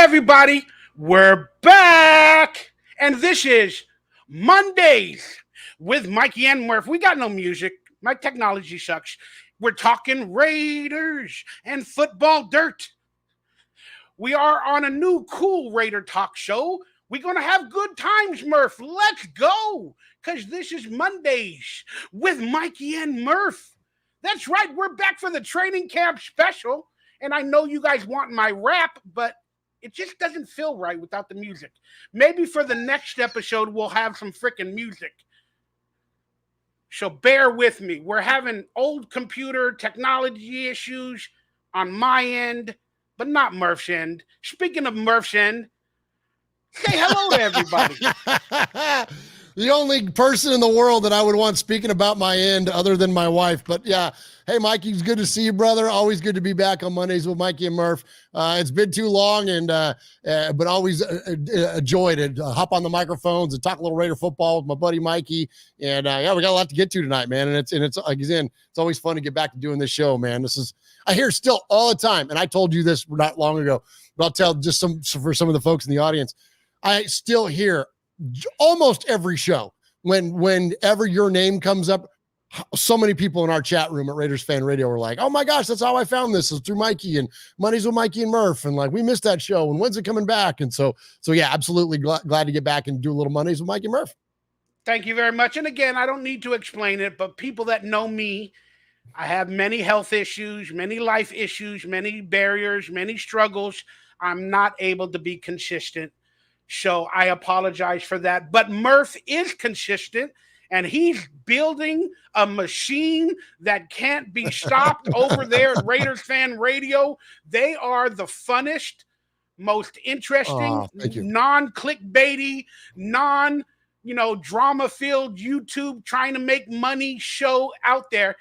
everybody? We're back. And this is Mondays with Mikey and Murf. We got no music. My technology sucks. We're talking Raiders and football dirt. We are on a new cool Raider talk show. We're going to have good times, Murf. Let's go. Because this is Mondays with Mikey and Murf. That's right. We're back for the training camp special. And I know you guys want my rap, but it just doesn't feel right without the music. Maybe for the next episode, we'll have some freaking music. So bear with me. We're having old computer technology issues on my end, but not Murph's end. Speaking of Murph's end, say hello to everybody. The only person in the world that I would want speaking about my end other than my wife. But yeah, hey, Mikey, it's good to see you, brother. Always good to be back on Mondays with Mikey and Murf. It's been too long, but always a joy to hop on the microphones and talk a little Raider football with my buddy Mikey. And yeah, we got a lot to get to tonight, man. And it's again, it's always fun to get back to doing this show, man. I hear still all the time, and I told you this not long ago, but I'll tell just for some of the folks in the audience. I still hear almost every show whenever your name comes up, so many people in our chat room at Raiders Fan Radio were like, oh my gosh, that's how I found this, is through Mikey and Mondays with Mikey and Murf, and like we missed that show, and when's it coming back? And so yeah, absolutely glad to get back and do a little Mondays with Mikey and Murf. Thank you very much. And again, I don't need to explain it, but people that know me, I have many health issues, many life issues, many barriers, many struggles. I'm not able to be consistent. So I apologize for that. But Murf is consistent, and he's building a machine that can't be stopped over there at Raiders Fan Radio. They are the funnest, most interesting, non-clickbaity, drama-filled YouTube trying to make money show out there.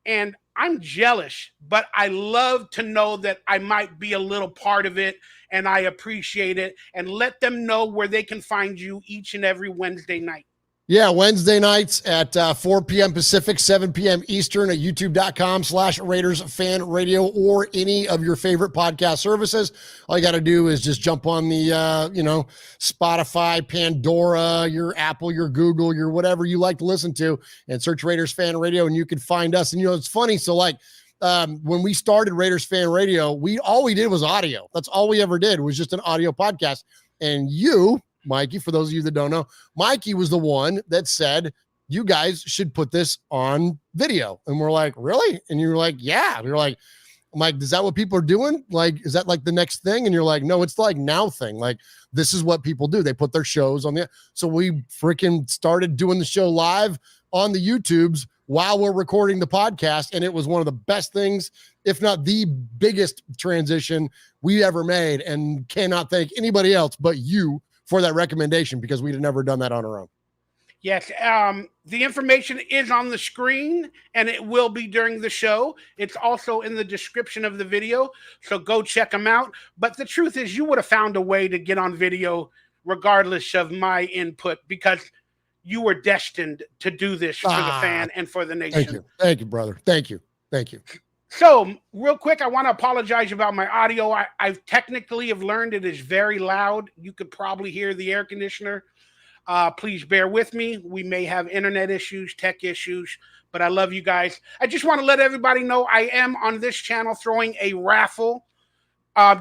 And I'm jealous, but I love to know that I might be a little part of it, and I appreciate it. And let them know where they can find you each and every Wednesday night. Yeah, Wednesday nights at 4 p.m. Pacific, 7 p.m. Eastern at youtube.com/Raiders Fan Radio or any of your favorite podcast services. All you got to do is just jump on the, Spotify, Pandora, your Apple, your Google, your whatever you like to listen to, and search Raiders Fan Radio, and you can find us. And, it's funny. So, when we started Raiders Fan Radio, all we did was audio. That's all we ever did, was just an audio podcast. And you, Mikey, for those of you that don't know, Mikey was the one that said, you guys should put this on video. And we're like, really? And you're like, yeah. And you're like, I'm like, is that what people are doing? Like, is that like the next thing? And you're like, no, it's like now thing. Like, this is what people do. They put their shows on so we freaking started doing the show live on the YouTubes while we're recording the podcast. And it was one of the best things, if not the biggest transition we ever made, and cannot thank anybody else but you for that recommendation, because we'd have never done that on our own. Yes. The information is on the screen, and it will be during the show. It's also in the description of the video, so go check them out. But the truth is, you would have found a way to get on video regardless of my input, because you were destined to do this for the fan and for the nation. Thank you, brother. Thank you. So, real quick, I want to apologize about my audio. I technically have learned it is very loud. You could probably hear the air conditioner. Please bear with me. We may have internet issues, tech issues, but I love you guys. I just want to let everybody know I am on this channel throwing a raffle,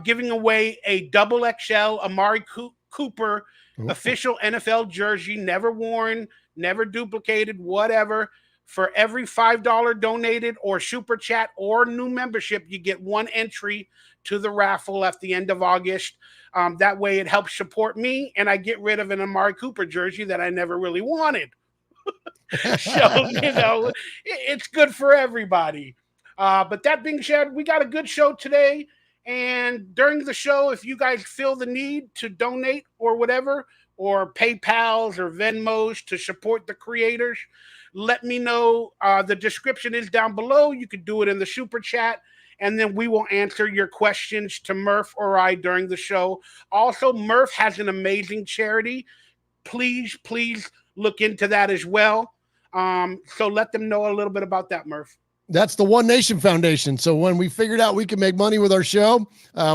giving away a double XL Amari Cooper official NFL jersey, never worn, never duplicated, whatever. For every $5 donated or super chat or new membership, you get one entry to the raffle at the end of August. That way it helps support me, and I get rid of an Amari Cooper jersey that I never really wanted. So, it's good for everybody. But that being said, we got a good show today. And during the show, if you guys feel the need to donate or whatever, or PayPals or Venmos to support the creators, let me know. The description is down below. You can do it in the super chat, and then we will answer your questions to Murf or I during the show. Also, Murf has an amazing charity. Please look into that as well. So let them know a little bit about that, Murf. That's the One Nation Foundation. So when we figured out we could make money with our show,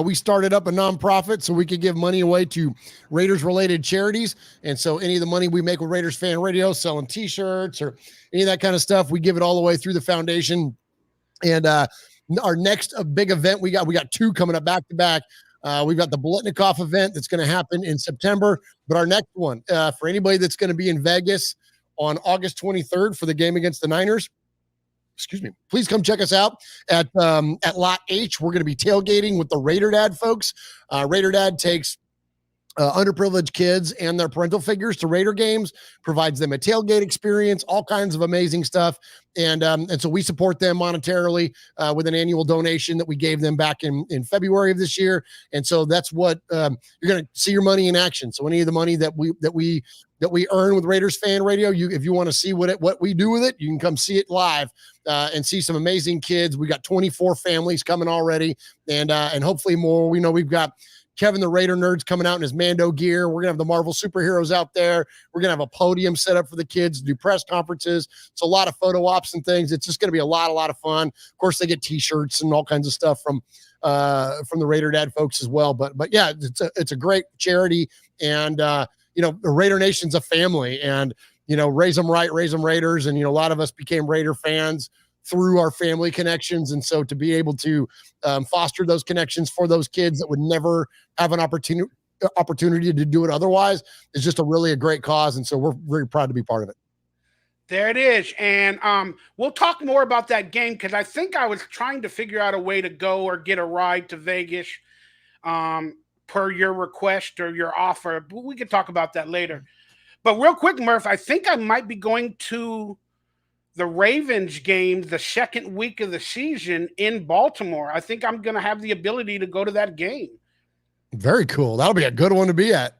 we started up a nonprofit so we could give money away to Raiders-related charities. And so any of the money we make with Raiders Fan Radio, selling T-shirts or any of that kind of stuff, we give it all the way through the foundation. And our next big event, we got two coming up back to back. We've got the Bolitnikoff event that's going to happen in September. But our next one, for anybody that's going to be in Vegas on August 23rd for the game against the Niners, please come check us out at Lot H. We're going to be tailgating with the Raider Dad folks. Raider Dad takes underprivileged kids and their parental figures to Raider games, provides them a tailgate experience, all kinds of amazing stuff. And so we support them monetarily with an annual donation that we gave them back in February of this year. And so that's what you're going to see your money in action. So any of the money that we earn with Raiders Fan Radio, if you want to see what we do with it, you can come see it live and see some amazing kids. We got 24 families coming already, and hopefully more. We know we've got Kevin the Raider Nerds coming out in his Mando gear. We're going to have the Marvel superheroes out there. We're going to have a podium set up for the kids to do press conferences. It's a lot of photo ops and things. It's just going to be a lot of fun. Of course, they get T-shirts and all kinds of stuff from the Raider Dad folks as well. But yeah, it's a great charity. And, the Raider Nation's a family. And, raise them right, raise them Raiders. And, a lot of us became Raider fans through our family connections. And so to be able to foster those connections for those kids that would never have an opportunity to do it otherwise is just a great cause. And so we're very proud to be part of it. There it is. And we'll talk more about that game because I think I was trying to figure out a way to go or get a ride to Vegas per your request or your offer. But we can talk about that later. But real quick, Murf, I think I might be going to the Ravens game the second week of the season in Baltimore. I think I'm going to have the ability to go to that game. Very cool. That'll be a good one to be at.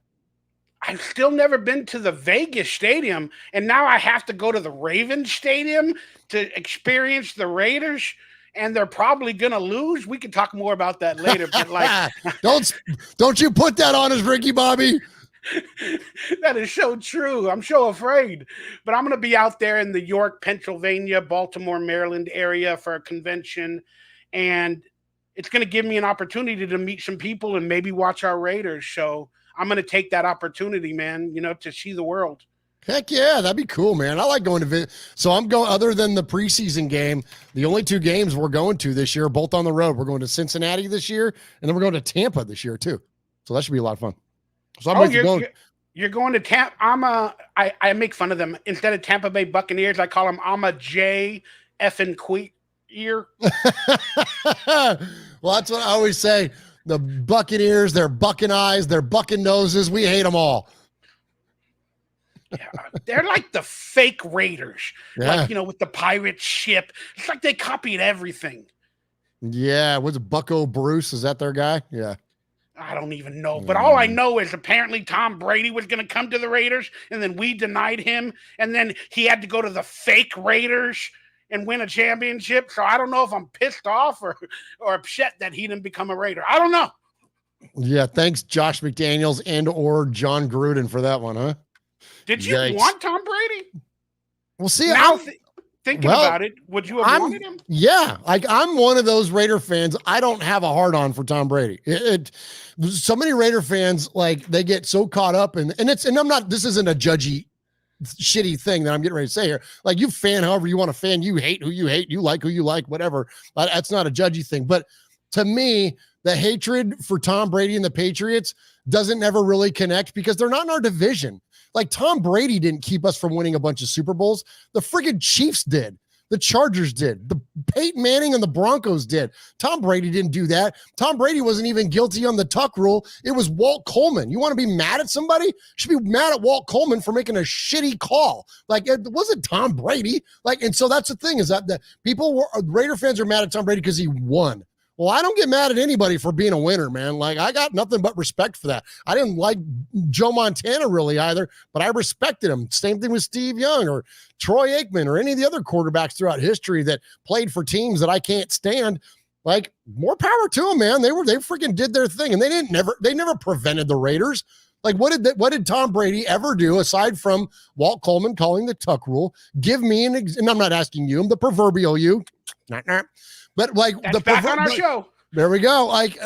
I've still never been to the Vegas stadium, and now I have to go to the Ravens stadium to experience the Raiders, and they're probably going to lose. We can talk more about that later, but don't you put that on us, Ricky Bobby. That is so true. I'm so afraid. But I'm going to be out there in the York, Pennsylvania, Baltimore, Maryland area for a convention. And it's going to give me an opportunity to meet some people and maybe watch our Raiders. So I'm going to take that opportunity, man, to see the world. Heck yeah, that'd be cool, man. I like going to visit. So I'm going, other than the preseason game, the only two games we're going to this year, both on the road. We're going to Cincinnati this year, and then we're going to Tampa this year too. So that should be a lot of fun. So you're going to Tampa. I make fun of them. Instead of Tampa Bay Buccaneers, I call them I'm a J effing Queer. Well, that's what I always say. The Buccaneers, they're bucking eyes, they're bucking noses. We hate them all. Yeah, they're like the fake Raiders, yeah. With the pirate ship. It's like they copied everything. Yeah, was it Bucko Bruce? Is that their guy? Yeah. I don't even know. But all I know is apparently Tom Brady was going to come to the Raiders, and then we denied him, and then he had to go to the fake Raiders and win a championship. So I don't know if I'm pissed off or upset that he didn't become a Raider. I don't know. Yeah, thanks, Josh McDaniels and or John Gruden for that one, huh? Did you want Tom Brady? Well, see, now thinking about it, would you have wanted him? Yeah, I'm one of those Raider fans. I don't have a hard on for Tom Brady. So many Raider fans, they get so caught up and I'm not, this isn't a judgy, shitty thing that I'm getting ready to say here. You fan however you want to fan, you hate who you hate, you like who you like, whatever. That's not a judgy thing. But to me, the hatred for Tom Brady and the Patriots doesn't ever really connect because they're not in our division. Tom Brady didn't keep us from winning a bunch of Super Bowls. The friggin' Chiefs did. The Chargers did. The Peyton Manning and the Broncos did. Tom Brady didn't do that. Tom Brady wasn't even guilty on the tuck rule. It was Walt Coleman. You want to be mad at somebody? You should be mad at Walt Coleman for making a shitty call. It wasn't Tom Brady. And so that's the thing is that the Raider fans are mad at Tom Brady because he won. Well, I don't get mad at anybody for being a winner, man. I got nothing but respect for that. I didn't like Joe Montana really either, but I respected him. Same thing with Steve Young or Troy Aikman or any of the other quarterbacks throughout history that played for teams that I can't stand. More power to them, man. They freaking did their thing, and they never prevented the Raiders. What did Tom Brady ever do aside from Walt Coleman calling the tuck rule? Give me and I'm not asking you, I'm the proverbial you. But like That's back on our show. There we go. Like,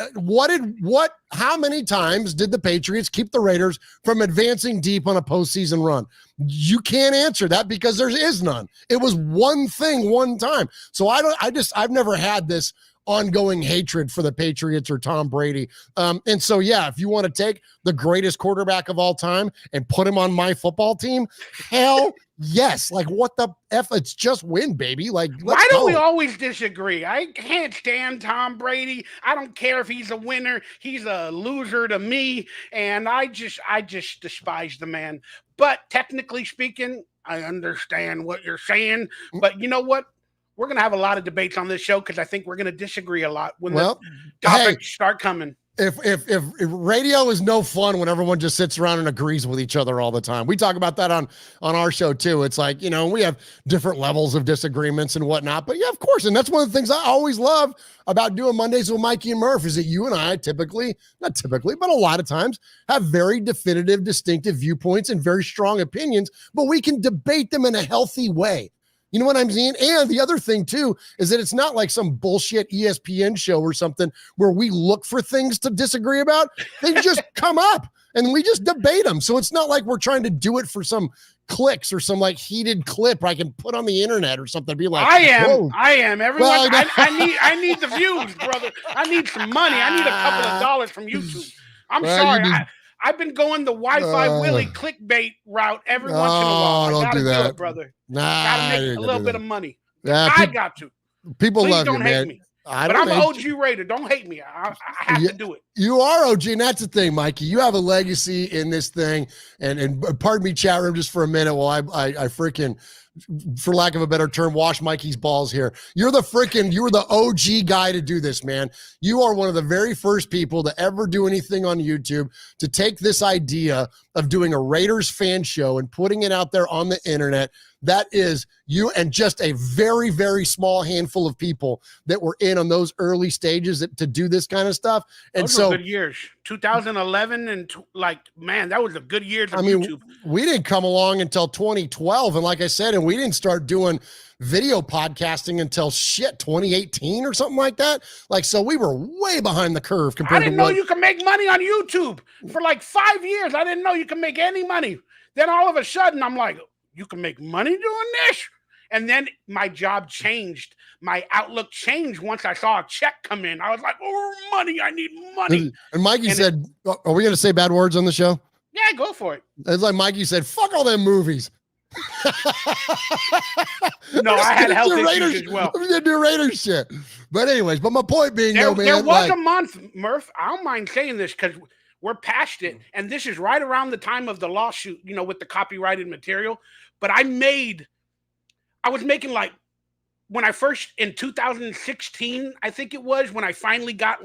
how many times did the Patriots keep the Raiders from advancing deep on a postseason run? You can't answer that because there is none. It was one thing, one time. So I've never had this ongoing hatred for the Patriots or Tom Brady. And so, yeah, if you want to take the greatest quarterback of all time and put him on my football team, hell yes. Like, what the F? It's just win, baby. Like, why do we always disagree? I can't stand Tom Brady. I don't care if he's a winner. He's a loser to me. And I just despise the man. But technically speaking, I understand what you're saying. But you know what? We're going to have a lot of debates on this show because I think we're going to disagree a lot when the topics start coming. If radio is no fun when everyone just sits around and agrees with each other all the time. We talk about that on our show too. It's like, we have different levels of disagreements and whatnot. But yeah, of course. And that's one of the things I always love about doing Mondays with Mikey and Murf is that you and I not typically, but a lot of times have very definitive, distinctive viewpoints and very strong opinions, but we can debate them in a healthy way. You know what I'm saying? And the other thing, too, is that it's not like some bullshit ESPN show or something where we look for things to disagree about. They just come up and we just debate them. So it's not like we're trying to do it for some clicks or some like heated clip I can put on the internet or something. Be like, I am. Everyone, well, I need the views, brother. I need some money. I need a couple of dollars from YouTube. I'm sorry. I've been going the Wi-Fi Willie clickbait route every once in a while. I gotta do it, brother. Gotta make a little bit of money. I got to. People love you, man. Hate me. But I'm an OG Raider. Don't hate me. I have to do it. You are OG, and that's the thing, Mikey. You have a legacy in this thing. And pardon me, chat room, just for a minute while I freaking, for lack of a better term, wash Mikey's balls here. You were the OG guy to do this, man. You are one of the very first people to ever do anything on YouTube to take this idea of doing a Raiders fan show and putting it out there on the internet. That is you and just a very, very small handful of people that were in on those early stages to do this kind of stuff. And those were good years, 2011. And man, that was a good year for YouTube. We didn't come along until 2012. And like I said, and we didn't start doing video podcasting until 2018 or something like that. So we were way behind the curve compared to I didn't know you could make money on YouTube for 5 years. I didn't know you could make any money. Then all of a sudden I'm like, you can make money doing this? And then my job changed. My outlook changed once I saw a check come in. I was like, oh, money. I need money. And Mikey said, are we going to say bad words on the show? Yeah, go for it. It's like Mikey said, fuck all them movies. No, I had health issues as well. I'm going to do Raiders shit. But anyways, my point being, there was a month, Murf. I don't mind saying this because we're past it. And this is right around the time of the lawsuit, with the copyrighted material. But I was making when I first, in 2016, I think it was, when I finally got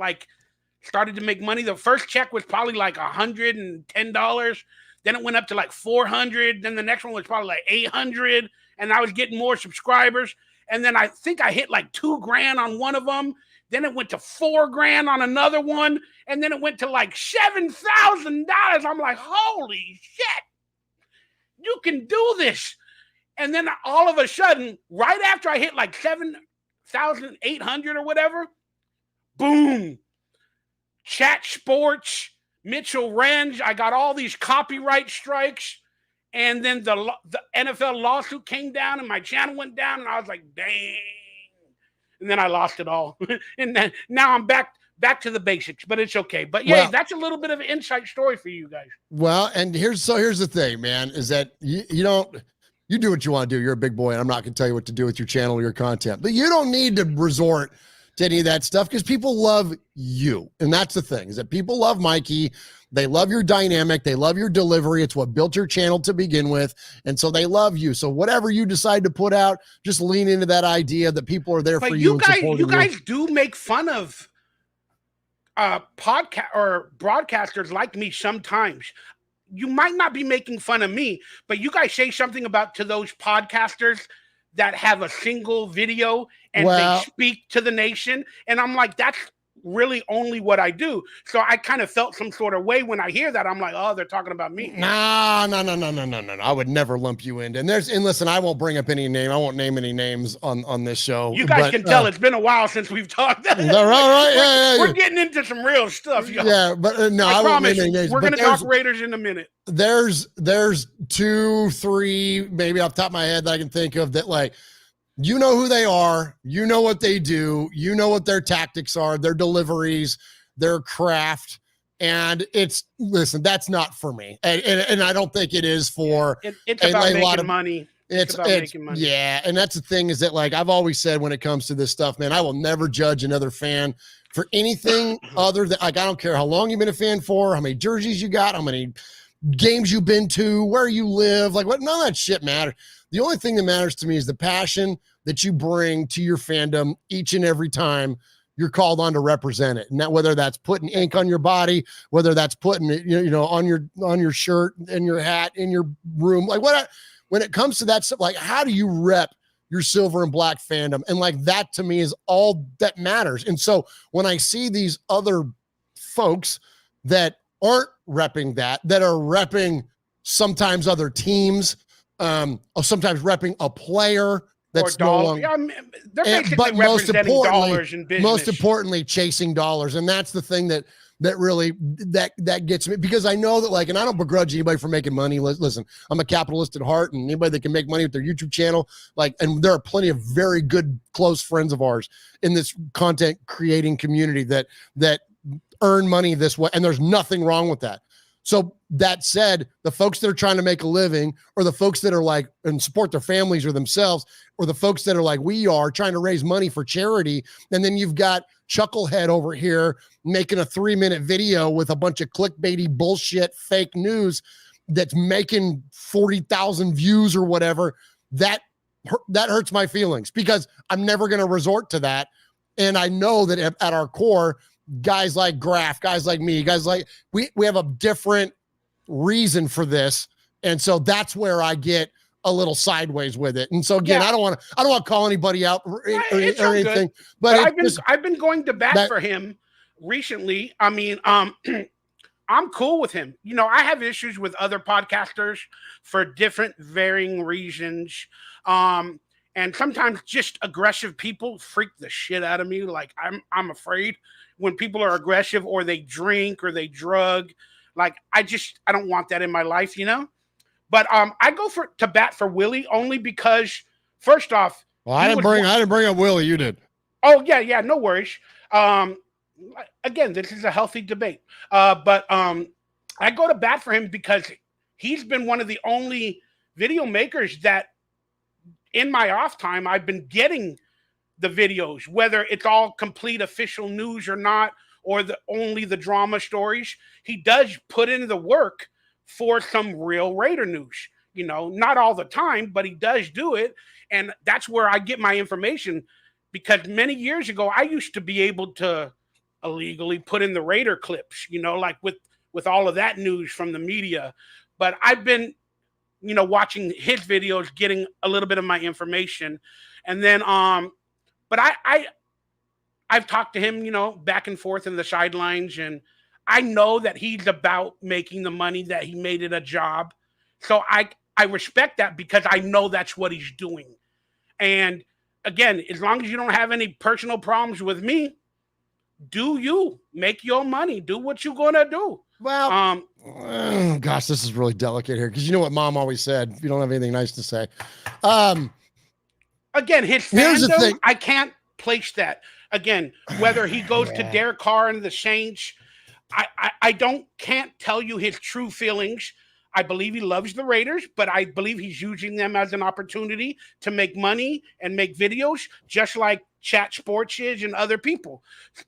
started to make money. The first check was probably $110. Then it went up to $400. Then the next one was probably $800. And I was getting more subscribers. And then I think I hit $2,000 on one of them. Then it went to $4,000 on another one. And then it went to $7,000. I'm like, holy shit. You can do this. And then all of a sudden, right after I hit 7,800 or whatever, boom, Chat Sports, Mitchell Wrench, I got all these copyright strikes. And then the NFL lawsuit came down and my channel went down. And I was like, dang. And then I lost it all. And then now I'm back to the basics, but it's okay. But yeah, that's a little bit of an insight story for you guys. Well, and here's the thing, man, is that you do what you want to do. You're a big boy, and I'm not going to tell you what to do with your channel or your content, but you don't need to resort to any of that stuff because people love you. And that's the thing, is that people love Mikey. They love your dynamic. They love your delivery. It's what built your channel to begin with. And so they love you. So whatever you decide to put out, just lean into that idea that people are there for you. But you guys do make fun of podcast or broadcasters like me sometimes. You might not be making fun of me, but you guys say something to those podcasters that have a single video and they speak to the nation. And I'm like, that's really only what I do. So I kind of felt some sort of way when I hear that. I'm like, oh, they're talking about me. No. I would never lump you in. And listen, I won't bring up any name. I won't name any names on this show. You guys can tell it's been a while since we've talked. Right? Yeah. We're getting into some real stuff, y'all. Yeah, but no, I won't name any names. We're going to talk Raiders in a minute. There's 2, 3, maybe off the top of my head that I can think of that, like, you know who they are, you know what they do, you know what their tactics are, their deliveries, their craft, and listen, that's not for me, and I don't think it is for. It's about making money. It's about making money. Yeah, and that's the thing is that, like, I've always said when it comes to this stuff, man, I will never judge another fan for anything other than, like, I don't care how long you've been a fan for, how many jerseys you got, how many games you've been to, where you live, like, what, none of that shit matters. The only thing that matters to me is the passion that you bring to your fandom each and every time you're called on to represent it. And that, whether that's putting ink on your body, whether that's putting it, on your shirt and your hat in your room, like when it comes to that stuff, like, how do you rep your silver and black fandom? And like, that to me is all that matters. And so when I see these other folks that aren't repping that are repping sometimes other teams, or sometimes repping a player that's no longer, they're basically representing dollars in business. Most importantly, chasing dollars. And that's the thing that really that gets me, because I know that, like, and I don't begrudge anybody for making money. Listen, I'm a capitalist at heart, and anybody that can make money with their YouTube channel, like, and there are plenty of very good close friends of ours in this content creating community that earn money this way, and there's nothing wrong with that. So that said, the folks that are trying to make a living, or the folks that are like, and support their families or themselves, or the folks that are like we are trying to raise money for charity, and then you've got Chucklehead over here making a 3-minute video with a bunch of clickbaity bullshit, fake news that's making 40,000 views or whatever, that hurts my feelings, because I'm never going to resort to that. And I know that at our core, guys like Graf, guys like me, guys like we have a different reason for this, and so that's where I get a little sideways with it. And so again, I don't want to call anybody out or anything, but I've been going to bat for him recently. I mean, I'm cool with him. I have issues with other podcasters for different varying reasons. And sometimes just aggressive people freak the shit out of me. Like, I'm afraid when people are aggressive, or they drink, or they drug. Like, I don't want that in my life, But I go to bat for Willie only because, first off, I didn't bring up Willie. You did. Oh yeah, no worries. Again, this is a healthy debate. But I go to bat for him because he's been one of the only video makers that, in my off time, I've been getting the videos, whether it's all complete official news or not, or only the drama stories. He does put in the work for some real Raider news, not all the time, but he does do it. And that's where I get my information, because many years ago, I used to be able to illegally put in the Raider clips, like with all of that news from the media. But I've been, watching his videos, getting a little bit of my information. And then, but I've talked to him, back and forth in the sidelines, and I know that he's about making the money, that he made it a job. So I respect that, because I know that's what he's doing. And again, as long as you don't have any personal problems with me, do you make your money, do what you're going to do. Well, gosh, this is really delicate here, because you know what Mom always said, you don't have anything nice to say. Again, his fandom, I can't place that. Again, whether he goes to Derek Carr and the Saints, I can't tell you his true feelings. I believe he loves the Raiders, but I believe he's using them as an opportunity to make money and make videos, just like Chat Sports is and other people.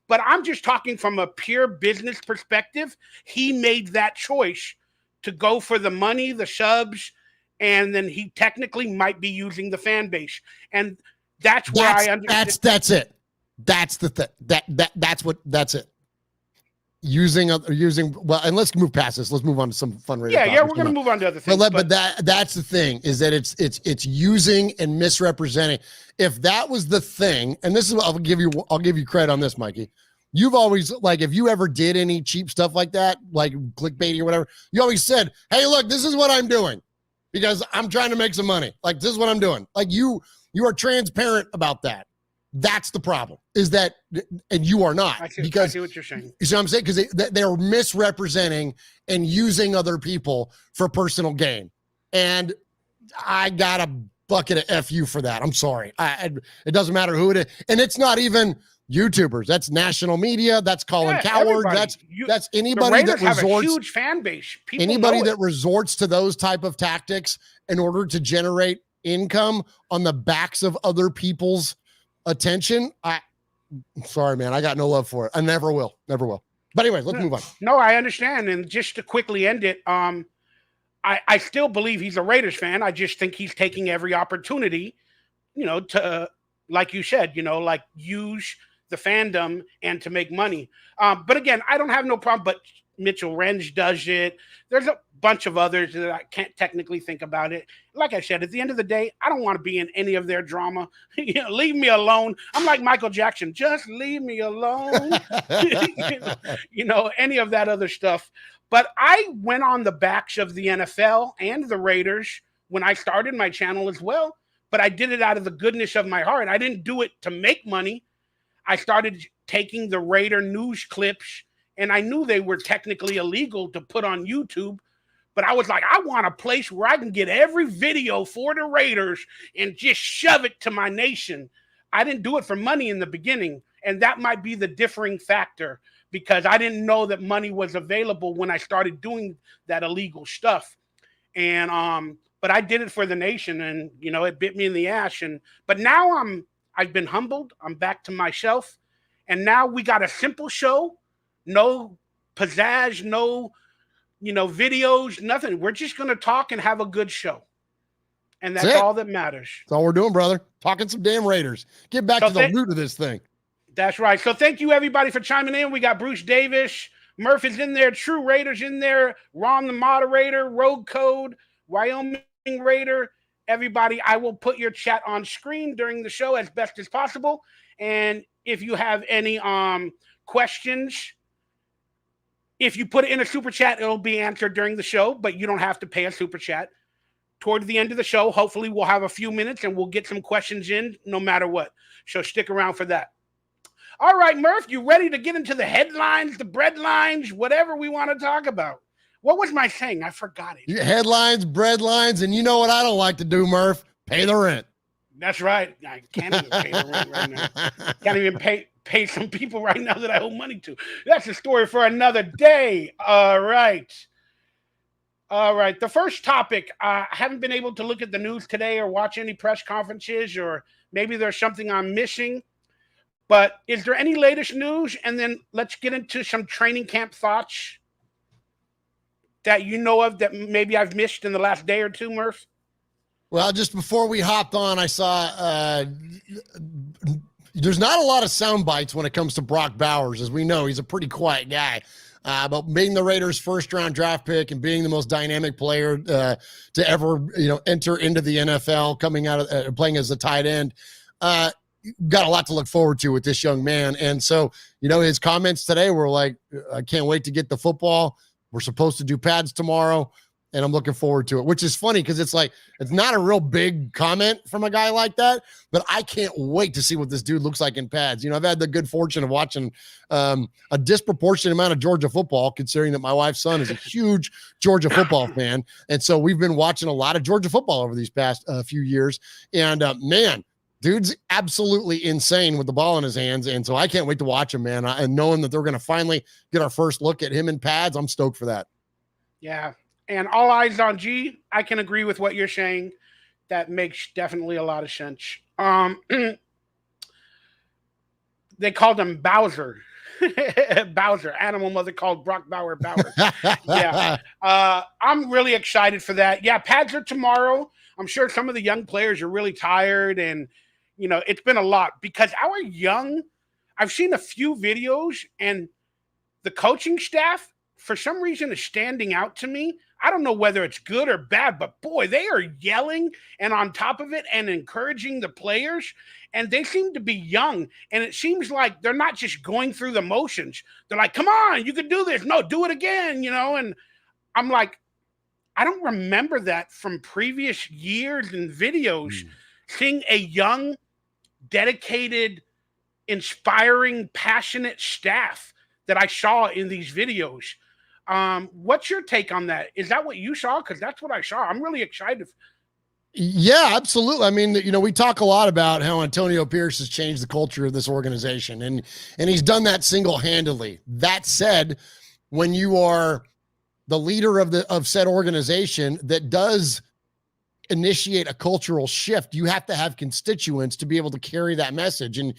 But I'm just talking from a pure business perspective. He made that choice to go for the money, the subs, and then he technically might be using the fan base. And that's where I understand. That's it. That's the thing. That's it. Using well, and let's move past this. Let's move on to some fun radio. Yeah, we're gonna move on to other things. But that's the thing, is that it's using and misrepresenting. If that was the thing, and this is I'll give you credit on this, Mikey. you've always, like, if you ever did any cheap stuff like that, like clickbait or whatever, you always said, hey, look, this is what I'm doing because I'm trying to make some money. Like, this is what I'm doing. Like, you are transparent about that. That's the problem, is that, and you are not. I see what you're saying. You see what I'm saying? Because they're misrepresenting and using other people for personal gain. And I got a bucket of FU for that. I'm sorry. It doesn't matter who it is. And it's not even YouTubers. That's national media. That's Colin Coward. Everybody. That's anybody that resorts. Have a huge fan base. People anybody that resorts to those type of tactics in order to generate income on the backs of other people's attention. I'm sorry, man. I got no love for it. I never will. Never will. But anyways, let's move on. No, I understand. And just to quickly end it, I still believe he's a Raiders fan. I just think he's taking every opportunity, to, like you said, like use the fandom and to make money. But again, I don't have no problem, but Mitchell Renz does it. There's a bunch of others that I can't technically think about it. Like I said, at the end of the day, I don't want to be in any of their drama. Leave me alone. I'm like Michael Jackson. Just leave me alone. Any of that other stuff. But I went on the backs of the NFL and the Raiders when I started my channel as well. But I did it out of the goodness of my heart. I didn't do it to make money. I started taking the Raider news clips, and I knew they were technically illegal to put on YouTube. But I was like, I want a place where I can get every video for the Raiders and just shove it to my nation. I didn't do it for money in the beginning. And that might be the differing factor, because I didn't know that money was available when I started doing that illegal stuff. And but I did it for the nation, and it bit me in the ass. But now I've been humbled. I'm back to myself. And now we got a simple show, no pizzazz, no videos, nothing. We're just going to talk and have a good show. And that's all that matters. That's all we're doing, brother. Talking some damn Raiders. Get back to the root of this thing. That's right. So thank you, everybody, for chiming in. We got Bruce Davis. Murf is in there. True Raiders in there. Ron, the moderator. Rogue Code. Wyoming Raider. Everybody, I will put your chat on screen during the show as best as possible. And if you have any questions, if you put it in a super chat, it'll be answered during the show, but you don't have to pay a super chat. Toward the end of the show, hopefully we'll have a few minutes and we'll get some questions in no matter what. So stick around for that. All right, Murf, you ready to get into the headlines, the breadlines, whatever we want to talk about? What was my saying? I forgot it. Headlines, breadlines, and you know what I don't like to do, Murf? Pay the rent. That's right. I can't even pay the rent right now. Can't even pay some people right now that I owe money to. That's a story for another day. All right. The first topic, I haven't been able to look at the news today or watch any press conferences, or maybe there's something I'm missing. But is there any latest news? And then let's get into some training camp thoughts that you know of that maybe I've missed in the last day or two, Murph. Well, just before we hopped on, I saw there's not a lot of sound bites when it comes to Brock Bowers. As we know, he's a pretty quiet guy. But being the Raiders' first-round draft pick and being the most dynamic player to ever, enter into the NFL, coming out of playing as a tight end, got a lot to look forward to with this young man. And so, his comments today were like, I can't wait to get the football. We're supposed to do pads tomorrow, and I'm looking forward to it, which is funny because it's not a real big comment from a guy like that, but I can't wait to see what this dude looks like in pads. I've had the good fortune of watching a disproportionate amount of Georgia football, considering that my wife's son is a huge Georgia football fan. And so we've been watching a lot of Georgia football over these past few years. And man, dude's absolutely insane with the ball in his hands. And so I can't wait to watch him, man. And knowing that they're going to finally get our first look at him in pads, I'm stoked for that. Yeah. And all eyes on G. I can agree with what you're saying. That makes definitely a lot of sense. They called him Bowser. Bowser. Animal mother called Brock Bowers. Yeah. I'm really excited for that. Yeah, pads are tomorrow. I'm sure some of the young players are really tired, and it's been a lot because I've seen a few videos, and the coaching staff for some reason is standing out to me. I don't know whether it's good or bad, but boy, they are yelling and on top of it and encouraging the players. And they seem to be young. And it seems like they're not just going through the motions. They're like, come on, you can do this. No, do it again, And I'm like, I don't remember that from previous years and videos, seeing a young, dedicated, inspiring, passionate staff that I saw in these videos. What's your take on that? Is that what you saw? Because that's what I saw. I'm really excited. Yeah, absolutely. I mean, we talk a lot about how Antonio Pierce has changed the culture of this organization, and he's done that single-handedly. That said, when you are the leader of said organization that does initiate a cultural shift, you have to have constituents to be able to carry that message. And,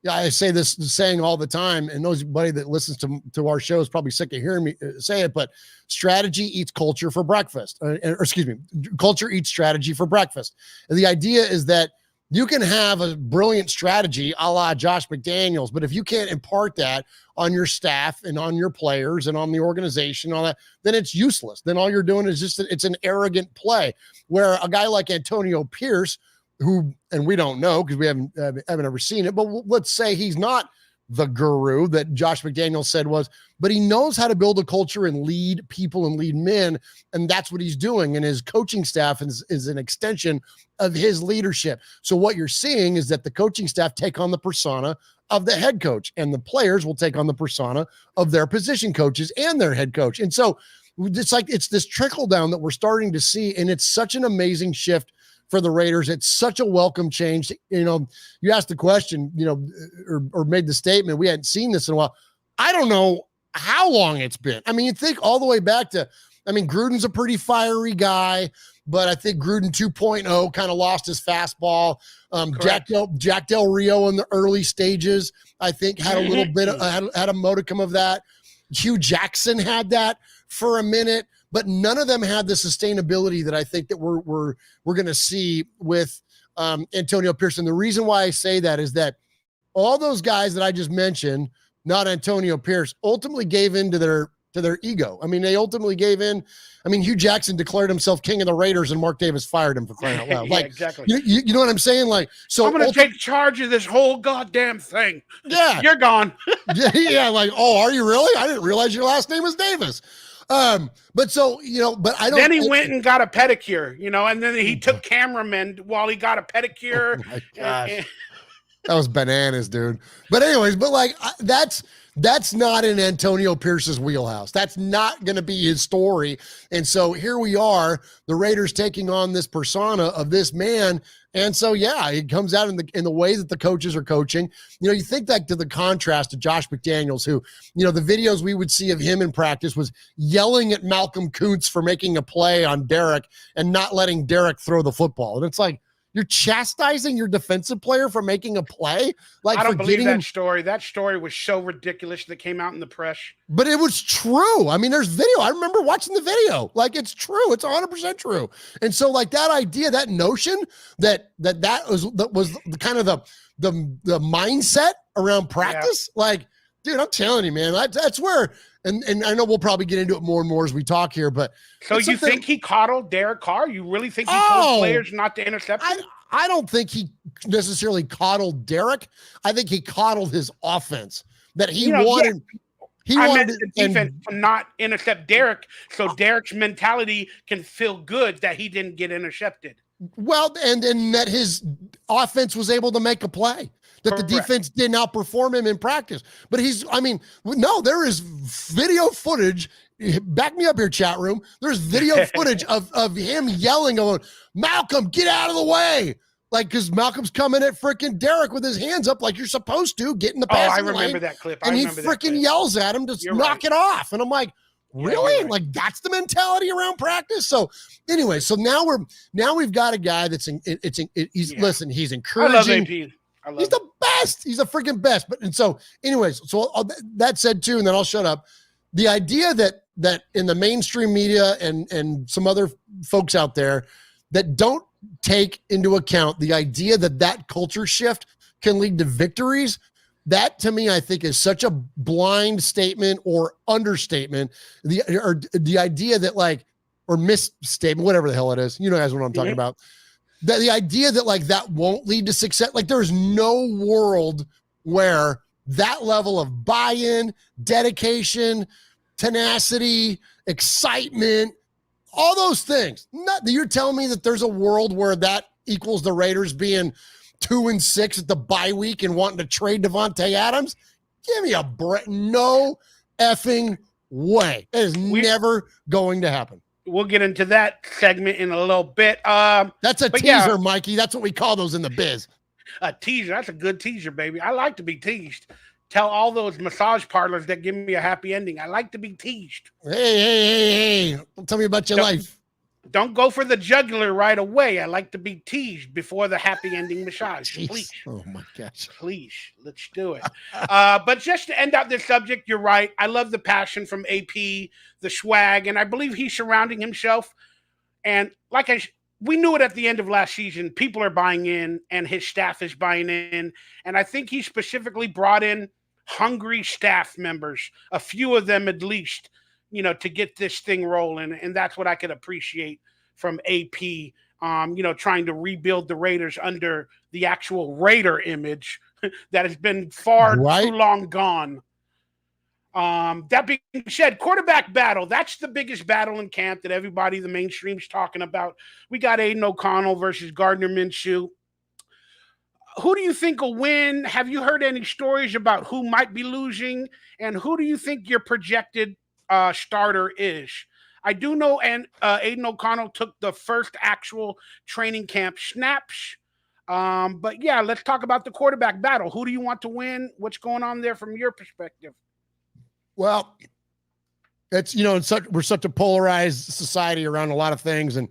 I say this saying all the time, and nobody that listens to our show is probably sick of hearing me say it, but strategy eats culture for breakfast, or excuse me, culture eats strategy for breakfast. And the idea is that you can have a brilliant strategy a la Josh McDaniels, but if you can't impart that on your staff and on your players and on the organization, all that, then it's useless. Then all you're doing is it's an arrogant play. Where a guy like Antonio Pierce, who, and we don't know because we haven't ever seen it, but let's say he's not the guru that Josh McDaniels said was, but he knows how to build a culture and lead people and lead men. And that's what he's doing. And his coaching staff is an extension of his leadership. So what you're seeing is that the coaching staff take on the persona of the head coach, and the players will take on the persona of their position coaches and their head coach. And so it's this trickle down that we're starting to see. And it's such an amazing shift for the Raiders. It's such a welcome change. You asked the question, or made the statement, we hadn't seen this in a while. I don't know how long it's been. I mean, you think all the way back to, Gruden's a pretty fiery guy, but I think Gruden 2.0 kind of lost his fastball. Jack Del Rio in the early stages, I think, had a little bit of, had a modicum of that. Hugh Jackson had that for a minute, but none of them had the sustainability that I think that we're going to see with Antonio Pearson. The reason why I say that is that all those guys that I just mentioned, not Antonio Pierce, ultimately gave in to their ego. They ultimately gave in. Hugh Jackson declared himself king of the Raiders, and Mark Davis fired him for crying out loud. Yeah, exactly. You know what I'm saying? So I'm going to take charge of this whole goddamn thing. Yeah, you're gone. yeah. Oh, are you really? I didn't realize your last name was Davis. But I don't. Then he went and got a pedicure, and then he took cameramen while he got a pedicure. Oh my gosh. That was bananas, dude. But anyways, that's not in Antonio Pierce's wheelhouse. That's not going to be his story. And so here we are, the Raiders taking on this persona of this man. And so, yeah, it comes out in the way that the coaches are coaching. You think back to the contrast to Josh McDaniels, who, the videos we would see of him in practice was yelling at Malcolm Kuntz for making a play on Derek and not letting Derek throw the football. And it's like, you're chastising your defensive player for making a play? I don't believe that story. That story was so ridiculous that came out in the press. But it was true. There's video. I remember watching the video. It's true. It's 100% true. And so, that idea, that notion that was the kind of the mindset around practice. Yeah. Dude, I'm telling you, man, that's where. And I know we'll probably get into it more and more as we talk here, but so you think he coddled Derek Carr? You really think he told players not to intercept him? I don't think he necessarily coddled Derek. I think he coddled his offense that he wanted. Yeah. He wanted the defense to not intercept Derek, so Derek's mentality can feel good that he didn't get intercepted. Well, and that his offense was able to make a play. That the defense didn't outperform him in practice. But there is video footage. Back me up here, chat room. There's video footage of him yelling, going, Malcolm, get out of the way. Because Malcolm's coming at freaking Derek with his hands up like you're supposed to, get in the passing lane. I remember that clip. And he freaking yells at him to knock it off. And I'm like, really? Yeah, that's the mentality around practice. So anyway, now we've got a guy that's listen, he's encouraging. I love AP. He's the best. He's the freaking best. So that said too, and then I'll shut up. The idea that in the mainstream media and some other folks out there that don't take into account the idea that culture shift can lead to victories, That to me, I think, is such a blind statement or understatement. The idea that like, or misstatement, whatever the hell it is. You know, guys, what I'm talking about. The idea that like that won't lead to success. Like there's no world where that level of buy-in, dedication, tenacity, excitement, all those things. You're telling me that there's a world where that equals the Raiders being 2-6 at the bye week and wanting to trade Davante Adams? Give me a break. No effing way. It is never going to happen. We'll get into that segment in a little bit. That's a teaser, Mikey. That's what we call those in the biz. A teaser. That's a good teaser, baby. I like to be teased. Tell all those massage parlors that give me a happy ending. I like to be teased. Hey. Tell me about your life. Don't go for the jugular right away. I like to be teased before the happy ending massage. Jeez. Please. Oh, my gosh. Please. Let's do it. But just to end out this subject, you're right. I love the passion from AP, the swag, and I believe he's surrounding himself. And we knew it at the end of last season. People are buying in, and his staff is buying in. And I think he specifically brought in hungry staff members, a few of them at least, to get this thing rolling. And that's what I could appreciate from AP, trying to rebuild the Raiders under the actual Raider image that has been far too long gone. That being said, quarterback battle, that's the biggest battle in camp that everybody, the mainstream's talking about. We got Aiden O'Connell versus Gardner Minshew. Who do you think will win? Have you heard any stories about who might be losing? And who do you think your projected starter is? I do know, and Aiden O'Connell took the first actual training camp snaps. But yeah, let's talk about the quarterback battle. Who do you want to win? What's going on there from your perspective? Well, it's, we're such a polarized society around a lot of things, and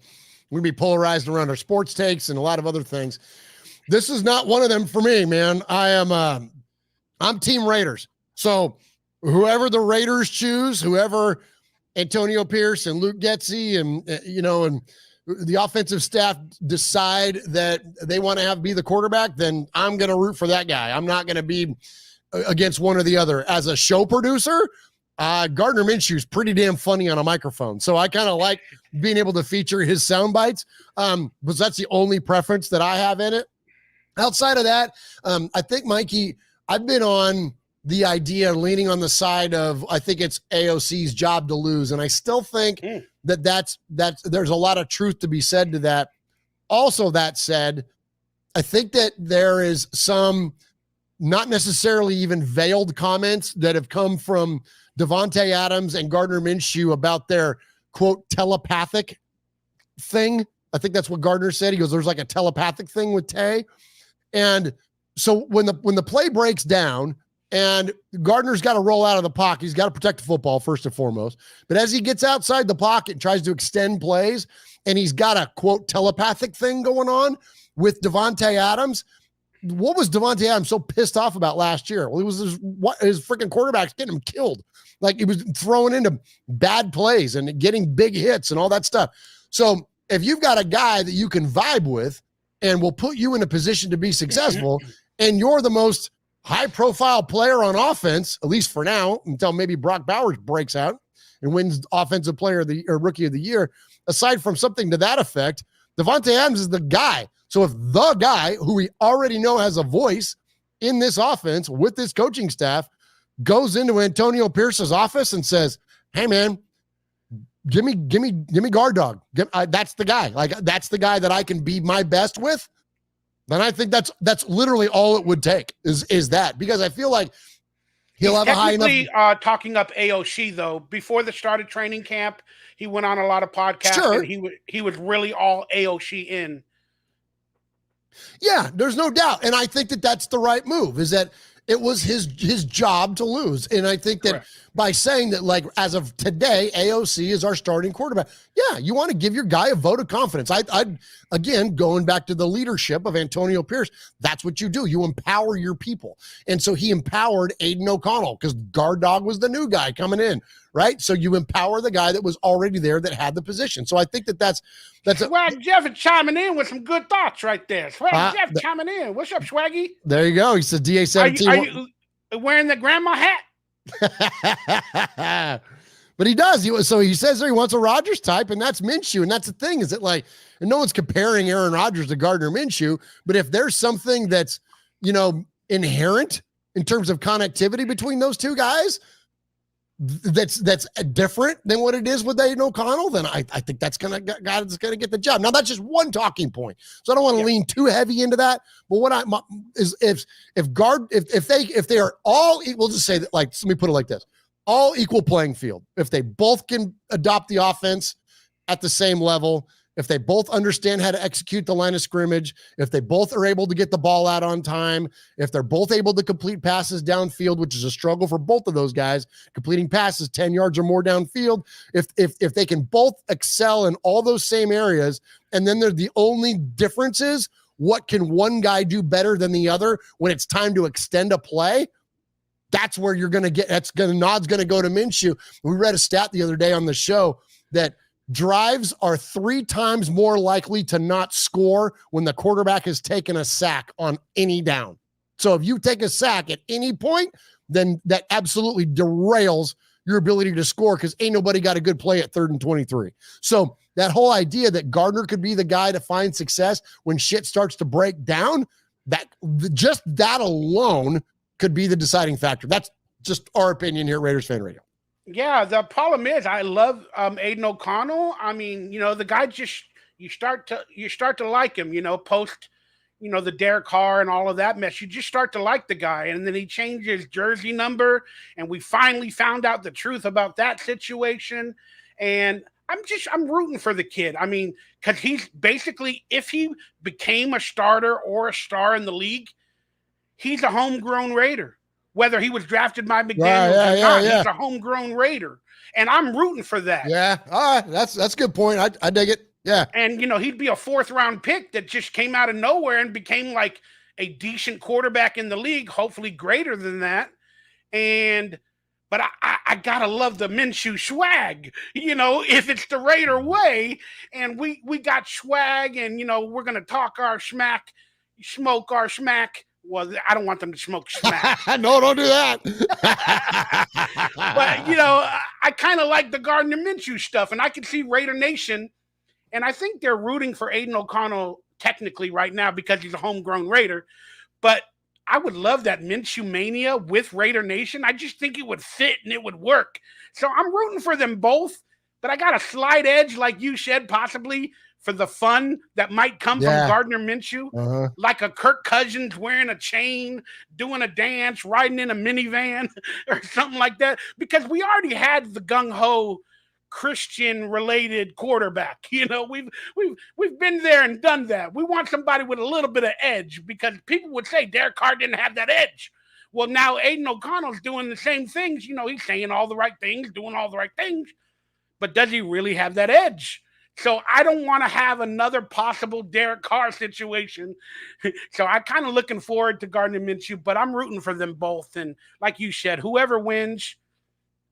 we're gonna be polarized around our sports takes and a lot of other things. This is not one of them for me, man. I'm Team Raiders. So whoever the Raiders choose, whoever Antonio Pierce and Luke Getsy and the offensive staff decide that they want to be the quarterback, then I'm going to root for that guy. I'm not going to be against one or the other. As a show producer, Gardner Minshew is pretty damn funny on a microphone. So I kind of like being able to feature his sound bites. Because that's the only preference that I have in it. Outside of that, I think, Mikey, I've been on the idea, leaning on the side of, I think it's AOC's job to lose. And I still think that there's a lot of truth to be said to that. Also, that said, I think that there is some not necessarily even veiled comments that have come from Davante Adams and Gardner Minshew about their, quote, telepathic thing. I think that's what Gardner said. He goes, there's like a telepathic thing with Tay. And so when the play breaks down and Gardner's got to roll out of the pocket, he's got to protect the football first and foremost. But as he gets outside the pocket and tries to extend plays, and he's got a, quote, telepathic thing going on with Davante Adams. What was Davante Adams so pissed off about last year? Well, it was his freaking quarterbacks getting him killed. Like, he was throwing into bad plays and getting big hits and all that stuff. So if you've got a guy that you can vibe with and will put you in a position to be successful, and you're the most high-profile player on offense, at least for now, until maybe Brock Bowers breaks out and wins Offensive Player of the or Rookie of the Year, aside from something to that effect, Davante Adams is the guy. So if the guy who we already know has a voice in this offense with this coaching staff goes into Antonio Pierce's office and says, hey, man, give me guard dog. That's the guy. Like, that's the guy that I can be my best with. Then I think that's literally all it would take is that, because I feel like he'll have a high enough. Talking up AOC though, before the start of training camp, he went on a lot of podcasts. Sure. And he was really all AOC in. Yeah, there's no doubt. And I think that that's the right move, is that it was his job to lose. And I think that by saying that, like, as of today, AOC is our starting quarterback. Yeah, you want to give your guy a vote of confidence. I'd again, going back to the leadership of Antonio Pierce, that's what you do. You empower your people. And so he empowered Aiden O'Connell because guard dog was the new guy coming in, right? So you empower the guy that was already there that had the position. So I think that's Swag Jeff is chiming in with some good thoughts right there. Swag Jeff chiming in. What's up, Swaggy? There you go. He said DA 17. wearing the grandma hat. But he does. So he says there he wants a Rodgers type, and that's Minshew. And that's the thing, is that like, and no one's comparing Aaron Rodgers to Gardner Minshew, but if there's something that's, inherent in terms of connectivity between those two guys, that's different than what it is with Aiden O'Connell, then I think that's gonna get the job. Now that's just one talking point, so I don't want to lean too heavy into that. But what is if they are all, we'll just say that, like, let me put it like this: all equal playing field. If they both can adopt the offense at the same level, if they both understand how to execute the line of scrimmage, if they both are able to get the ball out on time, if they're both able to complete passes downfield, which is a struggle for both of those guys, completing passes 10 yards or more downfield, if they can both excel in all those same areas, and then they're the only difference is what can one guy do better than the other when it's time to extend a play, that's where you're going to get, nod's going to go to Minshew. We read a stat the other day on the show that drives are 3 times more likely to not score when the quarterback has taken a sack on any down. So if you take a sack at any point, then that absolutely derails your ability to score, because ain't nobody got a good play at 3rd and 23. So that whole idea that Gardner could be the guy to find success when shit starts to break down, just that alone could be the deciding factor. That's just our opinion here at Raiders Fan Radio. Yeah, the problem is I love Aiden O'Connell. I mean, the guy just you start to like him, post, the Derek Carr and all of that mess. You just start to like the guy, and then he changed his jersey number, and we finally found out the truth about that situation. And I'm rooting for the kid. I mean, because he's basically, if he became a starter or a star in the league, he's a homegrown Raider. Whether he was drafted by McDaniels or not, he's a homegrown Raider. And I'm rooting for that. Yeah. All right. That's a good point. I dig it. Yeah. And, he'd be a 4th round pick that just came out of nowhere and became like a decent quarterback in the league, hopefully greater than that. But I gotta love the Minshew swag, if it's the Raider way, and we got swag, and, we're going to talk our smack, smoke our smack. Well, I don't want them to smoke smack. No, don't do that. But, I kind of like the Gardner Minshew stuff, and I can see Raider Nation, and I think they're rooting for Aiden O'Connell technically right now because he's a homegrown Raider. But I would love that Minshew mania with Raider Nation. I just think it would fit and it would work. So I'm rooting for them both, but I got a slight edge, like you said, possibly for the fun that might come from Gardner Minshew, like a Kirk Cousins wearing a chain, doing a dance, riding in a minivan or something like that, because we already had the gung-ho Christian-related quarterback. We've been there and done that. We want somebody with a little bit of edge, because people would say Derek Carr didn't have that edge. Well, now Aiden O'Connell's doing the same things. He's saying all the right things, doing all the right things, but does he really have that edge? So I don't want to have another possible Derek Carr situation. So I'm kind of looking forward to Gardner Minshew, but I'm rooting for them both. And like you said, whoever wins,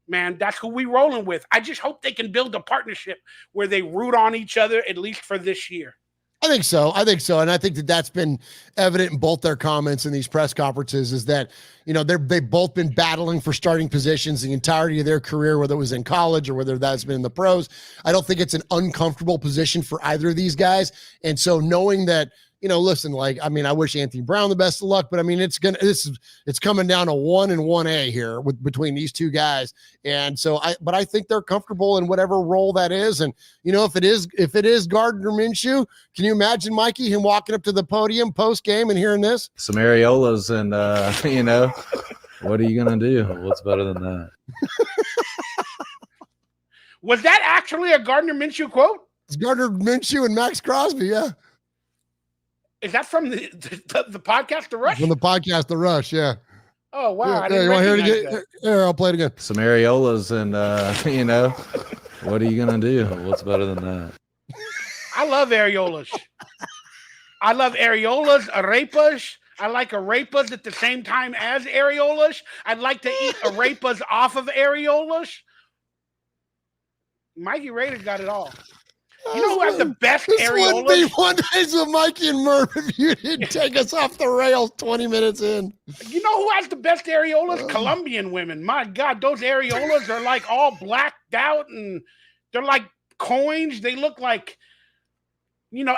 man, that's who we rolling with. I just hope they can build a partnership where they root on each other, at least for this year. I think so. And I think that's been evident in both their comments in these press conferences, is that, they've both been battling for starting positions the entirety of their career, whether it was in college or whether that's been in the pros. I don't think it's an uncomfortable position for either of these guys. And so knowing that, listen, I wish Anthony Brown the best of luck, but it's coming down to 1 and 1A here between these two guys. And so I think they're comfortable in whatever role that is. And, if it is Gardner Minshew, can you imagine, Mikey, him walking up to the podium post game and hearing this? Some areolas and, what are you going to do? What's better than that? Was that actually a Gardner Minshew quote? It's Gardner Minshew and Max Crosby. Yeah. Is that from the podcast, The Rush? From the podcast, The Rush, yeah. Oh, wow. Yeah, you want to hear it again? Here, I'll play it again. Some areolas and, what are you going to do? What's better than that? I love areolas. I love areolas, arepas. I like arepas at the same time as areolas. I'd like to eat arepas off of areolas. Mikey Raider got it all. You know who has the best This wouldn't be areolas? one days with Mikey and Murf if you didn't take us off the rails 20 minutes in. You know who has the best areolas? Colombian women. My God, those areolas are like all blacked out and they're like coins. They look like,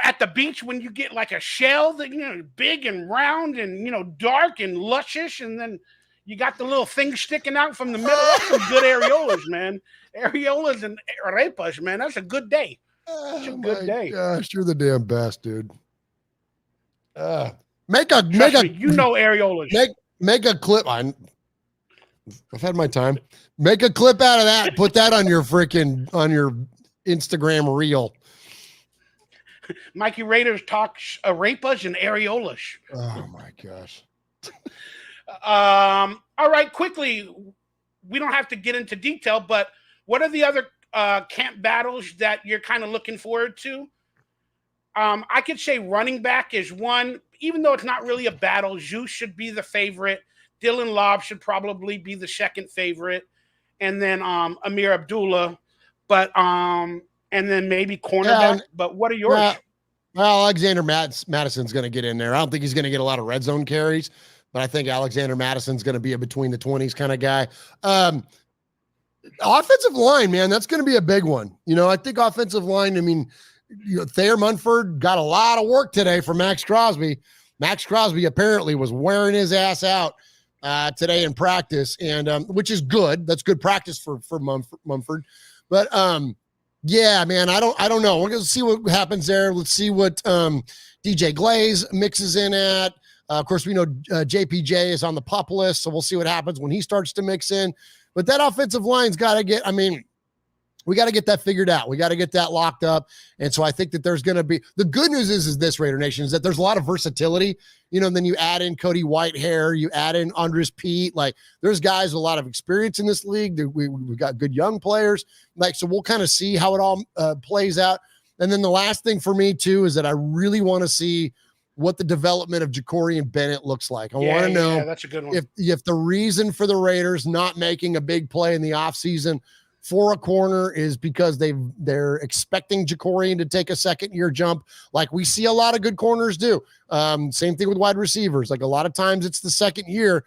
at the beach when you get like a shell that, big and round and, dark and luscious. And then you got the little thing sticking out from the middle. That's some good areolas, man. Areolas and arepas, man. That's a good day. It's a good day. Gosh, you're the damn best, dude. Make areolas. Make a clip. I've had my time. Make a clip out of that. Put that on your Instagram reel. Mikey Raiders talks arepas and areolas. Oh my gosh. All right, quickly. We don't have to get into detail, but what are the other camp battles that you're kind of looking forward to? I could say running back is one, even though it's not really a battle. Zeus should be the favorite. Dylan Lobb should probably be the second favorite. And then Amir Abdullah. But and then maybe cornerback. But what are yours? Well, Alexander Madison's going to get in there. I don't think he's going to get a lot of red zone carries, but I think Alexander Madison's going to be a between the 20s kind of guy. Offensive line, man, that's going to be a big one. I think offensive line, Thayer Munford got a lot of work today for Max Crosby. Max Crosby apparently was wearing his ass out today in practice, and which is good. That's good practice for Munford. But yeah, man, I don't know. We're going to see what happens there. Let's see what DJ Glaze mixes in at. Of course, we know JPJ is on the pup list, so we'll see what happens when he starts to mix in. But that offensive line's got to get, we got to get that figured out. We got to get that locked up. And so I think that there's going to be, the good news is this, Raider Nation, is that there's a lot of versatility. Then you add in Cody Whitehair, you add in Andres Pete. Like, there's guys with a lot of experience in this league. We've got good young players. So we'll kind of see how it all plays out. And then the last thing for me, too, is that I really want to see what the development of Ja'Cory Bennett looks like. I want to know that's a good one. If the reason for the Raiders not making a big play in the offseason for a corner is because they're expecting Ja'Cory to take a second-year jump, like we see a lot of good corners do. Same thing with wide receivers. Like, a lot of times it's the second year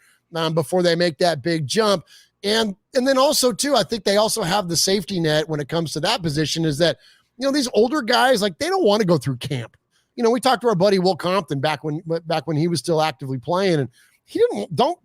before they make that big jump. And then also, too, I think they also have the safety net when it comes to that position, is that, these older guys, like, they don't want to go through camp. We talked to our buddy Will Compton back when he was still actively playing, and he don't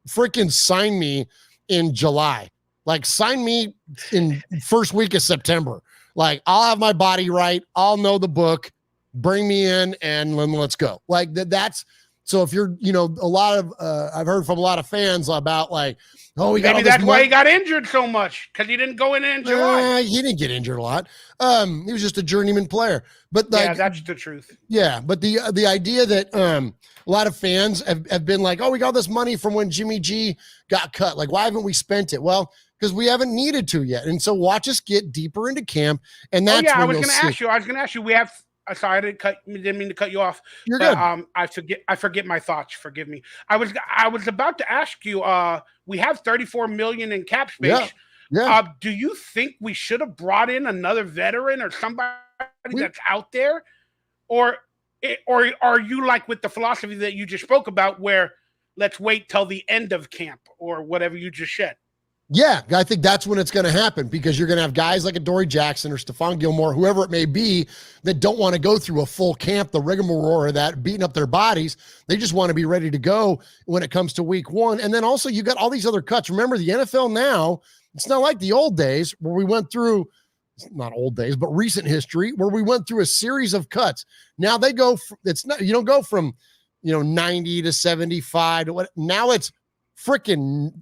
freaking sign me in July. Like, sign me in first week of September. Like, I'll have my body right. I'll know the book. Bring me in and let's go. Like, that's so if you're, a lot of, I've heard from a lot of fans about, like, oh, maybe that's why he got injured so much, because he didn't go in July. He didn't get injured a lot. He was just a journeyman player. But yeah, that's the truth. Yeah, but the idea that a lot of fans have been like, oh, we got this money from when Jimmy G got cut. Like, why haven't we spent it? Well, because we haven't needed to yet. And so watch us get deeper into camp. And that's I was going to ask you. We have. Sorry, I didn't mean to cut you off. You're good. I forget my thoughts. Forgive me. I was about to ask you. We have $34 million in cap space. Yeah. Do you think we should have brought in another veteran or somebody that's out there, or are you like with the philosophy that you just spoke about, where let's wait till the end of camp or whatever you just said? Yeah, I think that's when it's going to happen, because you're going to have guys like a Dory Jackson or Stephon Gilmore, whoever it may be, that don't want to go through a full camp, the rigmarole of that, beating up their bodies. They just want to be ready to go when it comes to week one. And then also you got all these other cuts. Remember, the NFL now, it's not like the old days where we went through, not old days, but recent history, where we went through a series of cuts. Now they go, you don't go from, 90 to 75 to what, now it's freaking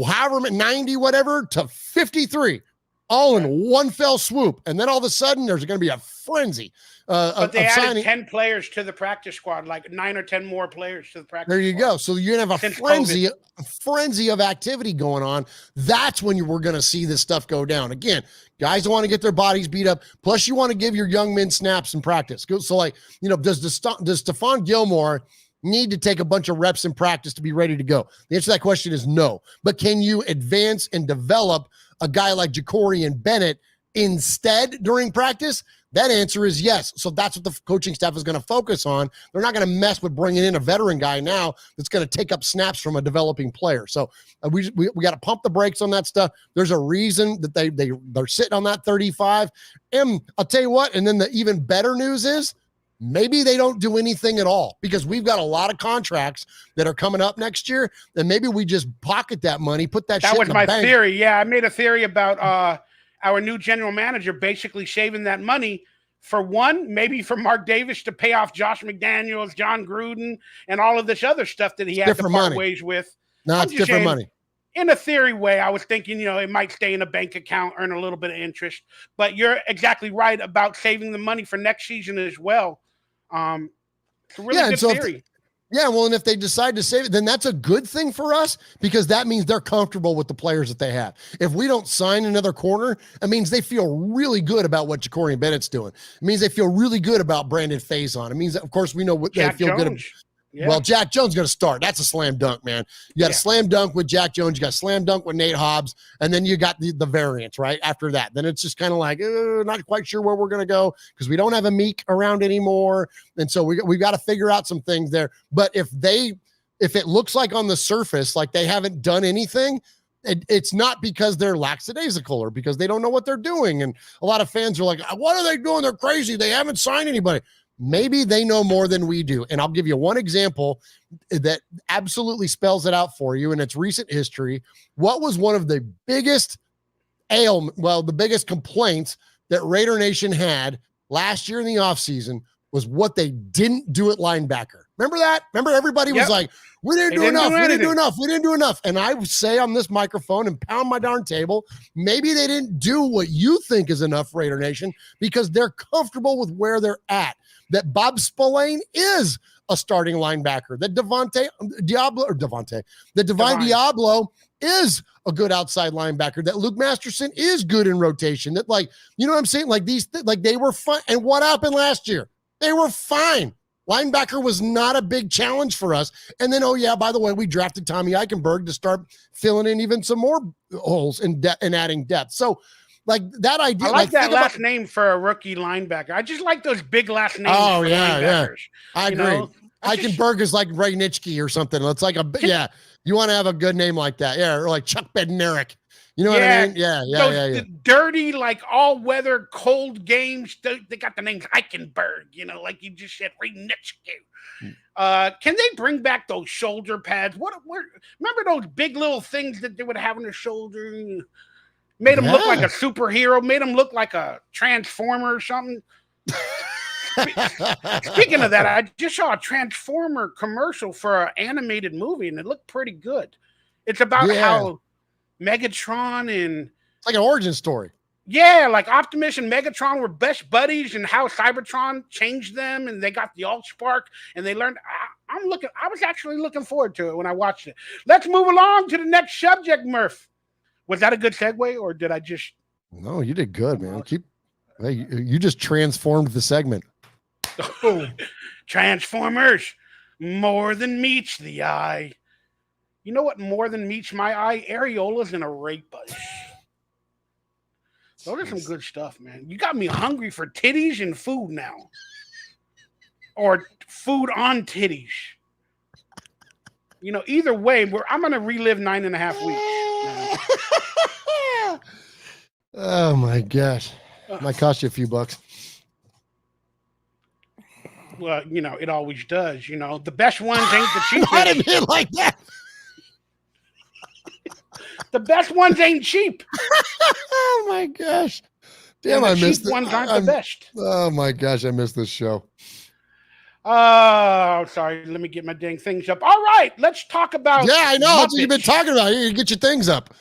however 90 whatever to 53, all in one fell swoop. And then all of a sudden there's going to be a frenzy. But they added 10 players to the practice squad, like 9 or 10 more players to the practice There you squad. go. So you're going to have a frenzy of activity going on. That's when we're going to see this stuff go down. Again, guys don't want to get their bodies beat up. Plus, you want to give your young men snaps in practice. So, like, does Stephon Gilmore need to take a bunch of reps in practice to be ready to go? The answer to that question is no. But can you advance and develop a guy like Ja'Cory Bennett instead during practice? That answer is yes. So that's what the coaching staff is going to focus on. They're not going to mess with bringing in a veteran guy now that's going to take up snaps from a developing player. So we got to pump the brakes on that stuff. There's a reason that they're sitting on that 35. And I'll tell you what, and then the even better news is maybe they don't do anything at all, because we've got a lot of contracts that are coming up next year. And maybe we just pocket that money, put that shit in the bank. That was my theory. Yeah, I made a theory about our new general manager basically saving that money for one, maybe for Mark Davis to pay off Josh McDaniels, John Gruden, and all of this other stuff that he had to part ways with. No, it's different money. In a theory way, I was thinking, it might stay in a bank account, earn a little bit of interest. But you're exactly right about saving the money for next season as well. It's a really good theory. Yeah, well, and if they decide to save it, then that's a good thing for us, because that means they're comfortable with the players that they have. If we don't sign another corner, it means they feel really good about what Ja'Cory Bennett's doing. It means they feel really good about Brandon Faison. It means that, of course, we know what they feel good about. Yeah. Well, Jack Jones is going to start. That's a slam dunk, man. You got a slam dunk with Jack Jones. You got a slam dunk with Nate Hobbs. And then you got the variants, right? After that. Then it's just kind of like, not quite sure where we're going to go, because we don't have a Meek around anymore. And so we've got to figure out some things there. But if it looks like on the surface, like they haven't done anything, it's not because they're lackadaisical or because they don't know what they're doing. And a lot of fans are like, what are they doing? They're crazy. They haven't signed anybody. Maybe they know more than we do. And I'll give you one example that absolutely spells it out for you in its recent history. What was one of the biggest the biggest complaints that Raider Nation had last year in the offseason was what they didn't do at linebacker. Remember that? Remember everybody was like, we didn't do enough. And I say on this microphone and pound my darn table, maybe they didn't do what you think is enough, Raider Nation, because they're comfortable with where they're at. That Bob Spillane is a starting linebacker. That Divine Diablo is a good outside linebacker. That Luke Masterson is good in rotation. That, like, you know what I'm saying? Like they were fine. And what happened last year? They were fine. Linebacker was not a big challenge for us. And then, by the way, we drafted Tommy Eichenberg to start filling in even some more holes and adding depth. So, like, that idea. I like that last name for a rookie linebacker. I just like those big last names. Oh, yeah. I agree. Eichenberg is like Ray Nitschke or something. It's like you want to have a good name like that. Yeah, or like Chuck Bednarik. You know what I mean? Yeah. The dirty, like, all-weather, cold games, they got the names Eichenberg, like you just said, Ray Nitschke. Can they bring back those shoulder pads? Remember those big little things that they would have on their shoulder? Made him look like a superhero, made him look like a transformer or something. Speaking of that, I just saw a Transformer commercial for an animated movie, and it looked pretty good. It's about how Megatron and... It's like an origin story. Yeah, like Optimus and Megatron were best buddies, and how Cybertron changed them, and they got the Allspark, and they learned... I was actually looking forward to it when I watched it. Let's move along to the next subject, Murf. Was that a good segue, or did I just... No, you did good, man. You just transformed the segment. Oh, Transformers, more than meets the eye. You know what more than meets my eye? Areolas and a rape bush. Those are some good stuff, man. You got me hungry for titties and food now. Or food on titties. Either way, I'm going to relive 9.5 weeks. Oh my gosh. Might cost you a few bucks. Well, it always does. The best ones ain't the cheapest. I didn't mean like that. The best ones ain't cheap. Oh my gosh. Damn, I missed it. The cheap ones aren't the best. Oh my gosh, I missed this show. Oh, sorry. Let me get my dang things up. All right, let's talk about... Yeah, I know. Muppets. That's what you've been talking about. You get your things up.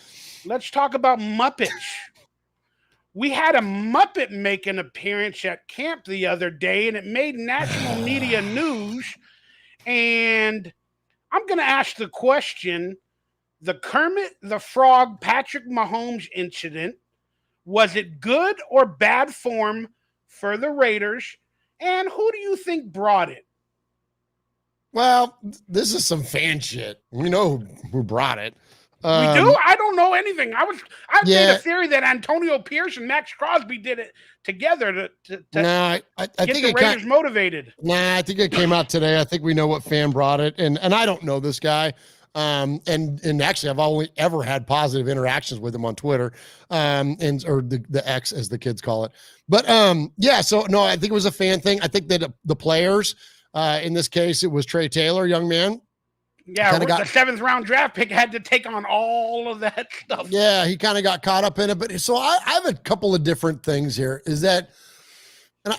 Let's talk about Muppets. We had a Muppet make an appearance at camp the other day, and it made national media news. And I'm going to ask the question, the Kermit the Frog Patrick Mahomes incident, was it good or bad form for the Raiders? And who do you think brought it? Well, this is some fan shit. We know who brought it. We do? I don't know anything. I made a Yeah. theory that Antonio Pierce and Max Crosby did it together to Nah, I get think the Raiders motivated. Nah, I think it came out today. I think we know what fan brought it, and I don't know this guy. And actually, I've only ever had positive interactions with him on Twitter, and or the X as the kids call it. But yeah. So no, I think it was a fan thing. I think that the players, in this case, it was Trey Taylor, young man. Yeah, the 7th round draft pick had to take on all of that stuff. Yeah, he kind of got caught up in it. But so I have a couple of different things here. Is that, and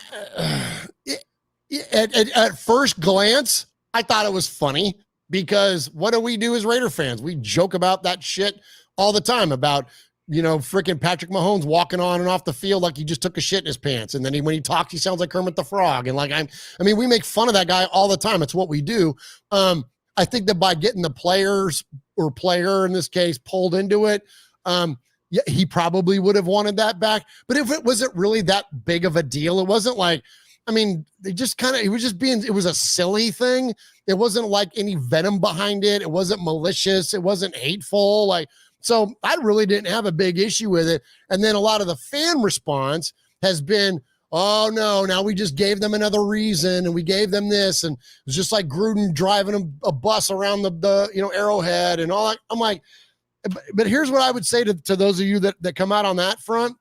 at first glance, I thought it was funny because what do we do as Raider fans? We joke about that shit all the time about, freaking Patrick Mahomes walking on and off the field like he just took a shit in his pants. And then when he talks, he sounds like Kermit the Frog. And we make fun of that guy all the time. It's what we do. I think that by getting the players or player in this case pulled into it, yeah, he probably would have wanted that back. But if it wasn't really that big of a deal, it wasn't like, they just it was a silly thing. It wasn't like any venom behind it. It wasn't malicious. It wasn't hateful. So I really didn't have a big issue with it. And then a lot of the fan response has been, oh no, now we just gave them another reason and we gave them this. And it was just like Gruden driving a bus around the Arrowhead and all that. I'm like, but here's what I would say to those of you that come out on that front.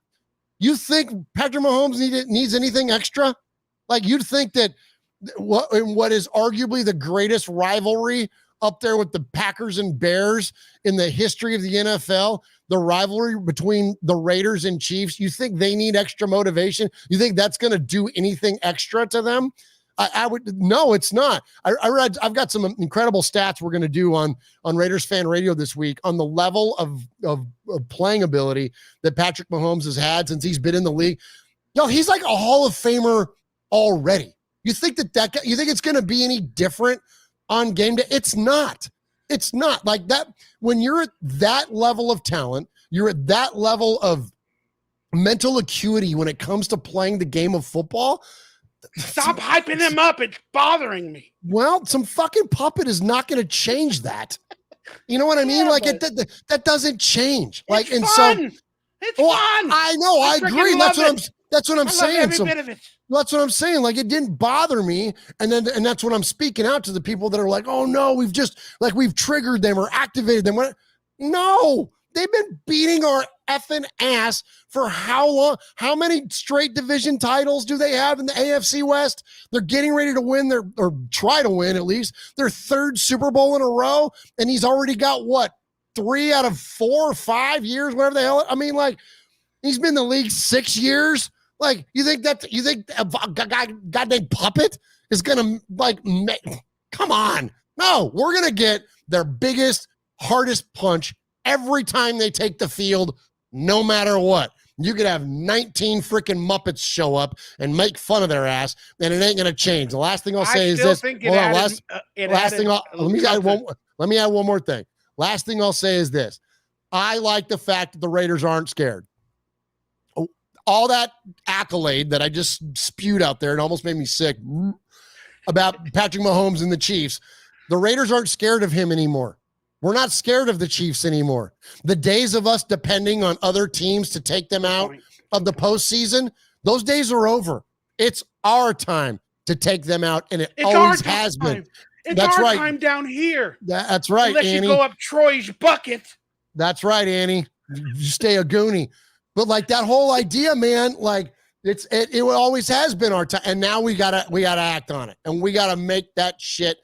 You think Patrick Mahomes needs anything extra? Like you'd think that what is arguably the greatest rivalry up there with the Packers and Bears in the history of the NFL, the rivalry between the Raiders and Chiefs, you think they need extra motivation? You think that's going to do anything extra to them? I would, no, it's not. I've got some incredible stats we're going to do on Raiders Fan Radio this week on the level of playing ability that Patrick Mahomes has had since he's been in the league. Yo, he's like a Hall of Famer already. You think you think it's going to be any different on game day? It's not. It's not like that. When you're at that level of talent, you're at that level of mental acuity when it comes to playing the game of football. Stop hyping him up. It's bothering me. Well, some fucking puppet is not going to change that. You know what I mean? Like that doesn't change. Like, and fun. So it's fun. I know. I agree. That's what I'm saying. Every bit of it. That's what I'm saying. Like, it didn't bother me. And that's what I'm speaking out to the people that are like, oh no, we've triggered them or activated them. No, they've been beating our effing ass for how long? How many straight division titles do they have in the AFC West? They're getting ready to win or try to win at least their 3rd Super Bowl in a row. And he's already got 3 out of 4 or 5 years, whatever the hell. He's been in the league 6 years. Like, you think a guy named Puppet is going to come on. No, we're going to get their biggest, hardest punch every time they take the field, no matter what. You could have 19 freaking Muppets show up and make fun of their ass, and it ain't going to change. The last thing I'll say is this. Let me add one more thing. Last thing I'll say is this. I like the fact that the Raiders aren't scared. All that accolade that I just spewed out there and almost made me sick about Patrick Mahomes and the Chiefs, the Raiders aren't scared of him anymore. We're not scared of the Chiefs anymore. The days of us depending on other teams to take them out of the postseason, those days are over. It's our time to take them out, and it always has been. That's our time down here. That's right, Unless Annie. You go up Troy's bucket. That's right, Annie. You stay a goonie. But like that whole idea, man, like it always has been our time, and now we gotta act on it, and we gotta make that shit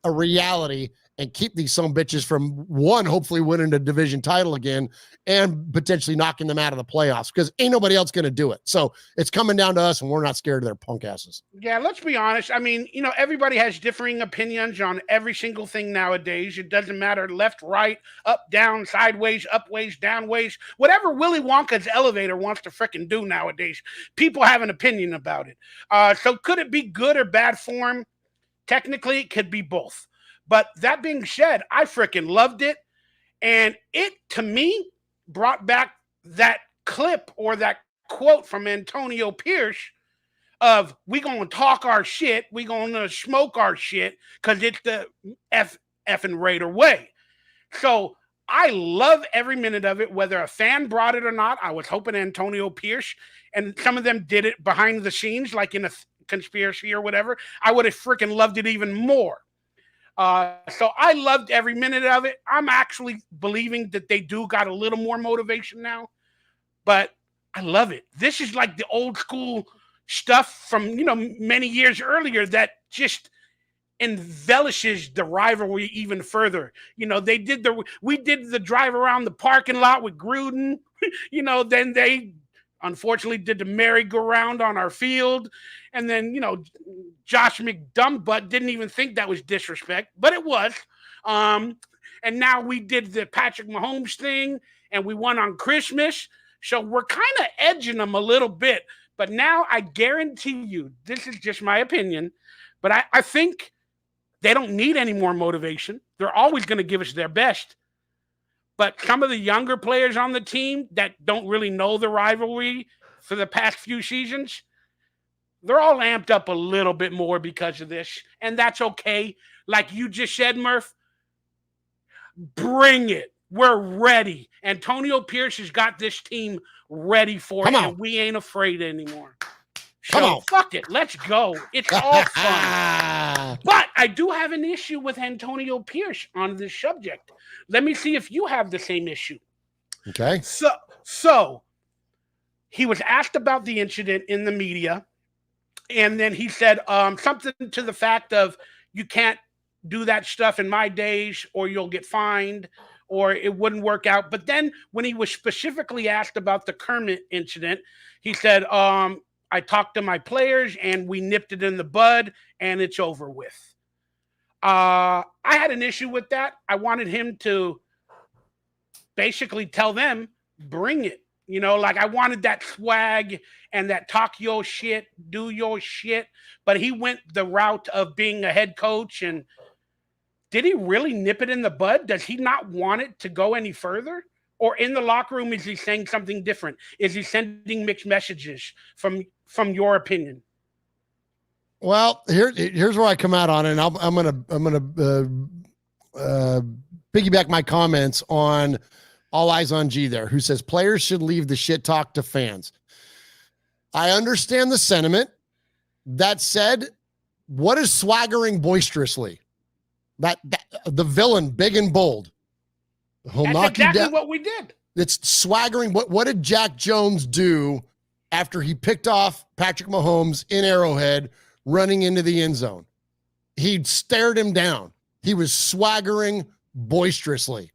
a reality and keep these some bitches from hopefully winning a division title again and potentially knocking them out of the playoffs because ain't nobody else going to do it. So it's coming down to us and we're not scared of their punk asses. Yeah. Let's be honest. Everybody has differing opinions on every single thing nowadays. It doesn't matter left, right, up, down, sideways, upways, downways, whatever Willy Wonka's elevator wants to fricking do nowadays. People have an opinion about it. So could it be good or bad form? Technically, it could be both. But that being said, I freaking loved it. And it, to me, brought back that clip or that quote from Antonio Pierce of we going to talk our shit, we going to smoke our shit because it's the effing Raider way. So I love every minute of it, whether a fan brought it or not. I was hoping Antonio Pierce, and some of them did it behind the scenes, like in a conspiracy or whatever. I would have freaking loved it even more. So I loved every minute of it. I'm actually believing that they do got a little more motivation now, but I love it. This is like the old school stuff from, many years earlier that just embellishes the rivalry even further. We did the drive around the parking lot with Gruden. Then they unfortunately did the merry-go-round on our field. And then, Josh McDumbbutt didn't even think that was disrespect, but it was. And now we did the Patrick Mahomes thing, and we won on Christmas. So we're kind of edging them a little bit. But now I guarantee you, this is just my opinion, but I think they don't need any more motivation. They're always going to give us their best. But some of the younger players on the team that don't really know the rivalry for the past few seasons, they're all amped up a little bit more because of this. And that's okay. Like you just said, Murf, bring it. We're ready. Antonio Pierce has got this team ready for it, and we ain't afraid anymore. So fuck it. Let's go. It's all fun. But I do have an issue with Antonio Pierce on this subject. Let me see if you have the same issue. Okay. So he was asked about the incident in the media, and then he said something to the fact of, you can't do that stuff in my days or you'll get fined or it wouldn't work out. But then when he was specifically asked about the Kermit incident, he said, I talked to my players and we nipped it in the bud and it's over with. I had an issue with that. I wanted him to basically tell them, bring it. I wanted that swag and that talk your shit, do your shit. But he went the route of being a head coach. And did he really nip it in the bud? Does he not want it to go any further? Or in the locker room, is he saying something different? Is he sending mixed messages from your opinion? Well, here's where I come out on it. And I'm gonna piggyback my comments on All Eyes on G there, who says players should leave the shit talk to fans. I understand the sentiment. That said, what is swaggering boisterously? That the villain, big and bold. He'll That's knock exactly you down. what we did. It's swaggering. What did Jack Jones do after he picked off Patrick Mahomes in Arrowhead running into the end zone? He stared him down. He was swaggering boisterously.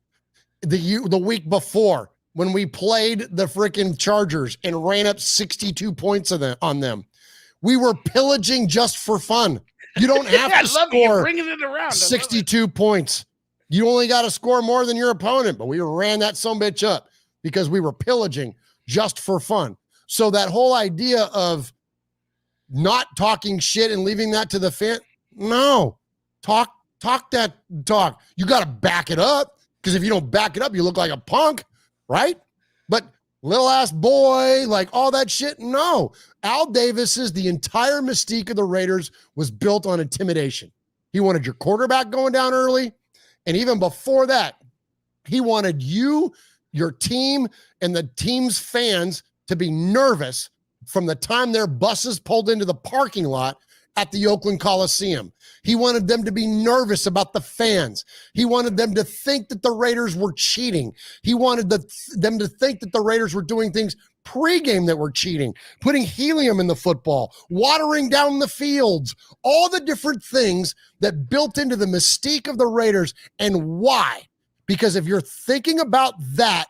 The week before, when we played the freaking Chargers and ran up 62 points on them, we were pillaging just for fun. You don't have to score bringing it around. 62 points. You only got to score more than your opponent, but we ran that sumbitch up because we were pillaging just for fun. So that whole idea of not talking shit and leaving that to the fan, no. Talk that talk. You got to back it up, because if you don't back it up, you look like a punk, right? But little ass boy, like all that shit, no. Al Davis's, the entire mystique of the Raiders was built on intimidation. He wanted your quarterback going down early. And even before that, he wanted you, your team, and the team's fans to be nervous from the time their buses pulled into the parking lot at the Oakland Coliseum. He wanted them to be nervous about the fans. He wanted them to think that the Raiders were cheating. He wanted them to think that the Raiders were doing things pregame that were cheating, putting helium in the football, watering down the fields, all the different things that built into the mystique of the Raiders. And why? Because if you're thinking about that,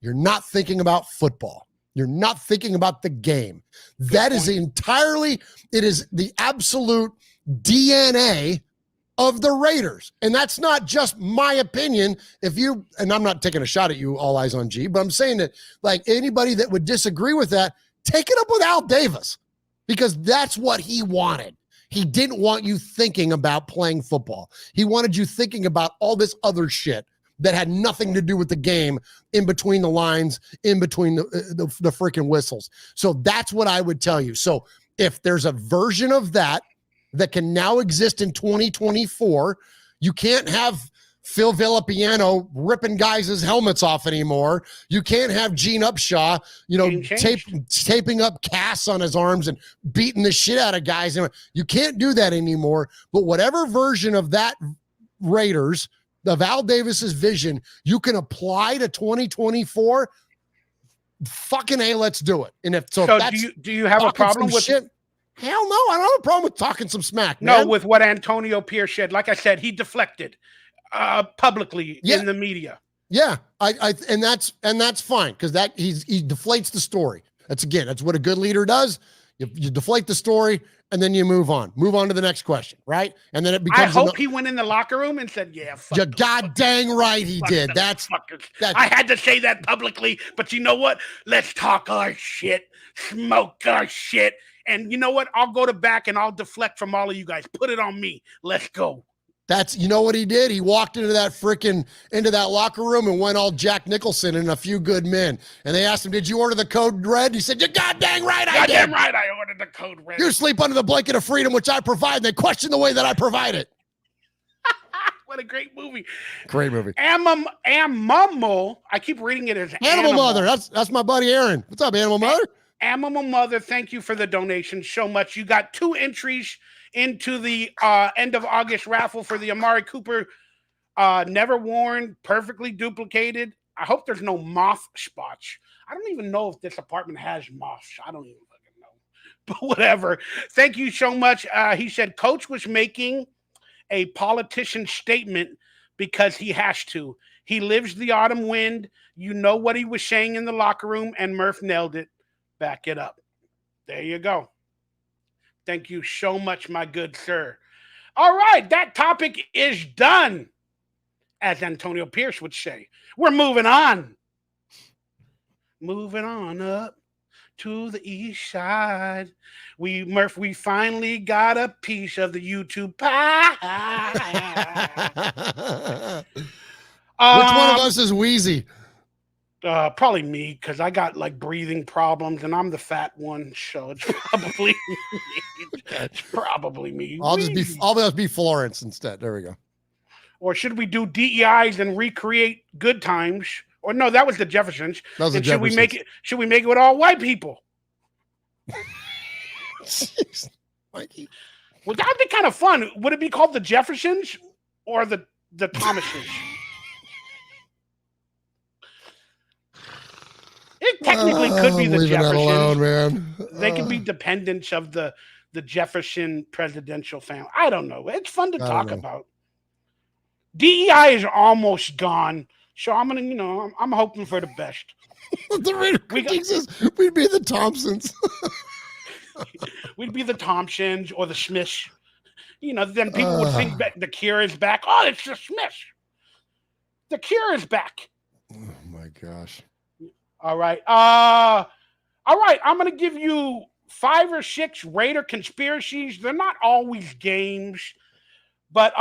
you're not thinking about football. You're not thinking about the game. That is entirely, it is the absolute DNA of the Raiders. And that's not just my opinion. And I'm not taking a shot at you, All Eyes on G, but I'm saying that, like, anybody that would disagree with that, take it up with Al Davis, because that's what he wanted. He didn't want you thinking about playing football. He wanted you thinking about all this other shit that had nothing to do with the game, in between the lines, in between the freaking whistles. So that's what I would tell you. So if there's a version of that can now exist in 2024, you can't have Phil Villapiano ripping guys' helmets off anymore. You can't have Gene Upshaw, taping up casts on his arms and beating the shit out of guys. You can't do that anymore. But whatever version of that Raiders, the Val Davis's vision, you can apply to 2024. Fucking A, let's do it. And if do you have a problem with shit? Hell no, I don't have a problem with talking some smack. No, man. with what Antonio Pierce said. Like I said, he deflected publicly in the media. Yeah, and that's fine because he deflates the story. That's what a good leader does. You deflate the story and then you move on to the next question, right? And then it becomes. I hope he went in the locker room and said, "Yeah, fuck you god dang right he did." That's I had to say that publicly, but you know what? Let's talk our shit, smoke our shit, and you know what? I'll go to back and I'll deflect from all of you guys. Put it on me. Let's go. You know what he did? He walked into that locker room and went all Jack Nicholson and a few good men. And they asked him, "Did you order the code red?" He said, "You goddamn right I did. Goddamn right I ordered the code red. You sleep under the blanket of freedom, which I provide." And they question the way that I provide it. What a great movie. Great movie. Animal. I keep reading it as Animal Mother. That's my buddy Aaron. What's up, Animal Mother? Animal Mother, thank you for the donation so much. You got 2 entries into the end of August raffle for the Amari Cooper never worn, perfectly duplicated. I hope there's no moth spots. I don't even know if this apartment has moths. I don't even fucking know. But whatever. Thank you so much. He said Coach was making a politician statement because he has to. He lives the autumn wind. You know what he was saying in the locker room, and Murf nailed it. Back it up. There you go. Thank you so much, my good sir. All right, that topic is done, as Antonio Pierce would say. We're moving on. Moving on up to the east side. Murph, we finally got a piece of the YouTube pie. Which one of us is wheezy? Probably me, because I got like breathing problems and I'm the fat one, so it's probably me. It's probably me. I'll just be Florence instead. There we go. Or should we do DEIs and recreate good times? Or no, that was the Jeffersons. Should we make it with all white people? Jeez, Mikey. Well, that'd be kind of fun. Would it be called the Jeffersons or the Thomases? It technically could be the Jeffersons. Alone, man. They could be dependents of the Jefferson presidential family. I don't know. It's fun to talk about. DEI is almost gone, so I'm gonna, I'm hoping for the best. The Raider critique says we'd be the Thompsons. We'd be the Thompsons or the Smiths. Then people would think that the Cure is back. Oh, it's the Smiths. The Cure is back. Oh my gosh. All right. I'm going to give you 5 or 6 Raider conspiracies. They're not always games, but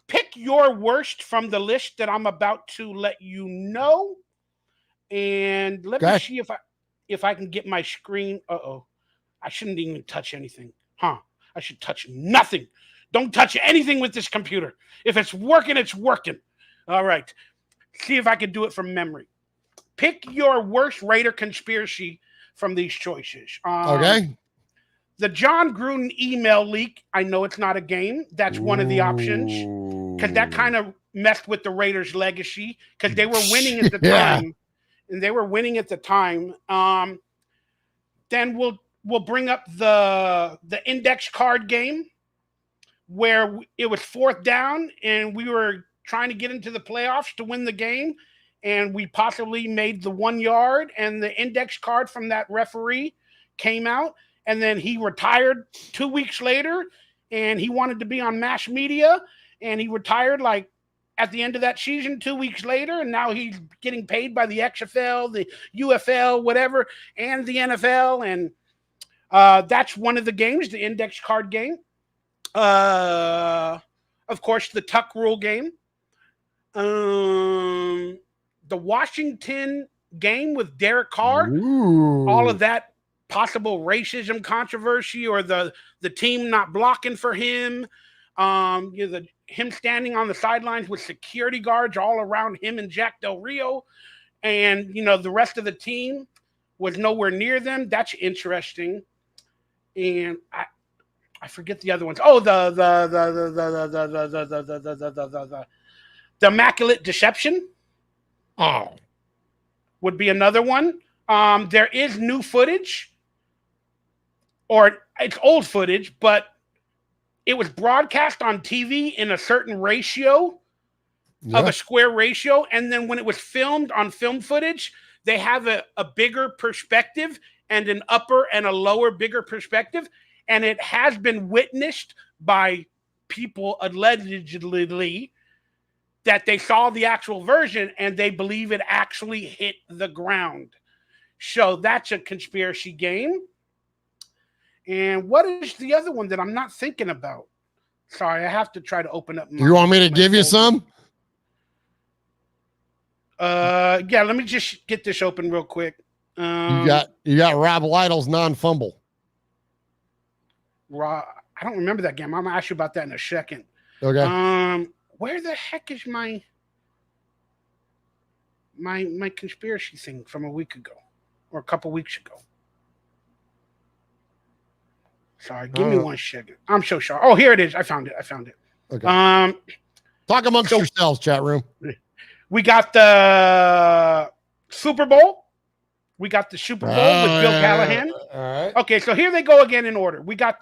pick your worst from the list that I'm about to let you know. And let me see if I can get my screen. Uh-oh. I shouldn't even touch anything. I should touch nothing. Don't touch anything with this computer. If it's working, it's working. All right. See if I can do it from memory. Pick your worst Raider conspiracy from these choices. Okay. The John Gruden email leak. I know it's not a game. That's one of the options. Because that kind of messed with the Raiders' legacy. Because they were winning at the time. And they were winning at the time. Then we'll bring up the index card game. Where it was 4th down. And we were trying to get into the playoffs to win the game. And we possibly made the 1 yard, and the index card from that referee came out, and then he retired 2 weeks later, and he wanted to be on mass media, and he retired like at the end of that season 2 weeks later, and now he's getting paid by the XFL, the UFL, whatever, and the NFL, and that's one of the games, the index card game. Of course, the tuck rule game. The Washington game with Derek Carr, all of that possible racism controversy or the team not blocking for him. Him standing on the sidelines with security guards all around him and Jack Del Rio, and the rest of the team was nowhere near them. That's interesting. And I forget the other ones. Oh, the Immaculate Deception. Oh, would be another one. There is new footage, or it's old footage, but it was broadcast on TV in a certain ratio of a square ratio. And then when it was filmed on film footage, they have a bigger perspective and an upper and a lower bigger perspective. And it has been witnessed by people allegedly that they saw the actual version and they believe it actually hit the ground. So that's a conspiracy game. And what is the other one that I'm not thinking about? Sorry, I have to try to open up. You want me to give you some? Yeah, let me just get this open real quick. You got Rob Lytle's non-fumble. I don't remember that game. I'm gonna ask you about that in a second. Okay. Where the heck is my conspiracy thing from a week ago or a couple weeks ago? Sorry, give me 1 second. I'm so sorry. Oh, here it is. I found it. Okay. Talk amongst yourselves, chat room. We got the Super Bowl. We got the Super Bowl with Bill Callahan. All right. Okay, so here they go again in order. We got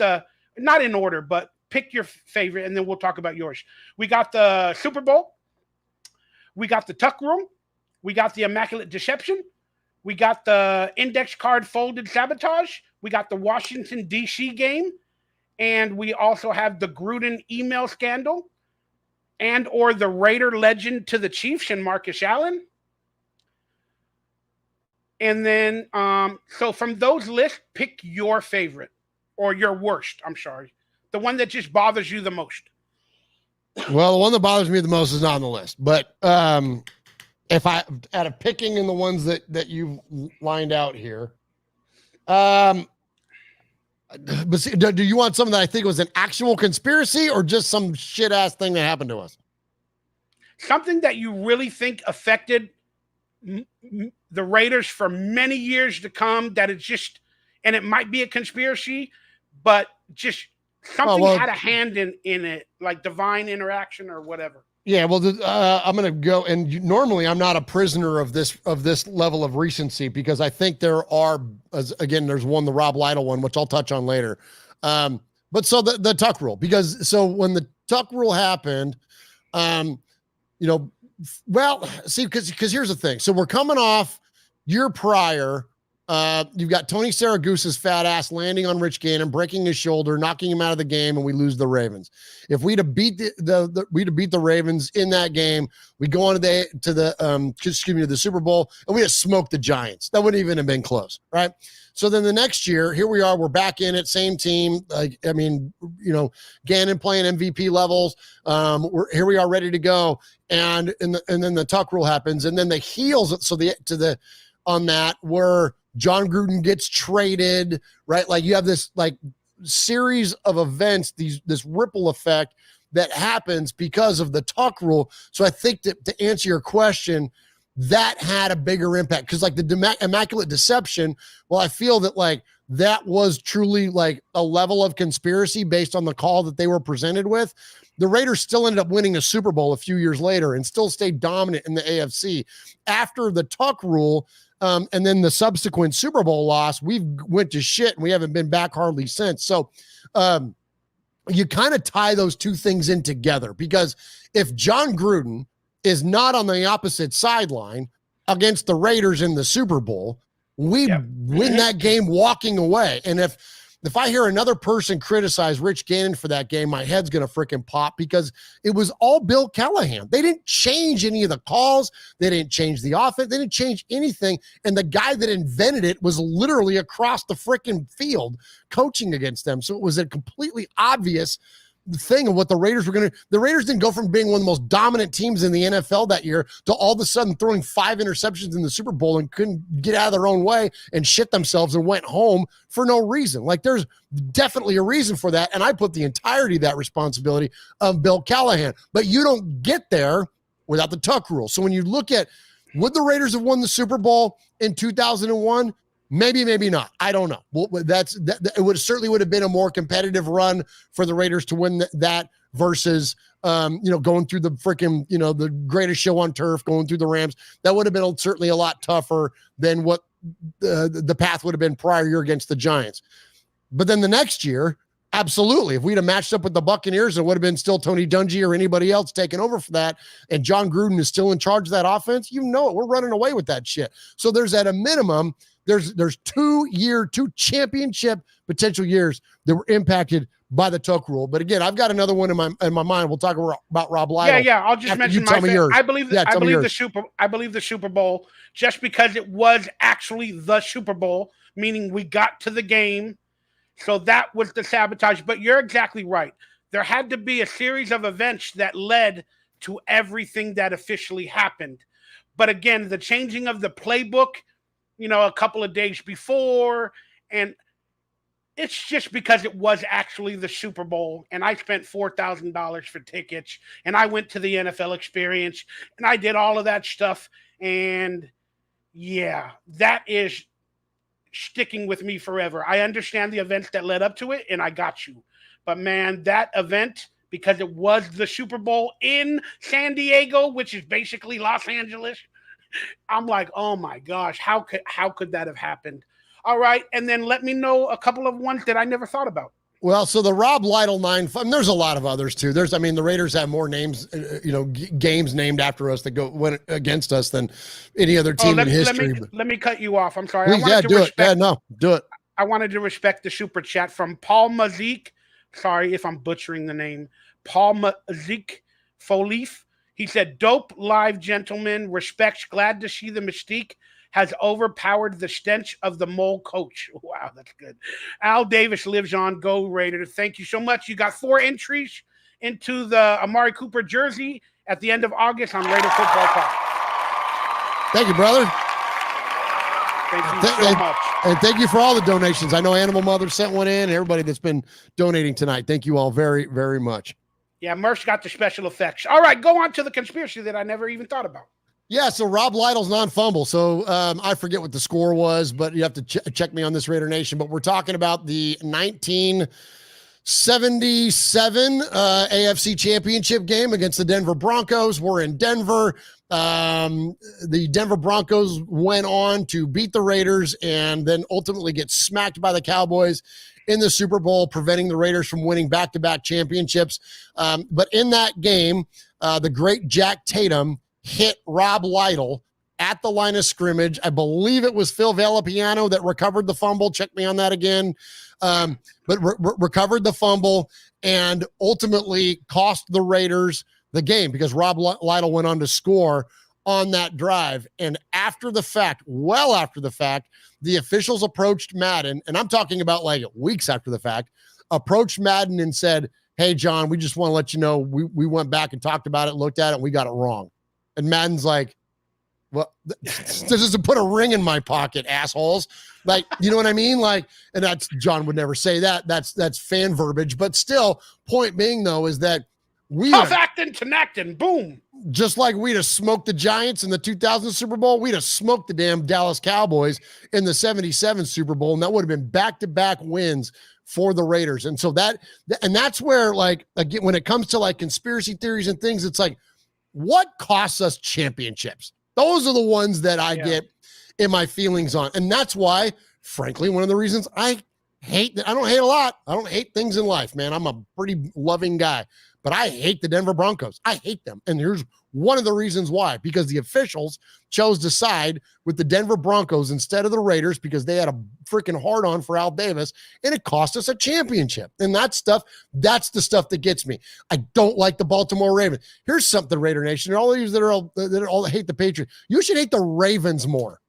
not in order, but pick your favorite, and then we'll talk about yours. We got the Super Bowl. We got the Tuck Room. We got the Immaculate Deception. We got the index card folded sabotage. We got the Washington, D.C. game. And we also have the Gruden email scandal and or the Raider legend to the Chiefs and Marcus Allen. And then, so from those lists, pick your favorite or your worst. I'm sorry. The one that just bothers you the most. Well, the one that bothers me the most is not on the list. But if I out of picking in the ones that you've lined out here, but see, do you want something that I think was an actual conspiracy or just some shit ass thing that happened to us? Something that you really think affected the Raiders for many years to come, that it's just, and it might be a conspiracy, but just something had a hand in it, like divine interaction or whatever. Yeah, well, I'm going to go, and normally I'm not a prisoner of this level of recency because I think there are, again, there's one, the Rob Lytle one, which I'll touch on later. But so the Tuck rule, because so when the Tuck rule happened, well, see, because here's the thing. So we're coming off year prior. You've got Tony Saragusa's fat ass landing on Rich Gannon, breaking his shoulder, knocking him out of the game, and we lose the Ravens. If we'd have beat the Ravens in that game, we go on to the Super Bowl, and we just smoked the Giants. That wouldn't even have been close, right? So then the next year, here we are, we're back in it, same team. Gannon playing MVP levels. Here we are, ready to go, and then the Tuck rule happens, and then the heels. So on that where John Gruden gets traded, right? Like you have this like series of events, this ripple effect that happens because of the Tuck rule. So I think to answer your question, that had a bigger impact because like the Immaculate Deception, well, I feel that like that was truly like a level of conspiracy based on the call that they were presented with. The Raiders still ended up winning a Super Bowl a few years later and still stayed dominant in the AFC. After the Tuck rule, and then the subsequent Super Bowl loss, we went to shit and we haven't been back hardly since. So you kind of tie those two things in together because if John Gruden is not on the opposite sideline against the Raiders in the Super Bowl, we win that game walking away. And if I hear another person criticize Rich Gannon for that game, my head's going to freaking pop because it was all Bill Callahan. They didn't change any of the calls. They didn't change the offense. They didn't change anything. And the guy that invented it was literally across the freaking field coaching against them. So it was a completely obvious thing of what the Raiders were going to. The Raiders didn't go from being one of the most dominant teams in the NFL that year to all of a sudden throwing 5 interceptions in the Super Bowl and couldn't get out of their own way and shit themselves and went home for no reason. Like, there's definitely a reason for that, and I put the entirety of that responsibility on Bill Callahan. But you don't get there without the Tuck rule. So when you look at, would the Raiders have won the Super Bowl in 2001? Maybe, maybe not. I don't know. Well, it certainly would have been a more competitive run for the Raiders to win that versus, going through the freaking, the greatest show on turf, going through the Rams. That would have been certainly a lot tougher than what the path would have been prior year against the Giants. But then the next year, absolutely. If we'd have matched up with the Buccaneers, it would have been still Tony Dungy or anybody else taking over for that. And John Gruden is still in charge of that offense. We're running away with that shit. So there's at a minimum, there's 2 championship potential years that were impacted by the Tuck rule. But again, I've got another one in my mind. We'll talk about Rob Lytle. Yeah. I'll just mention yours. I believe the Super Bowl, just because it was actually the Super Bowl, meaning we got to the game. So that was the sabotage. But you're exactly right. There had to be a series of events that led to everything that officially happened. But again, the changing of the playbook, a couple of days before, and it's just because it was actually the Super Bowl, and I spent $4,000 for tickets, and I went to the NFL experience, and I did all of that stuff, and yeah, that is sticking with me forever. I understand the events that led up to it, and I got you. But man, that event, because it was the Super Bowl in San Diego, which is basically Los Angeles, I'm like, oh my gosh, how could that have happened? All right, and then let me know a couple of ones that I never thought about. Well, so the Rob Lytle 9, there's a lot of others too. The Raiders have more names, games named after us that went against us than any other team in history. Let me cut you off. I'm sorry. Please, do it. I wanted to respect the super chat from Paul Mazik. Sorry if I'm butchering the name. Paul Mazik Folif. He said, dope live, gentlemen. Respects. Glad to see the mystique has overpowered the stench of the mole coach. Wow, that's good. Al Davis lives on. Go Raiders. Thank you so much. You got 4 entries into the Amari Cooper jersey at the end of August on Raider Football Talk. Thank you, brother. Thank you so much. And thank you for all the donations. I know Animal Mother sent one in. Everybody that's been donating tonight. Thank you all very, very much. Yeah, Murf's got the special effects. All right, go on to the conspiracy that I never even thought about. Yeah, so Rob Lytle's non-fumble. So I forget what the score was, but you have to check me on this, Raider Nation. But we're talking about the 1977 AFC Championship game against the Denver Broncos. We're in Denver. The Denver Broncos went on to beat the Raiders and then ultimately get smacked by the Cowboys in the Super Bowl, preventing the Raiders from winning back-to-back championships. But in that game, the great Jack Tatum hit Rob Lytle at the line of scrimmage. I believe it was Phil Villapiano that recovered the fumble. Check me on that again. But recovered the fumble and ultimately cost the Raiders the game because Rob Lytle went on to score on that drive. And after the fact, well after the fact, the officials approached Madden, and I'm talking about like weeks after the fact, approached Madden and said, hey, John, we just want to let you know we went back and talked about it, looked at it, and we got it wrong. And Madden's like, well, this is to put a ring in my pocket, assholes. Like, you know what I mean? Like, and that's, John would never say that. That's fan verbiage. But still, point being, though, is that tough acting, connecting, boom. Just like we'd have smoked the Giants in the 2000 Super Bowl, we'd have smoked the damn Dallas Cowboys in the 77 Super Bowl, and that would have been back-to-back wins for the Raiders. And so that's where, like, again, when it comes to like conspiracy theories and things, it's like, what costs us championships? Those are the ones that I get in my feelings on. And that's why, frankly, one of the reasons I don't hate a lot. I don't hate things in life, man. I'm a pretty loving guy. But I hate the Denver Broncos. I hate them. And here's one of the reasons why. Because the officials chose to side with the Denver Broncos instead of the Raiders because they had a freaking hard-on for Al Davis, and it cost us a championship. And that's the stuff that gets me. I don't like the Baltimore Ravens. Here's something, Raider Nation. All these that all hate the Patriots. You should hate the Ravens more.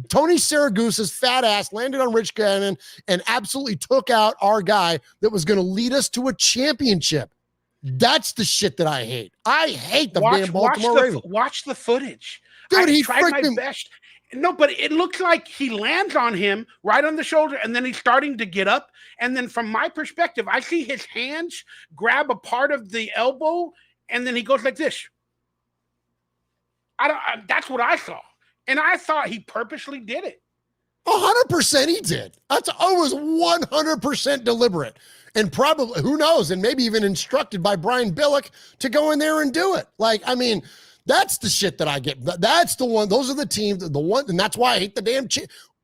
Tony Saragusa's fat ass landed on Rich Gannon and absolutely took out our guy that was going to lead us to a championship. That's the shit that I hate. I hate the damn Baltimore Ravens. Watch the footage. Dude, I tried my best. No, but it looks like he lands on him right on the shoulder, and then he's starting to get up. And then from my perspective, I see his hands grab a part of the elbow, and then he goes like this. That's what I saw. And I thought he purposely did it. 100% he did. It was 100% deliberate. And probably, who knows, and maybe even instructed by Brian Billick to go in there and do it. Like, I mean, that's the shit that I get. That's the one. Those are the teams, the one, and that's why I hate the damn.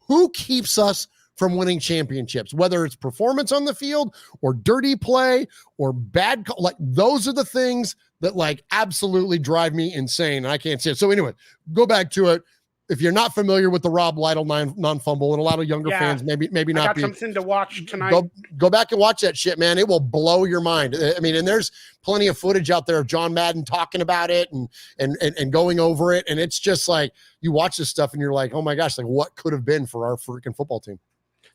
Who keeps us from winning championships? Whether it's performance on the field or dirty play or bad, like those are the things that like absolutely drive me insane. And I can't say it. So anyway, go back to it. If you're not familiar with the Rob Lytle non-fumble, and a lot of younger fans maybe not be. Something to watch tonight. Go back and watch that shit, man. It will blow your mind. I mean, and there's plenty of footage out there of John Madden talking about it and going over it, and it's just like you watch this stuff and you're like, oh my gosh, like what could have been for our freaking football team.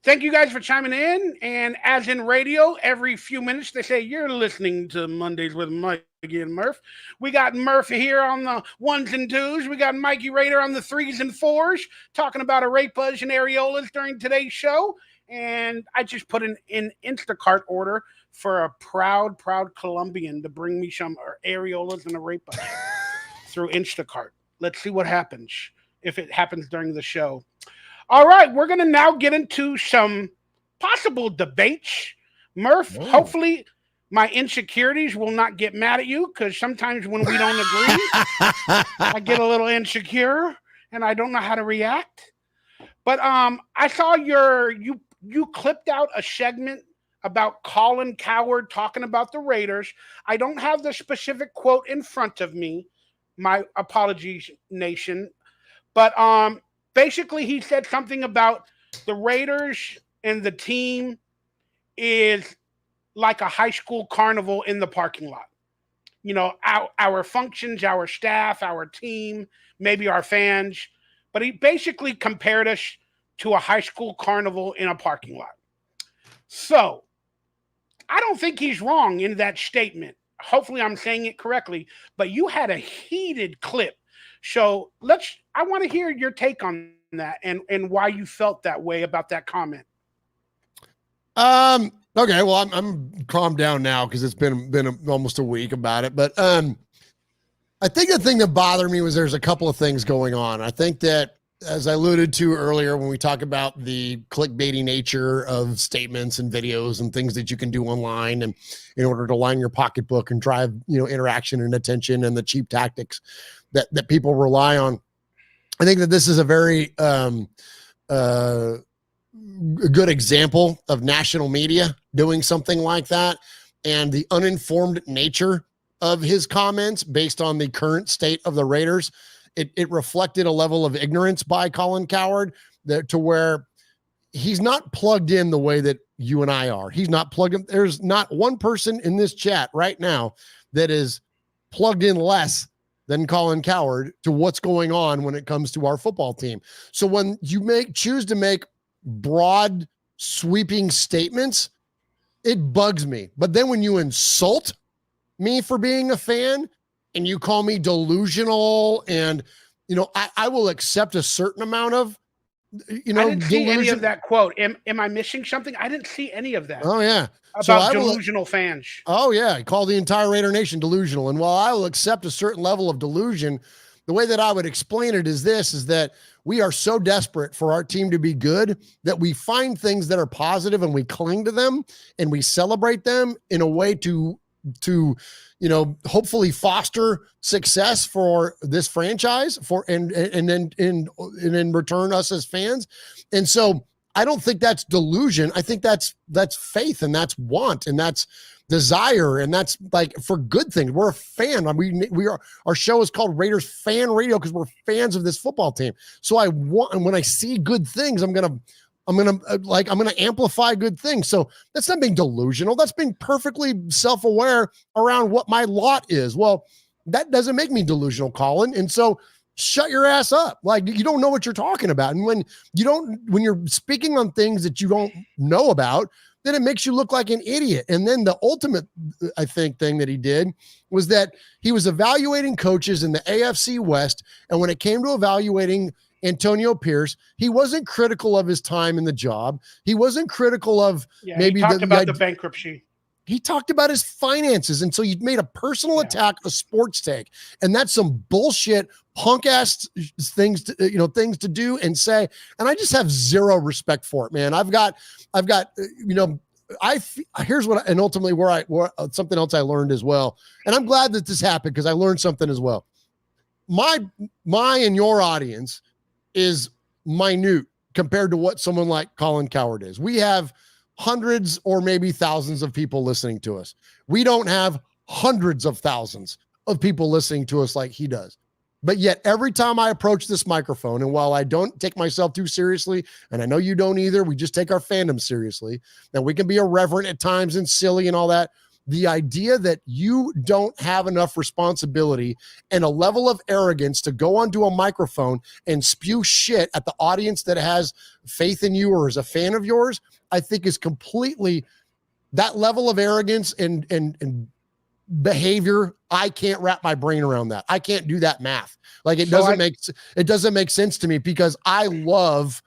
Thank you guys for chiming in. And as in radio, every few minutes they say you're listening to Mondays with Mikey and Murf. We got Murf here on the 1s and 2s. We got Mikey Raider on the 3s and 4s, talking about arepas and areolas during today's show. And I just put in Instacart order for a proud Colombian to bring me some areolas and arepas through Instacart. Let's see what happens, if it happens during the show. All right, we're going to now get into some possible debates. Murf, hopefully my insecurities will not get mad at you, because sometimes when we don't agree, I get a little insecure and I don't know how to react. But I saw you clipped out a segment about Colin Cowherd talking about the Raiders. I don't have the specific quote in front of me. My apologies, nation. But basically, he said something about the Raiders and the team is like a high school carnival in the parking lot. You know, our functions, our staff, our team, maybe our fans. But he basically compared us to a high school carnival in a parking lot. So I don't think he's wrong in that statement. Hopefully I'm saying it correctly. But you had a heated clip. So I want to hear your take on that and why you felt that way about that comment. Okay, well, I'm calmed down now because it's been almost a week about it. But I think the thing that bothered me was there's a couple of things going on. I think that, as I alluded to earlier, when we talk about the clickbaity nature of statements and videos and things that you can do online and in order to line your pocketbook and drive, interaction and attention and the cheap tactics that people rely on. I think that this is a very good example of national media doing something like that, and the uninformed nature of his comments based on the current state of the Raiders. It reflected a level of ignorance by Colin Cowherd to where he's not plugged in the way that you and I are. He's not plugged in. There's not one person in this chat right now that is plugged in less than Colin Cowherd to what's going on when it comes to our football team. So when you choose to make broad sweeping statements, it bugs me. But then when you insult me for being a fan and you call me delusional and, I will accept a certain amount of, I didn't see any of that quote. Am I missing something? I didn't see any of that. Oh, yeah. About delusional fans. Oh, yeah. He called the entire Raider Nation delusional. And while I will accept a certain level of delusion, the way that I would explain it is that we are so desperate for our team to be good that we find things that are positive and we cling to them and we celebrate them in a way to hopefully foster success for this franchise and then in return us as fans. And so I don't think that's delusion. I think that's faith, and that's want, and that's desire, and that's like for good things. We're a fan. Our show is called Raiders Fan Radio because we're fans of this football team. So and when I see good things, I'm gonna amplify good things. So that's not being delusional. That's being perfectly self-aware around what my lot is. Well, that doesn't make me delusional, Colin. And so shut your ass up. Like, you don't know what you're talking about. And when you're speaking on things that you don't know about, then it makes you look like an idiot. And then the ultimate, I think, thing that he did was that he was evaluating coaches in the AFC West. And when it came to evaluating Antonio Pierce, he wasn't critical of his time in the job. He wasn't critical of maybe he talked about the bankruptcy. He talked about his finances. And so you made a personal attack, a sports take. And that's some bullshit punk ass things to do and say. And I just have zero respect for it, man. I've got, here's what, and ultimately where something else I learned as well. And I'm glad that this happened because I learned something as well. My and your audience is minute compared to what someone like Colin Cowherd is. We have hundreds or maybe thousands of people listening to us. We don't have hundreds of thousands of people listening to us like he does. But yet every time I approach this microphone, and while I don't take myself too seriously, and I know you don't either, we just take our fandom seriously, and we can be irreverent at times and silly and all that. The idea that you don't have enough responsibility and a level of arrogance to go onto a microphone and spew shit at the audience that has faith in you or is a fan of yours, I think is completely that level of arrogance and behavior. I can't wrap my brain around that. I can't do that math. Like it doesn't make sense to me because I love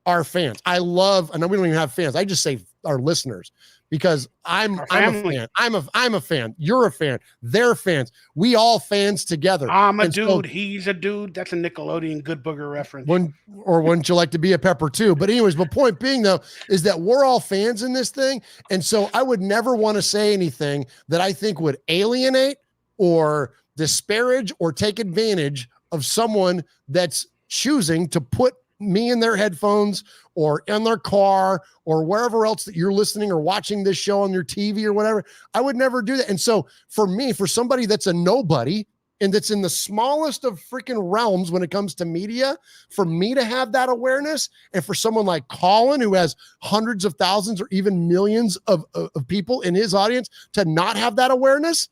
our fans. I know we don't even have fans. I just say our listeners because I'm a fan. I'm a fan. You're a fan. They're fans. We all fans together. I'm a dude. He's a dude. That's a Nickelodeon Good Booger reference. Wouldn't you like to be a pepper too? But anyways, the point being though, is that we're all fans in this thing. And so I would never want to say anything that I think would alienate or disparage or take advantage of someone that's choosing to put me in their headphones or in their car or wherever else that you're listening or watching this show on your TV or whatever. I would never do that. And so for me, for somebody that's a nobody and that's in the smallest of freaking realms when it comes to media, for me to have that awareness, and for someone like Colin who has hundreds of thousands or even millions of people in his audience to not have that awareness,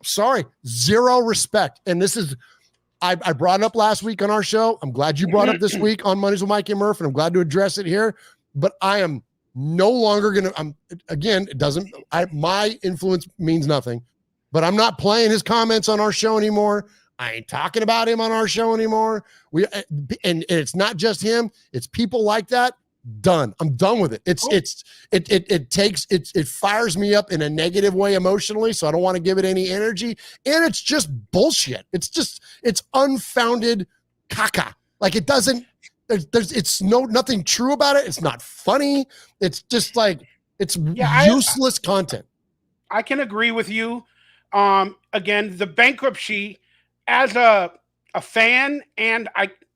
sorry, zero respect. And this is, I brought it up last week on our show. I'm glad you brought it up this week on Mondays with Mikey and Murf, and I'm glad to address it here. But I am no longer going to, my influence means nothing, but I'm not playing his comments on our show anymore. I ain't talking about him on our show anymore. And it's not just him. It's people like that. Done. I'm done with it. It fires me up in a negative way emotionally. So I don't want to give it any energy. And it's just bullshit. It's unfounded caca. Like it doesn't, it's nothing true about it. It's not funny. It's just like, it's useless content. I can agree with you. Again, the bankruptcy as a fan and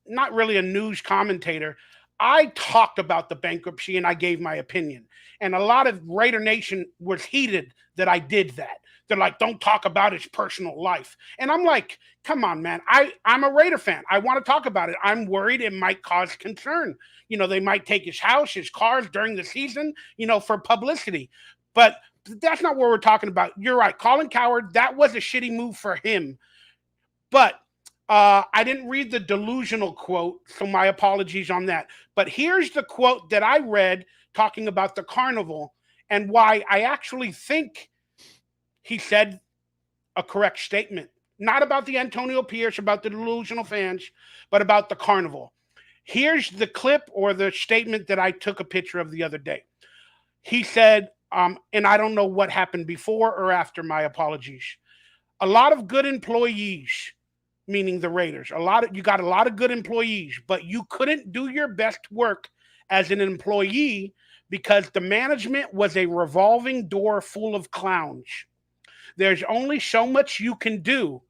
not really a news commentator, I talked about the bankruptcy and I gave my opinion. And a lot of Raider Nation was heated that I did that. They're like, don't talk about his personal life. And I'm like, come on, man. I'm a Raider fan. I want to talk about it. I'm worried it might cause concern. They might take his house, his cars during the season, for publicity. But that's not what we're talking about. You're right. Colin Cowherd, that was a shitty move for him. But I didn't read the delusional quote, so my apologies on that. But here's the quote that I read talking about the carnival and why I actually think he said a correct statement. Not about the Antonio Pierce, about the delusional fans, but about the carnival. Here's the clip or the statement that I took a picture of the other day. He said, and I don't know what happened before or after, my apologies. A lot of good employees, meaning the Raiders, you got a lot of good employees, but you couldn't do your best work as an employee because the management was a revolving door full of clowns. There's only so much you can do.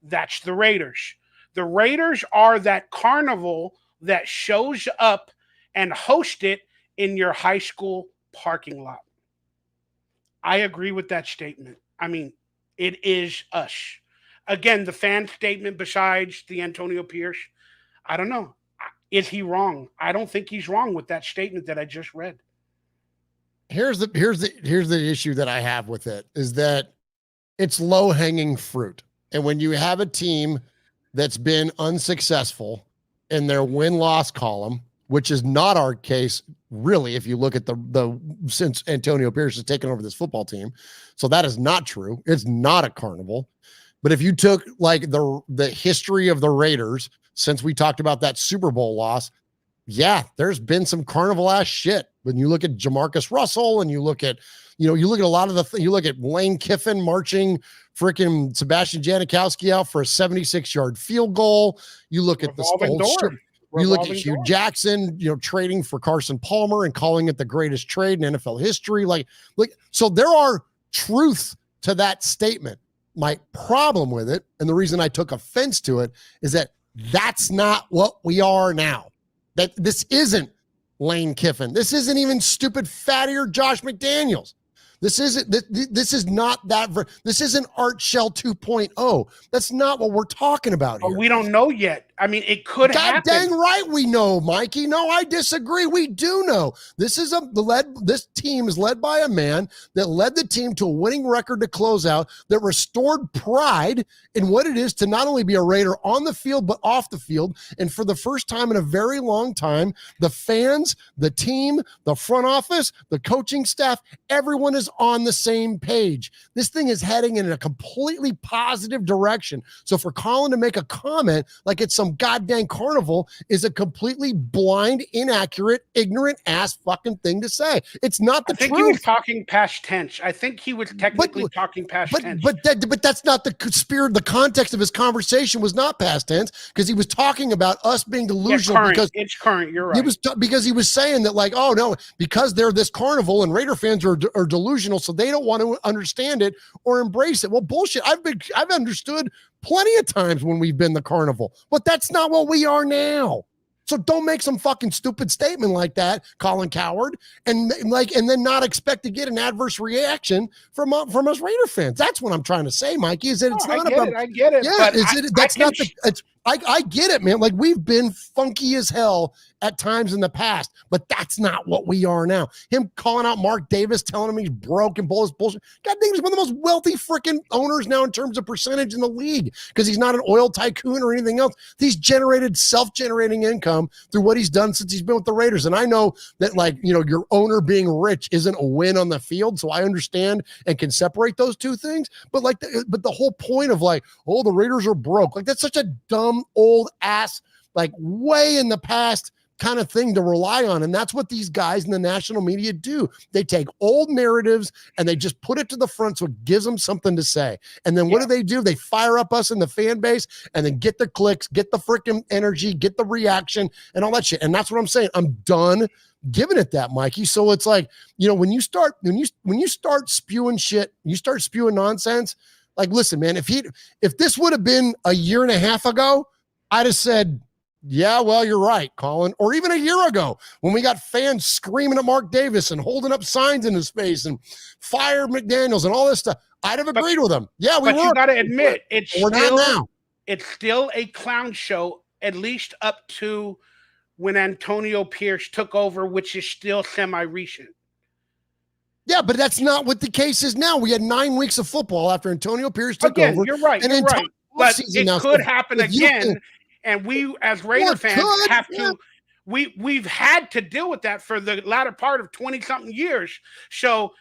That's the Raiders. The Raiders are that carnival that shows up and hosts it in your high school parking lot. I agree with that statement. I mean, it is us. Again, the fan statement besides the Antonio Pierce, I don't know. Is he wrong? I don't think he's wrong with that statement that I just read. Here's the issue that I have with it is that it's low-hanging fruit. And when you have a team that's been unsuccessful in their win-loss column, which is not our case, really, if you look at the since Antonio Pierce has taken over this football team. So that is not true. It's not a carnival. But if you took like the history of the Raiders since we talked about that Super Bowl loss, yeah, there's been some carnival ass shit. When you look at Jamarcus Russell and you look at a lot of you look at Lane Kiffin marching freaking Sebastian Janikowski out for a 76-yard field goal. You look at the whole shit. You look at Hugh Jackson, trading for Carson Palmer and calling it the greatest trade in NFL history. Like, so there are truths to that statement. My problem with it, and the reason I took offense to it, is that that's not what we are now. That this isn't Lane Kiffin. This isn't even stupid fatty or Josh McDaniels. This isn't. This is not that. This isn't Art Shell 2.0. That's not what we're talking about here. We don't know yet. I mean, it could happen. God dang right we know, Mikey. No, I disagree. We do know. This team is led by a man that led the team to a winning record to close out, that restored pride in what it is to not only be a Raider on the field, but off the field. And for the first time in a very long time, the fans, the team, the front office, the coaching staff, everyone is on the same page. This thing is heading in a completely positive direction. So for Colin to make a comment like it's some goddamn carnival is a completely blind, inaccurate, ignorant ass fucking thing to say. It's not the truth. I think he was talking past tense. I think he was technically talking past tense. But that's not the spirit. The context of his conversation was not past tense, because he was talking about us being delusional. Because it's current. You're right. Because he was saying that, like, oh no, because they're this carnival and Raider fans are delusional, so they don't want to understand it or embrace it. Well, bullshit. I've understood plenty of times when we've been the carnival, but that's not what we are now. So don't make some fucking stupid statement like that, Colin Cowherd, and then not expect to get an adverse reaction from us Raider fans. That's what I'm trying to say, Mikey. Is that it's not about? I get it. Yeah, I get it, man. Like, we've been funky as hell at times in the past, but that's not what we are now. Him calling out Mark Davis, telling him he's broke and bullshit. God dang, he's one of the most wealthy freaking owners now in terms of percentage in the league, because he's not an oil tycoon or anything else. He's generated self-generating income through what he's done since he's been with the Raiders. And I know that, like, your owner being rich isn't a win on the field, so I understand and can separate those two things. But but the whole point of, like, oh, the Raiders are broke, like, that's such a dumb old ass, like, way in the past kind of thing to rely on. And that's what these guys in the national media do. They take old narratives and they just put it to the front so it gives them something to say. And then what do? They fire up us in the fan base and then get the clicks, get the freaking energy, get the reaction and all that shit. And that's what I'm saying. I'm done giving it that, Mikey. So it's like, when you start spewing shit, you start spewing nonsense. Like, listen, man, if this would have been a year and a half ago, I'd have said, yeah, well, you're right, Colin. Or even a year ago when we got fans screaming at Mark Davis and holding up signs in his face and fire McDaniels and all this stuff, I'd have agreed with them. Yeah, we were. But you got to admit, we're not now. It's still a clown show, at least up to when Antonio Pierce took over, which is still semi-recent. Yeah, but that's not what the case is now. We had 9 weeks of football after Antonio Pierce took over. You're right. You're right. But it could happen again. And we, as Raider fans, have to. We've had to deal with that for the latter part of 20-something years. So,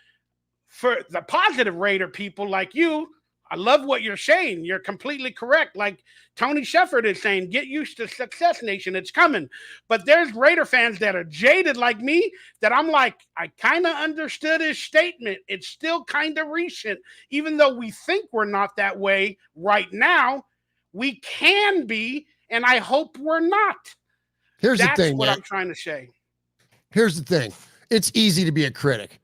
for the positive Raider people like you, I love what you're saying. You're completely correct. Like Tony Shepard is saying, get used to Success Nation. It's coming. But there's Raider fans that are jaded like me that I'm like, I kind of understood his statement. It's still kind of recent. Even though we think we're not that way right now, we can be, and I hope we're not. That's the thing, what man. I'm trying to say. Here's the thing. It's easy to be a critic.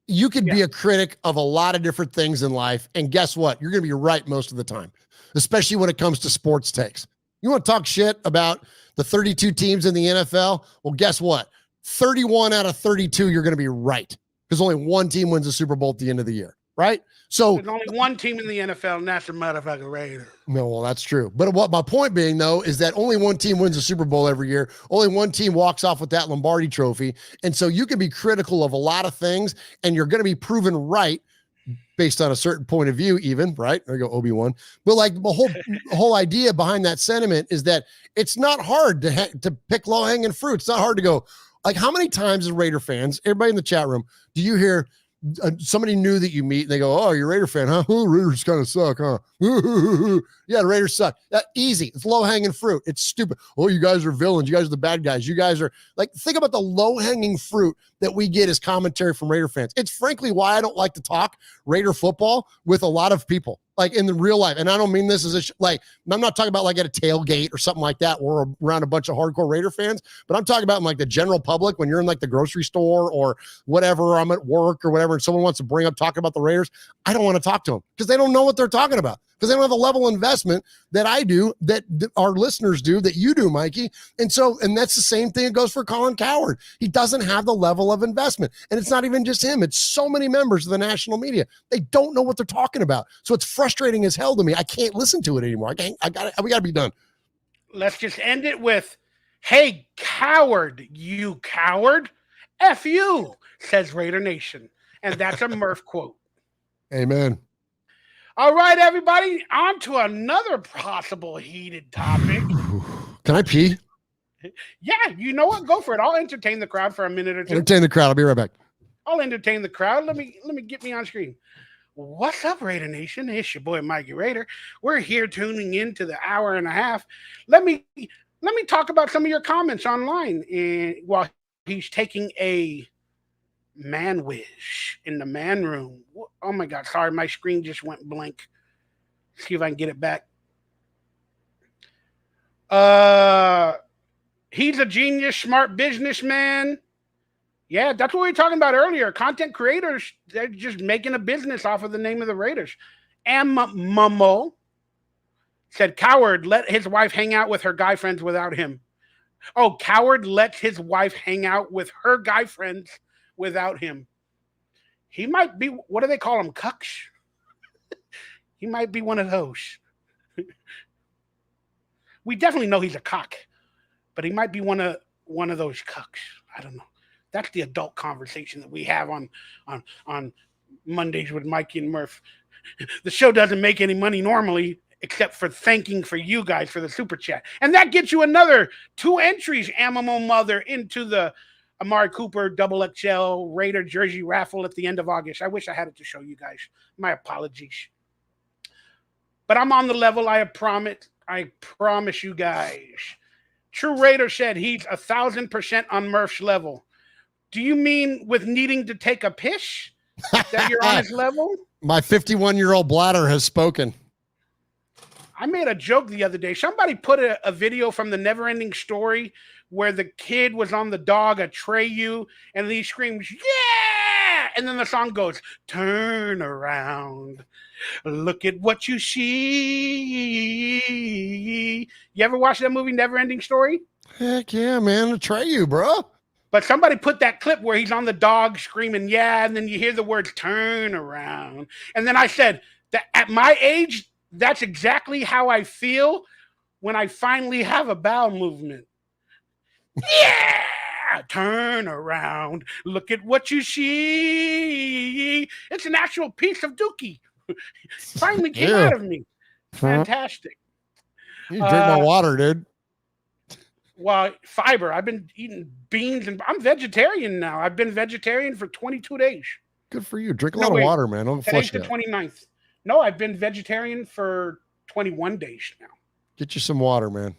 You can be a critic of a lot of different things in life. And guess what? You're going to be right most of the time, especially when it comes to sports takes. You want to talk shit about the 32 teams in the NFL? Well, guess what? 31 out of 32, you're going to be right, because only one team wins the Super Bowl at the end of the year, right? So there's only one team in the NFL, and that's the motherfucking Raiders. No, well, that's true. But what my point being, though, is that only one team wins the Super Bowl every year. Only one team walks off with that Lombardi trophy. And so you can be critical of a lot of things, and you're going to be proven right based on a certain point of view, even, right? There you go, Obi-Wan. But like the whole idea behind that sentiment is that it's not hard to pick low-hanging fruit. It's not hard to go, like, how many times as Raider fans, everybody in the chat room, do you hear somebody new that you meet and they go, oh, you're a Raider fan, huh? Oh, Raiders kind of suck, huh? Yeah, the Raiders suck. Easy. It's low-hanging fruit. It's stupid. Oh, you guys are villains. You guys are the bad guys. You guys are like, think about the low-hanging fruit that we get as commentary from Raider fans. It's frankly why I don't like to talk Raider football with a lot of people, like in the real life. And I don't mean this as like, I'm not talking about like at a tailgate or something like that or around a bunch of hardcore Raider fans, but I'm talking about in like the general public when you're in like the grocery store or whatever, I'm at work or whatever, and someone wants to bring up talking about the Raiders. I don't want to talk to them because they don't know what they're talking about, because they don't have a level of investment that I do, that our listeners do, that you do, Mikey. And that's the same thing that goes for Colin Cowherd. He doesn't have the level of investment. And it's not even just him. It's so many members of the national media. They don't know what they're talking about. So it's frustrating as hell to me. I can't listen to it anymore. We got to be done. Let's just end it with, hey, coward, you coward. F you, says Raider Nation. And that's a Murf quote. Amen. All right, everybody, on to another possible heated topic. Can I pee? Yeah, you know what? Go for it. I'll entertain the crowd for a minute or two. Entertain the crowd. I'll be right back. I'll entertain the crowd. Let me get me on screen. What's up, Raider Nation? It's your boy Mikey Raider. We're here tuning in to the hour and a half. Let me talk about some of your comments online, and while he's taking a man wish in the man room. Oh my God, sorry, my screen just went blank. See if I can get it back. He's a genius, smart businessman. Yeah, that's what we were talking about earlier. Content creators, they're just making a business off of the name of the Raiders. And Momo said, coward let his wife hang out with her guy friends without him. Oh, coward lets his wife hang out with her guy friends without him. He might be, what do they call him? Cucks? He might be one of those. We definitely know he's a cock, but he might be one of those cucks. I don't know. That's the adult conversation that we have on Mondays with Mikey and Murf. The show doesn't make any money normally, except for thanking for you guys for the super chat. And that gets you another 2 entries, Amamo Mother, into the Amari Cooper Double XL Raider jersey raffle at the end of August. I wish I had it to show you guys. My apologies. But I'm on the level. I promise you guys. True Raider said he's 1,000% on Murph's level. Do you mean with needing to take a piss that you're on his level? My 51-year-old bladder has spoken. I made a joke the other day. Somebody put a video from the Neverending Story where the kid was on the dog, Atreyu, and he screams, yeah! And then the song goes, turn around, look at what you see. You ever watch that movie, Neverending Story? Heck yeah, man. Atreyu, bro. But somebody put that clip where he's on the dog screaming, yeah, and then you hear the words turn around. And then I said, that at my age, that's exactly how I feel when I finally have a bowel movement. Yeah! Turn around. Look at what you see. It's an actual piece of dookie. Finally came out of me. Fantastic. You drink my water, dude. Well, fiber. I've been eating beans, and I'm vegetarian now. I've been vegetarian for 22 days. Good for you. Drink a lot of water, man. Don't flush the 29th. No, I've been vegetarian for 21 days now. Get you some water, man.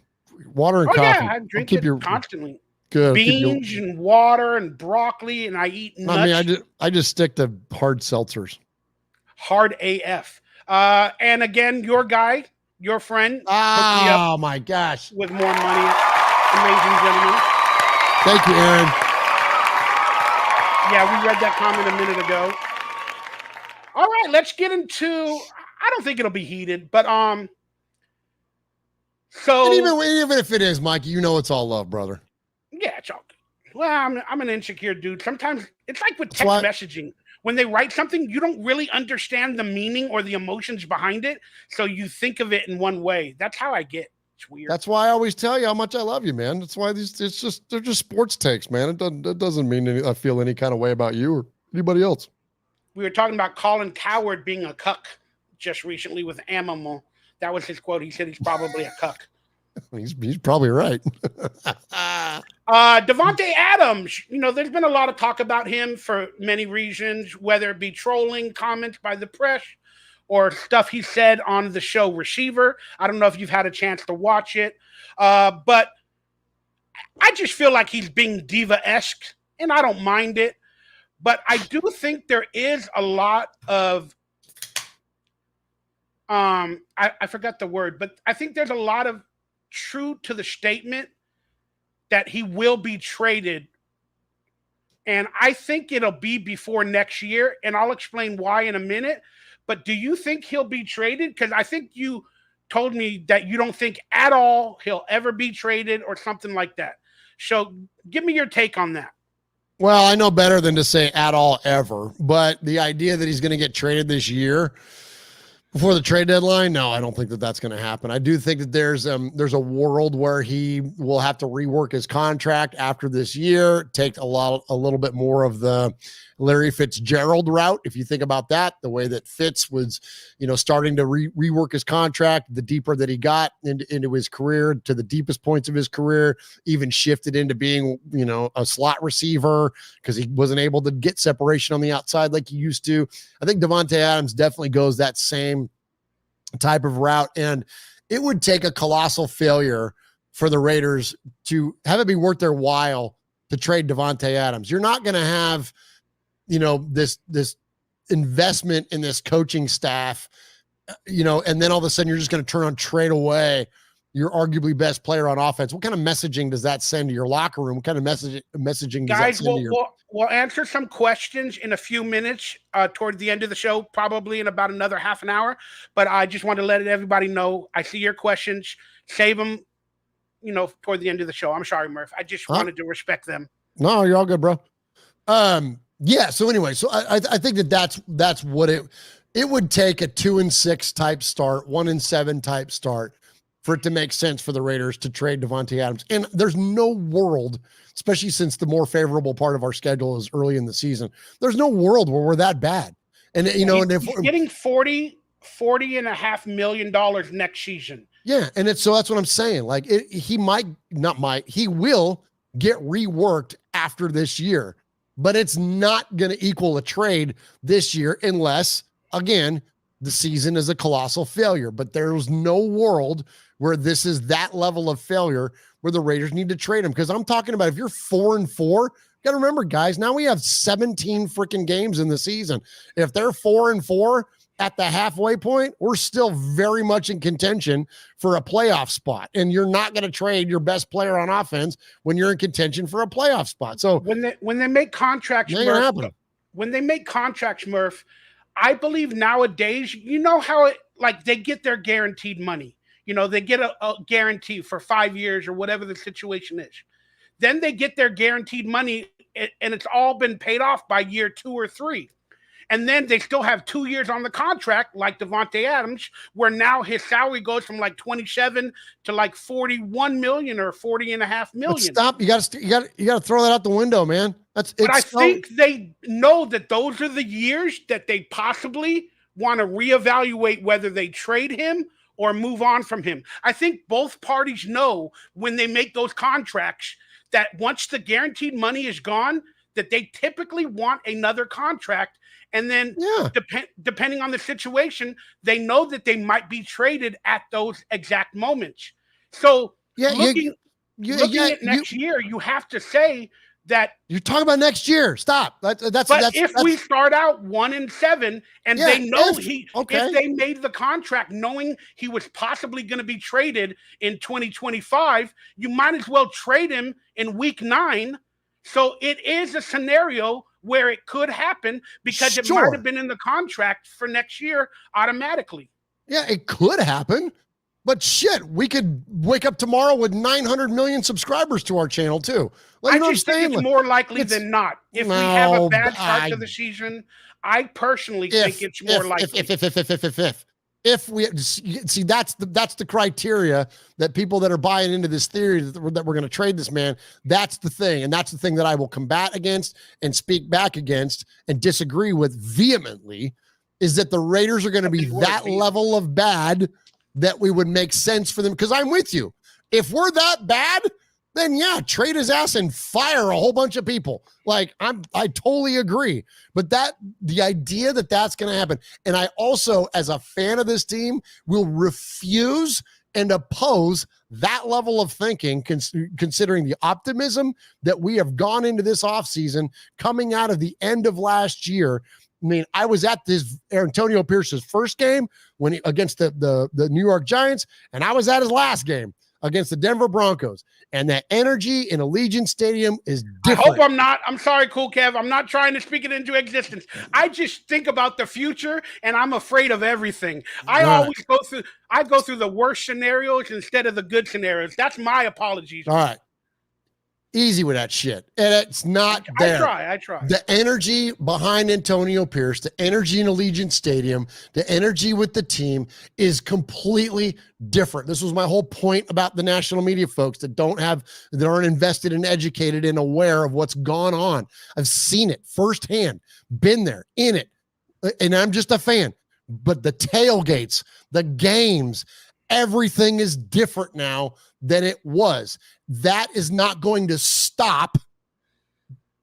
Water and coffee. Yeah, I drink it constantly. Good. Beans and water and broccoli, and I eat nuts. I mean, I just stick to hard seltzers. Hard AF. And again, your guy, your friend. Oh my gosh. With more money. Amazing gentleman. Thank you, Aaron. Yeah, we read that comment a minute ago. All right, let's get into, I don't think it'll be heated, but so even if it is, Mikey, you know it's all love, brother. Yeah, it's all good. Well, I'm an insecure dude. Sometimes it's like with text messaging. When they write something, you don't really understand the meaning or the emotions behind it, so you think of it in one way. That's how I get. It's weird. That's why I always tell you how much I love you, man. That's why they're just sports takes, man. It doesn't mean I feel any kind of way about you or anybody else. we were talking about Colin Coward being a cuck just recently with Animal. That was his quote. He said he's probably a cuck. He's probably right. Davante Adams, there's been a lot of talk about him for many reasons, whether it be trolling comments by the press or stuff he said on the show Receiver. I don't know if you've had a chance to watch it, but I just feel like he's being diva-esque, and I don't mind it. But I do think there is a lot of I forgot the word, but I think there's a lot of true to the statement that he will be traded. And I think it'll be before next year, and I'll explain why in a minute. But do you think he'll be traded? Because I think you told me that you don't think at all he'll ever be traded or something like that. So give me your take on that. Well, I know better than to say at all ever, but the idea that he's going to get traded this year before the trade deadline, no, I don't think that that's going to happen. I do think that there's a world where he will have to rework his contract after this year, take a little bit more of the Larry Fitzgerald route. If you think about that, the way that Fitz was, starting to rework his contract, the deeper that he got into his career, to the deepest points of his career, even shifted into being, a slot receiver because he wasn't able to get separation on the outside like he used to. I think Davante Adams definitely goes that same type of route, and it would take a colossal failure for the Raiders to have it be worth their while to trade Davante Adams. You're not going to have this investment in this coaching staff, and then all of a sudden you're just going to trade away your arguably best player on offense. What kind of messaging does that send to your locker room? What kind of messaging does that send to your... We'll answer some questions in a few minutes toward the end of the show, probably in about another half an hour. But I just want to let everybody know, I see your questions. Save them, toward the end of the show. I'm sorry, Murf. I just wanted to respect them. No, you're all good, bro. Yeah. So anyway, I think that's what it would take a 2-6 type start, 1-7 type start for it to make sense for the Raiders to trade Davante Adams. And there's no world, especially since the more favorable part of our schedule is early in the season, there's no world where we're that bad. And he's getting $40 and a half million next season. Yeah. And so that's what I'm saying. Like he will get reworked after this year, but it's not going to equal a trade this year unless, again, the season is a colossal failure. But there's no world where this is that level of failure where the Raiders need to trade him. Because I'm talking about, if you're 4-4, got to remember, guys, now we have 17 freaking games in the season. If they're 4-4 at the halfway point, we're still very much in contention for a playoff spot. And you're not going to trade your best player on offense when you're in contention for a playoff spot. So when they make contracts, Murf, I believe nowadays, how they get their guaranteed money. They get a guarantee for 5 years or whatever the situation is. Then they get their guaranteed money, and it's all been paid off by year 2 or 3. And then they still have 2 years on the contract, like Davante Adams, where now his salary goes from 27 to 41 million or 40 and a half million. But stop. You got to throw that out the window, man. But I think they know that those are the years that they possibly want to reevaluate whether they trade him or move on from him. I think both parties know when they make those contracts that once the guaranteed money is gone, that they typically want another contract. And then depending on the situation, they know that they might be traded at those exact moments. So looking at next year, you have to say that you're talking about next year. Stop. If we start out 1-7 and they know if they made the contract knowing he was possibly going to be traded in 2025, you might as well trade him in week 9. So it is a scenario where it could happen because it might have been in the contract for next year automatically. Yeah, it could happen. But shit, we could wake up tomorrow with 900 million subscribers to our channel too. I just think it's more likely than not. If we have a bad start to the season, I personally think it's more likely. if we see, that's the criteria that people that are buying into this theory that we're going to trade this man. That's the thing. And that's the thing that I will combat against and speak back against and disagree with vehemently, is that the Raiders are going to be that level of bad that we would make sense for them. Because I'm with you. If we're that bad, then yeah, trade his ass and fire a whole bunch of people. Like I totally agree. But the idea that that's going to happen. And I also, as a fan of this team, will refuse and oppose that level of thinking, considering the optimism that we have gone into this offseason coming out of the end of last year. I mean, I was at this Antonio Pierce's first game against the New York Giants, and I was at his last game against the Denver Broncos, and that energy in Allegiant Stadium is different. I'm sorry, Cool Kev. I'm not trying to speak it into existence. I just think about the future and I'm afraid of everything. I go through the worst scenarios instead of the good scenarios. That's my apologies. All right. Easy with that shit. And it's not there. I try. The energy behind Antonio Pierce, the energy in Allegiant Stadium, the energy with the team is completely different. This was my whole point about the national media folks that aren't invested and educated and aware of what's gone on. I've seen it firsthand, been there in it, and I'm just a fan. But the tailgates, the games, everything is different now than it was. That is not going to stop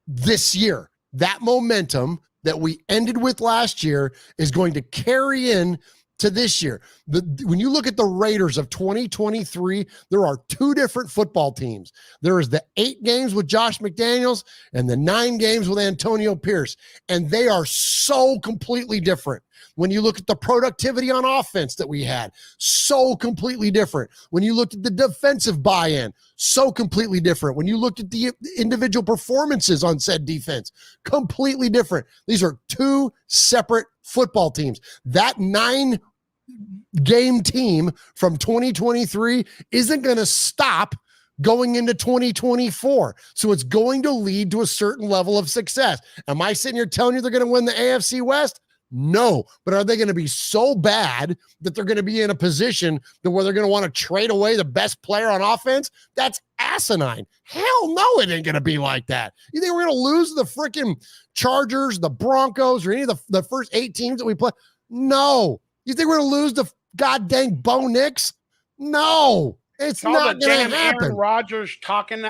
this year. That momentum that we ended with last year is going to carry in to this year. When you look at the Raiders of 2023, there are two different football teams. There is the 8 games with Josh McDaniels and the 9 games with Antonio Pierce, and they are so completely different. When you look at the productivity on offense that we had, so completely different. When you looked at the defensive buy-in, so completely different. When you looked at the individual performances on said defense, completely different. These are two separate football teams. That 9-game team from 2023 isn't going to stop going into 2024. So it's going to lead to a certain level of success. Am I sitting here telling you they're going to win the AFC West? No, but are they going to be so bad that they're going to be in a position where they're going to want to trade away the best player on offense? That's asinine. Hell no, it ain't going to be like that. You think we're going to lose the freaking Chargers, the Broncos, or any of the first 8 teams that we play? No. You think we're going to lose the goddamn Bo Nix? No. It's not going to happen. Aaron Rodgers talking,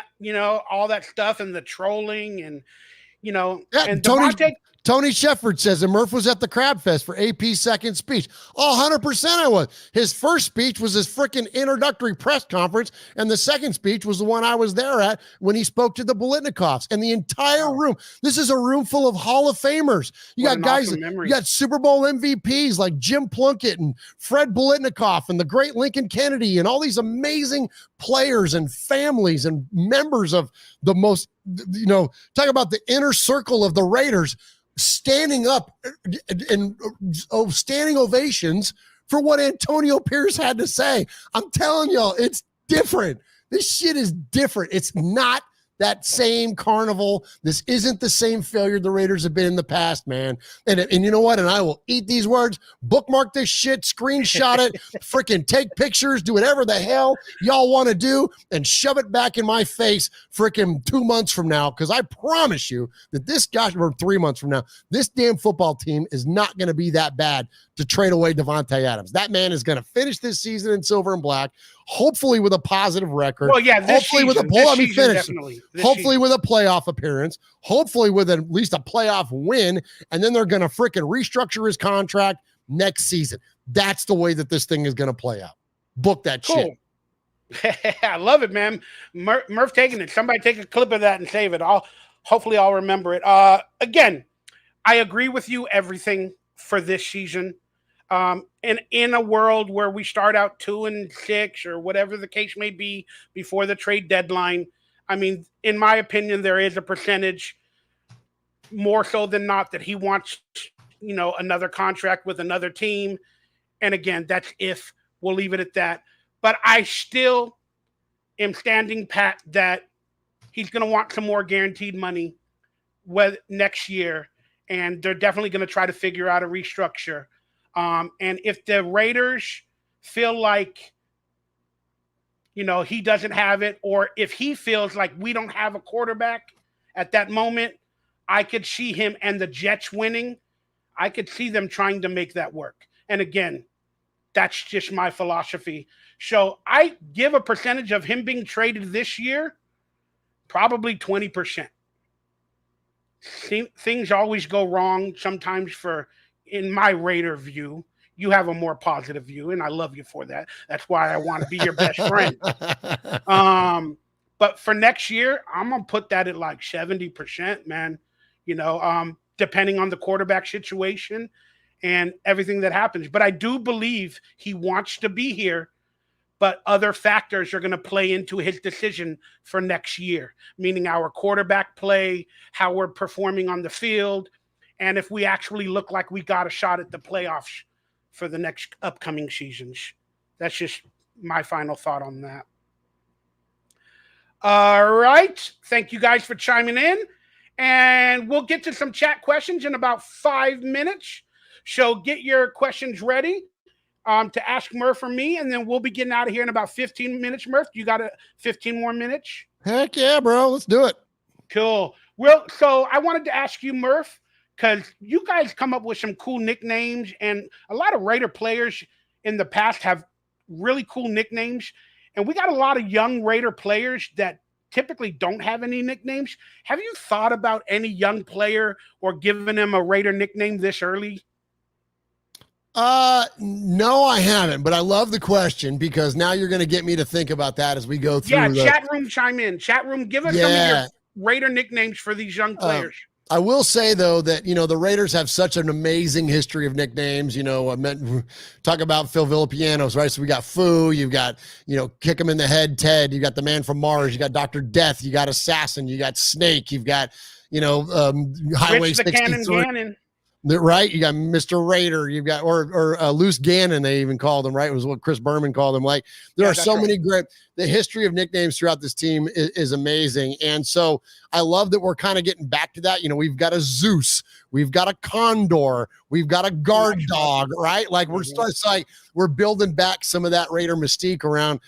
all that stuff and the trolling and, and Tony Shepard says, and Murf was at the Crab Fest for AP's second speech. Oh, 100% I was. His first speech was his freaking introductory press conference, and the second speech was the one I was there at when he spoke to the Bolitnikovs. And the entire room, this is a room full of Hall of Famers. You got guys, you got Super Bowl MVPs like Jim Plunkett and Fred Bolitnikoff and the great Lincoln Kennedy and all these amazing players and families and members of the most, talk about the inner circle of the Raiders, standing up and standing ovations for what Antonio Pierce had to say. I'm telling y'all, it's different. This shit is different. It's not that same carnival. This isn't the same failure the Raiders have been in the past, man. And you know what? And I will eat these words, bookmark this shit, screenshot it, freaking take pictures, do whatever the hell y'all want to do, and shove it back in my face freaking 2 months from now. Because I promise you that or 3 months from now, this damn football team is not going to be that bad to trade away Davante Adams. That man is going to finish this season in silver and black, hopefully with a positive record. Well, yeah, hopefully with a playoff appearance, hopefully with at least a playoff win, and then they're going to freaking restructure his contract next season. That's the way that this thing is going to play out. Book that shit. I love it, man. Murf taking it. Somebody take a clip of that and save it. Hopefully I'll remember it. Again, I agree with you everything for this season. And in a world where we start out 2-6 or whatever the case may be before the trade deadline, I mean, in my opinion, there is a percentage more so than not that he wants, another contract with another team. And again, that's if we'll leave it at that. But I still am standing pat that he's going to want some more guaranteed money next year. And they're definitely going to try to figure out a restructure. And if the Raiders feel like, he doesn't have it, or if he feels like we don't have a quarterback at that moment, I could see him and the Jets winning. I could see them trying to make that work. And again, that's just my philosophy. So I give a percentage of him being traded this year, probably 20%. Things always go wrong sometimes in my Raider view. You have a more positive view, and I love you for that. That's why I want to be your best friend. But for next year, I'm going to put that at like 70%, man. Depending on the quarterback situation and everything that happens. But I do believe he wants to be here, but other factors are going to play into his decision for next year, meaning our quarterback play, how we're performing on the field, and if we actually look like we got a shot at the playoffs for the next upcoming seasons. That's just my final thought on that. All right. Thank you guys for chiming in. And we'll get to some chat questions in about 5 minutes. So get your questions ready to ask Murf or me, and then we'll be getting out of here in about 15 minutes. Murf, you got 15 more minutes? Heck yeah, bro. Let's do it. Cool. Well, so I wanted to ask you, Murf, because you guys come up with some cool nicknames, and a lot of Raider players in the past have really cool nicknames. And we got a lot of young Raider players that typically don't have any nicknames. Have you thought about any young player or giving them a Raider nickname this early? No, I haven't, but I love the question because now you're going to get me to think about that as we go through. Yeah, chat room, chime in. Chat room, give us some of your Raider nicknames for these young players. I will say, though, that, the Raiders have such an amazing history of nicknames. Talk about Phil Villapianos, right? So we got Foo, you've got, Kick Him in the Head, Ted, you got the Man from Mars, you got Dr. Death, you got Assassin, you got Snake, you've got, Highway Rich the 63. Gannon. Right, you got Mr. Raider, you've got or Loose Gannon, they even called him, right? It was what Chris Berman called him. Like there are so many great. The history of nicknames throughout this team is amazing, and so I love that we're kind of getting back to that. We've got a Zeus, we've got a Condor, we've got a guard dog, right? Like we're building back some of that Raider mystique around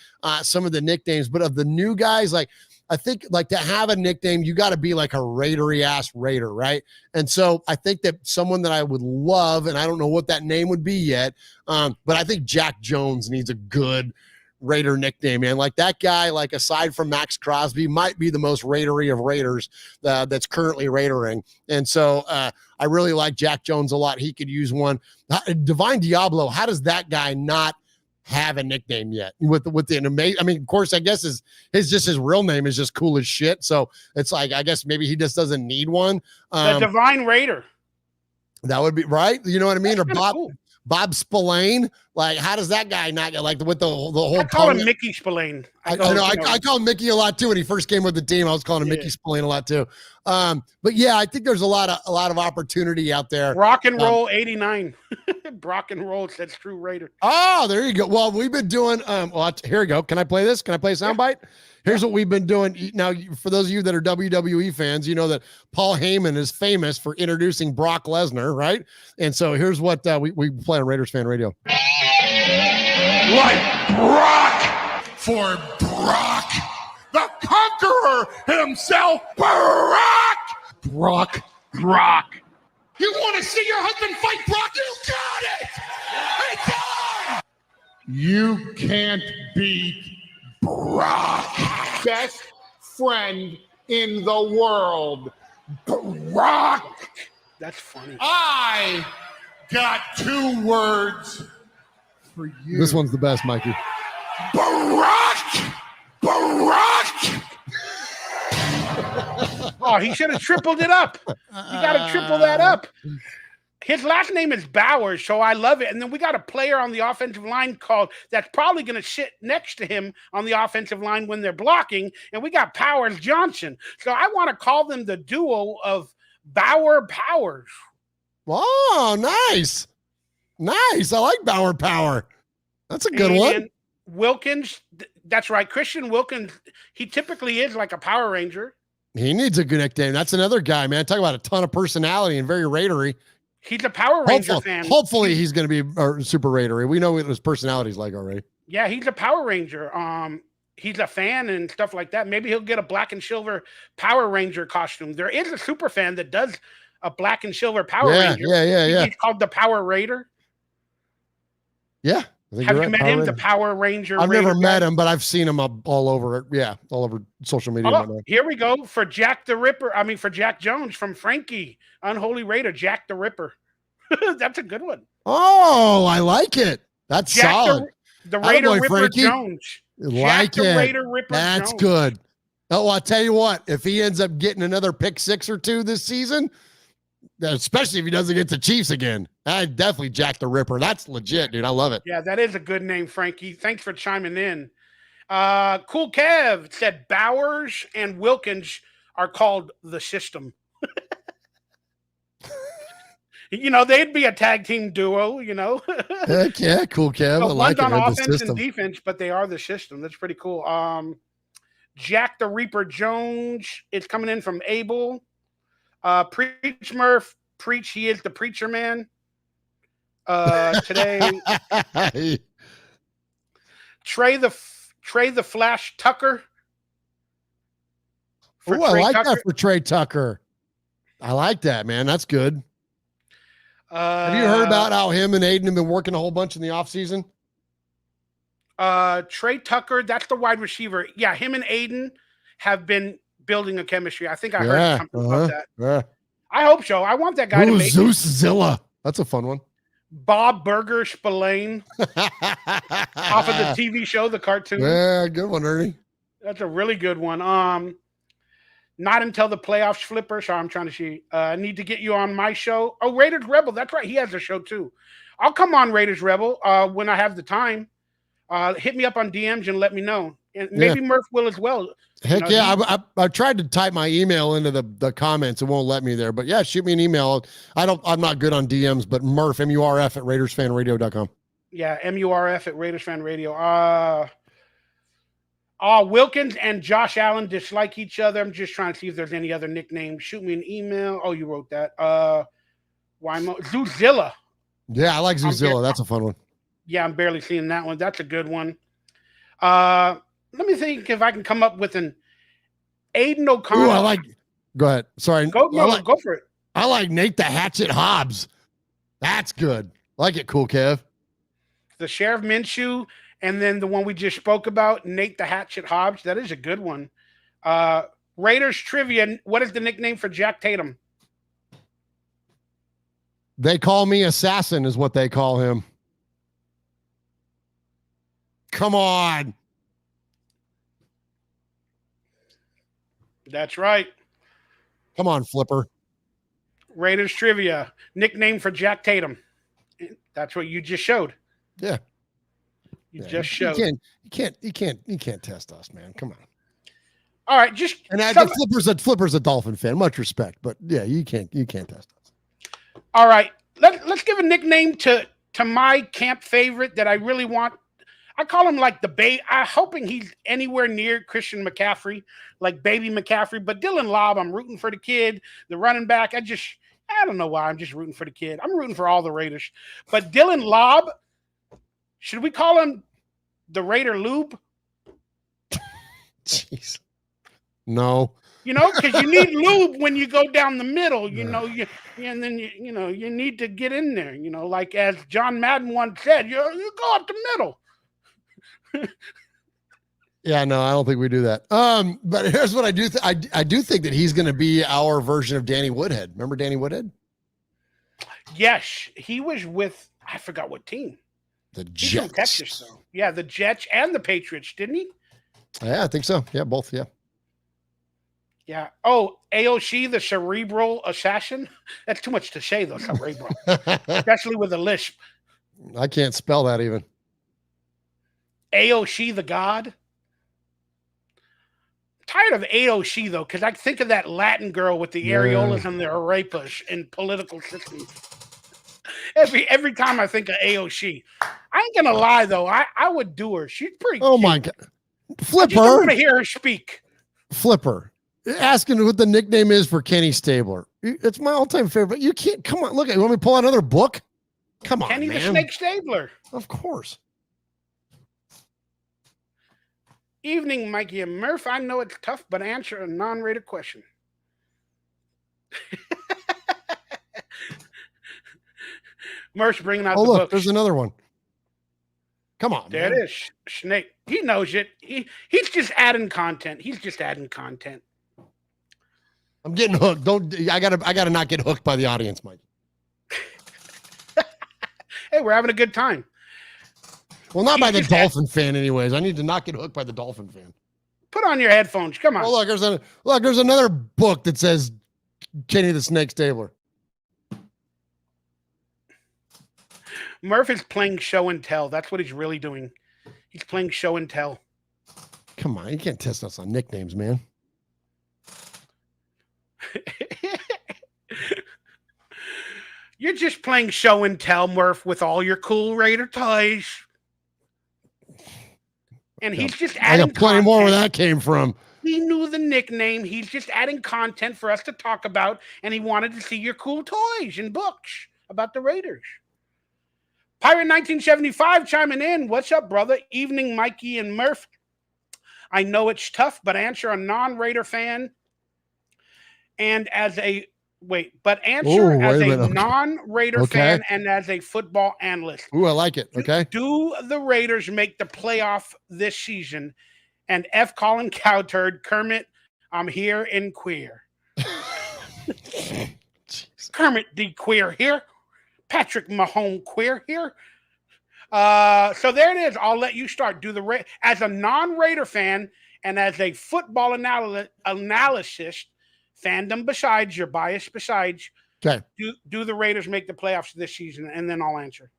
some of the nicknames, but of the new guys, like. I think like to have a nickname, you got to be like a Raidery ass Raider, right? And so I think that someone that I would love, and I don't know what that name would be yet, but I think Jack Jones needs a good Raider nickname, man. Like that guy, like aside from Max Crosby, might be the most Raidery of Raiders that's currently Raidering. And so I really like Jack Jones a lot. He could use one. Divine Diablo, how does that guy not have a nickname yet with the amazing? I mean, of course, I guess his real name is just cool as shit. So it's like, I guess maybe he just doesn't need one. The Divine Raider. That would be right. You know what I mean? That's Or Bob Spillane. Like, how does that guy not get like with the whole? I call him Mickey Spillane. I know. I call him Mickey a lot too. When he first came with the team, I was calling him Mickey Spillane a lot too. But yeah, I think there's a lot of opportunity out there. Rock and Roll 89. Rock and Roll says True Raider. Oh, there you go. Well, we've been doing. Here we go. Can I play this? Can I play a soundbite? Here's what we've been doing. Now, for those of you that are WWE fans, you know that Paul Heyman is famous for introducing Brock Lesnar, right? And so here's what we play on Raiders Fan Radio. Like Brock for Brock, the conqueror himself, Brock. Brock. You want to see your husband fight Brock? You got it. It's on. You can't beat Brock. Best friend in the world, Brock. That's funny. I got 2 words for you. This one's the best, Mikey. Brock. Oh, he should have tripled it up. You got to triple that up. His last name is Bowers, so I love it. And then we got a player on the offensive line that's probably going to sit next to him on the offensive line when they're blocking. And we got Powers Johnson. So I want to call them the duo of Bauer Powers. Oh, nice. Nice. I like Bauer Power. That's a good one. Wilkins, that's right. Christian Wilkins, he typically is like a Power Ranger. He needs a good nickname. That's another guy, man. Talk about a ton of personality and very Raidery. He's a Power Ranger fan. Hopefully he's going to be a Super Raider. We know what his personality's like already. Yeah, he's a Power Ranger. He's a fan and stuff like that. Maybe he'll get a black and silver Power Ranger costume. There is a super fan that does a black and silver Power Ranger. Yeah. He's called the Power Raider. Yeah. Have you met him, the Power Ranger? I've never met him, but I've seen him all over. Yeah, all over social media. Oh, here we go for Jack the Ripper. I mean, for Jack Jones from Frankie, Unholy Raider, Jack the Ripper. That's a good one. Oh, I like it. That's Jack solid. The Raider Ripper Frankie. Jones. Like Jack the Raider Ripper That's Jones. good. Oh, well, I'll tell you what. If he ends up getting another pick 6 or 2 this season, especially if he doesn't get the Chiefs again, I definitely Jack the Ripper. That's legit, dude. I love it. Yeah, that is a good name, Frankie. Thanks for chiming in. Cool Kev said Bowers and Wilkins are called the System. They'd be a tag team duo, Heck yeah, Cool Kev. I like it. On offense and defense, but they are the System. That's pretty cool. Jack the Reaper Jones is coming in from Abel. Preach Murf, preach. He is the preacher man. Today, Trey the Flash Tucker. Oh, I like that for Trey Tucker. I like that, man. That's good. Have you heard about how him and Aiden have been working a whole bunch in the offseason? Trey Tucker, that's the wide receiver. Yeah, him and Aiden have been building a chemistry. I think I heard something about that. Yeah. I hope so. I want that guy to make Zeus Zilla. That's a fun one. Bob Burger Spillane off of the TV show, the cartoon. Yeah, good one, Ernie. That's a really good one. Not until the playoffs flipper. So I'm trying to see. I need to get you on my show. Oh, Raiders Rebel. That's right. He has a show too. I'll come on Raiders Rebel when I have the time. Hit me up on DMs and let me know. And maybe Murf will as well. Heck yeah. I tried to type my email into the comments. It won't let me there. But yeah, shoot me an email. I'm not good on DMs, but Murf, MURF at RaidersFanRadio.com. Yeah, MURF at RaidersFanRadio. Wilkins and Josh Allen dislike each other. I'm just trying to see if there's any other nicknames. Shoot me an email. Oh, you wrote that. Zuzilla. Yeah, I like Zuzilla. That's a fun one. Yeah, I'm barely seeing that one. That's a good one. Let me think if I can come up with an Aiden O'Connor. Ooh, I like. Go ahead. Sorry. Go for it. I like Nate the Hatchet Hobbs. That's good. I like it, Cool Kev. The Sheriff Minshew, and then the one we just spoke about, Nate the Hatchet Hobbs. That is a good one. Raiders trivia. What is the nickname for Jack Tatum? They call me Assassin, is what they call him. Come on. That's right. Come on, Flipper. Raiders trivia. Nickname for Jack Tatum. That's what you just showed. Yeah. You just showed. You can't test us, man. Come on. All right, Flipper's a Dolphin fan. Much respect, but yeah, you can't test us. All right. Let's give a nickname to my camp favorite that I really want. I call him like the baby. I'm hoping he's anywhere near Christian McCaffrey, like baby McCaffrey. But Dylan Lobb, I'm rooting for the kid, the running back. I don't know why. I'm just rooting for the kid. I'm rooting for all the Raiders. But Dylan Lobb, should we call him the Raider Lube? Jeez. No. Because you need lube when you go down the middle, and then you need to get in there, like as John Madden once said, you go up the middle. Yeah, no, I don't think we do that. But here's what I do. I do think that he's going to be our version of Danny Woodhead. Remember Danny Woodhead? Yes, he was with, I forgot what team. The He's Jets. from Texas, though. Yeah, the Jets and the Patriots, didn't he? Yeah, I think so. Yeah, both. Yeah. Yeah. Oh, AOC, the cerebral assassin. That's too much to say, though, cerebral. Especially with a lisp. I can't spell that even. AOC, the god. Tired of AOC, though, because I think of that Latin girl with the areolas and the arepas in political systems. Every time I think of AOC. I ain't going to lie, though. I would do her. She's pretty cute. My God. Flipper. I just want to hear her speak. Flipper. Asking what the nickname is for Kenny Stabler. It's my all-time favorite. You can't come on. Look, you want me to pull out another book? Come on, Kenny man. the Snake Stabler. Of course. Evening, Mikey and Murf. I know it's tough, but answer a non-rated question. Murf's bringing out the look, books. There's another one. Come on, there man. it is. Snake. He knows it. He's just adding content. He's just adding content. I'm getting hooked. I gotta not get hooked by the audience, Mike. Hey, we're having a good time. Well, not by the Dolphin fan, anyways. I need to not get hooked by the Dolphin fan. Put on your headphones. Come on. Oh, look, there's another book that says Kenny the Snake Stabler. Murf is playing show and tell. That's what he's really doing. He's playing show and tell. Come on, you can't test us on nicknames, man. You're just playing show and tell, Murf, with all your cool Raider toys. And he's just adding I got plenty more where that came from. He knew the nickname. He's just adding content for us to talk about, and he wanted to see your cool toys and books about the Raiders. Pirate 1975 chiming in. What's up, brother? Evening, Mikey and Murf. I know it's tough, but answer a non-Raider fan. And as a non-Raider fan and as a football analyst. Ooh, I like it. Okay. Do the Raiders make the playoff this season? And F. Colin Cowturd, Kermit, I'm here in queer. Kermit the queer here. Patrick Mahomes queer here. So there it is. I'll let you start. As a non-Raider fan and as a football analyst, fandom besides, your bias besides, okay. Do the Raiders make the playoffs this season? And then I'll answer.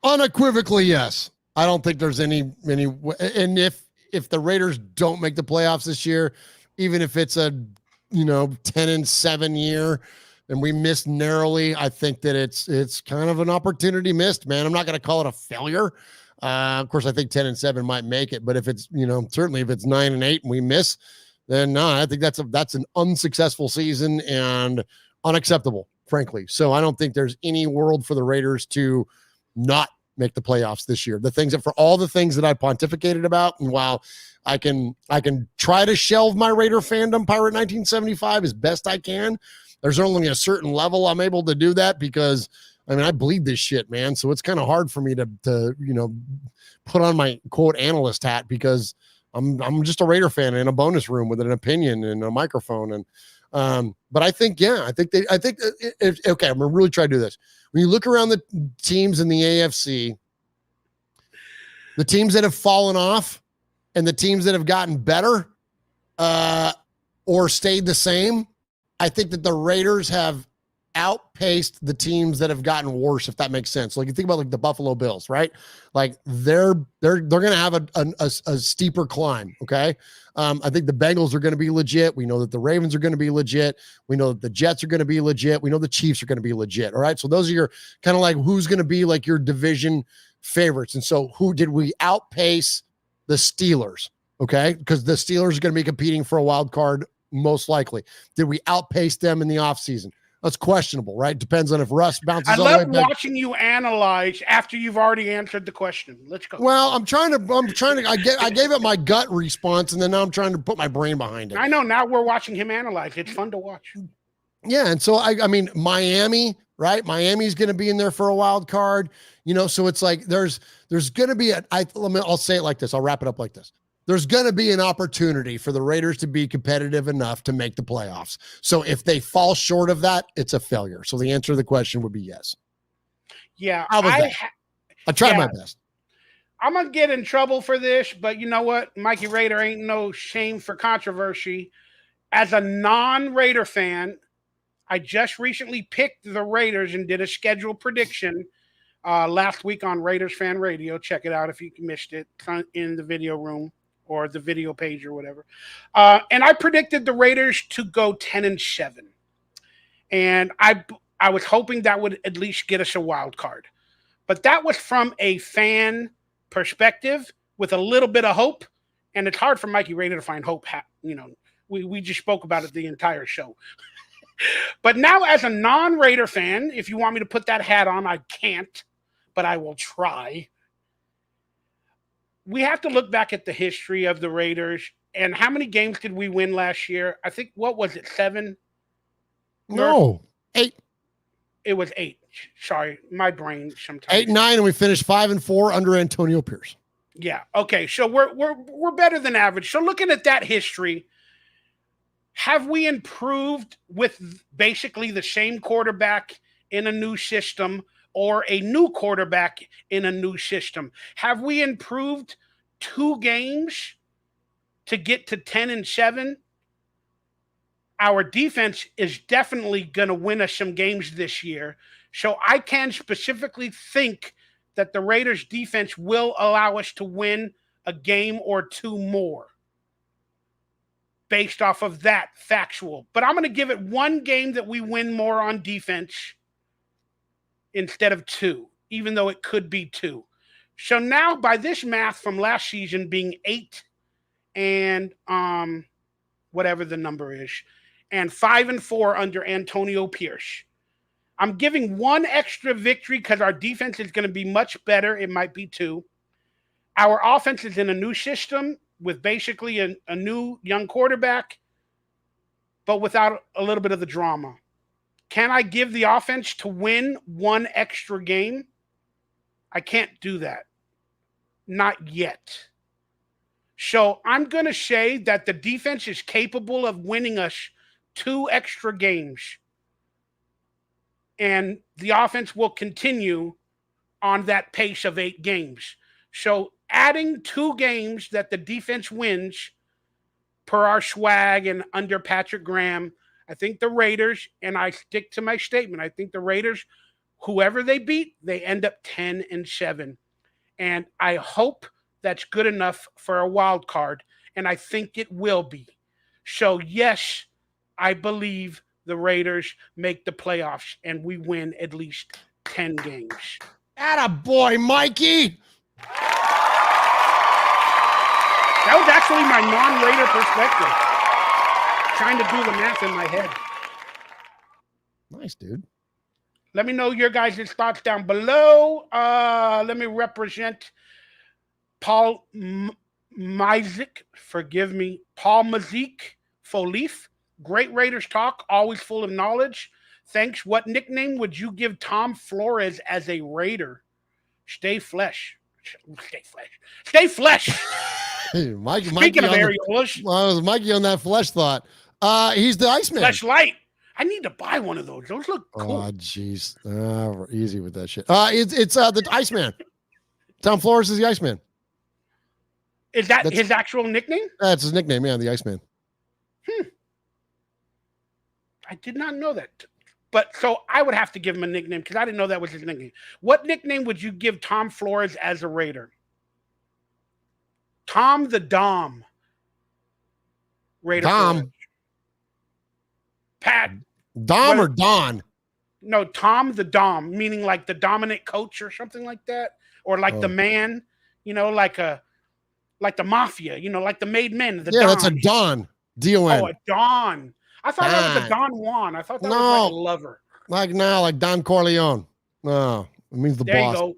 Unequivocally, yes. I don't think there's any, and if the Raiders don't make the playoffs this year, even if it's a 10-7 year and we miss narrowly, I think that it's kind of an opportunity missed, man. I'm not going to call it a failure. Of course, I think 10-7 might make it, but if it's certainly if it's 9-8 and we miss, then no, I think that's an unsuccessful season and unacceptable, frankly. So I don't think there's any world for the Raiders to not make the playoffs this year. For all the things that I pontificated about, and while I can try to shelve my Raider fandom, Pirate 1975, as best I can, there's only a certain level I'm able to do that because I bleed this shit, man. So it's kind of hard for me to put on my quote analyst hat because I'm just a Raider fan in a bonus room with an opinion and a microphone. And but I think I'm gonna really try to do this. When you look around the teams in the AFC, the teams that have fallen off and the teams that have gotten better or stayed the same, I think that the Raiders have outpaced the teams that have gotten worse, if that makes sense. Like you think about like the Buffalo Bills, right? Like they're going to have a steeper climb. Okay. I think the Bengals are going to be legit. We know that the Ravens are going to be legit. We know that the Jets are going to be legit. We know the Chiefs are going to be legit. All right. So those are your kind of like who's going to be like your division favorites. And so who did we outpace? The Steelers. Okay. Because the Steelers are going to be competing for a wild card most likely. Did we outpace them in the offseason? That's questionable, right? Depends on if Russ bounces. I love watching you analyze after you've already answered the question. Let's go. Well, I'm trying to. I gave it my gut response, and then now I'm trying to put my brain behind it. I know. Now we're watching him analyze. It's fun to watch. Yeah, and so I mean, Miami, right? Miami's going to be in there for a wild card, So it's like there's going to be I'll say it like this. I'll wrap it up like this. There's going to be an opportunity for the Raiders to be competitive enough to make the playoffs. So if they fall short of that, it's a failure. So the answer to the question would be yes. Yeah. I tried my best. I'm going to get in trouble for this, but you know what? Mikey Raider ain't no shame for controversy. As a non-Raider fan, I just recently picked the Raiders and did a schedule prediction last week on Raiders Fan Radio. Check it out if you missed it in the video room or the video page or whatever. And I predicted the Raiders to go 10-7. And I was hoping that would at least get us a wild card. But that was from a fan perspective with a little bit of hope. And it's hard for Mikey Raider to find hope. We just spoke about it the entire show. But now, as a non-Raider fan, if you want me to put that hat on, I can't, but I will try. We have to look back at the history of the Raiders and how many games did we win last year? I think, what was it, 7? No, 8. It was 8. Sorry, my brain sometimes. 8, 9, and we finished 5-4 under Antonio Pierce. Yeah. Okay. So we're better than average. So looking at that history, have we improved with basically the same quarterback in a new system or a new quarterback in a new system? Have we improved 2 games to get to 10-7? Our defense is definitely going to win us some games this year. So I can specifically think that the Raiders defense will allow us to win a game or 2 more based off of that factual. But I'm going to give it 1 game that we win more on defense instead of 2, even though it could be 2. So now by this math from last season being 8 and whatever the number is, and 5-4 under Antonio Pierce, I'm giving 1 extra victory because our defense is going to be much better. It might be 2. Our offense is in a new system with basically a new young quarterback, but without a little bit of the drama. Can I give the offense to win 1 extra game? I can't do that. Not yet. So I'm going to say that the defense is capable of winning us 2 extra games. And the offense will continue on that pace of 8 games. So adding 2 games that the defense wins per our swag and under Patrick Graham, I think the Raiders, and I stick to my statement, I think the Raiders, whoever they beat, they end up 10-7. And I hope that's good enough for a wild card, and I think it will be. So yes, I believe the Raiders make the playoffs and we win at least 10 games. Attaboy, Mikey. That was actually my non-Raider perspective. Trying to do the math in my head. Nice, dude. Let me know your guys' thoughts down below. Let me represent Paul Mizik. Forgive me. Paul Mazik Folif. Great Raiders talk, always full of knowledge. Thanks. What nickname would you give Tom Flores as a Raider? Stay flesh. Stay flesh. Stay flesh. Hey, Speaking of areolas. Well, Mikey on that flesh thought. He's the Iceman. Flesh light. I need to buy one of those. Those look cool. Oh, jeez. Easy with that shit. It's the Iceman. Tom Flores is the Iceman. Is that his actual nickname? That's his nickname, yeah, the Iceman. I did not know that. But so I would have to give him a nickname because I didn't know that was his nickname. What nickname would you give Tom Flores as a Raider? Tom the Dom. Raider. Dom. Flores. Pat. Dom or Don? No, Tom the Dom, meaning like the dominant coach or something like that. Or like the man, like the mafia, like the made men. The Don. That's a Don. D-O-N. Oh, a Don. I thought that was a Don Juan. I thought that was like a lover. Like Don Corleone. No, it means the there boss. You go.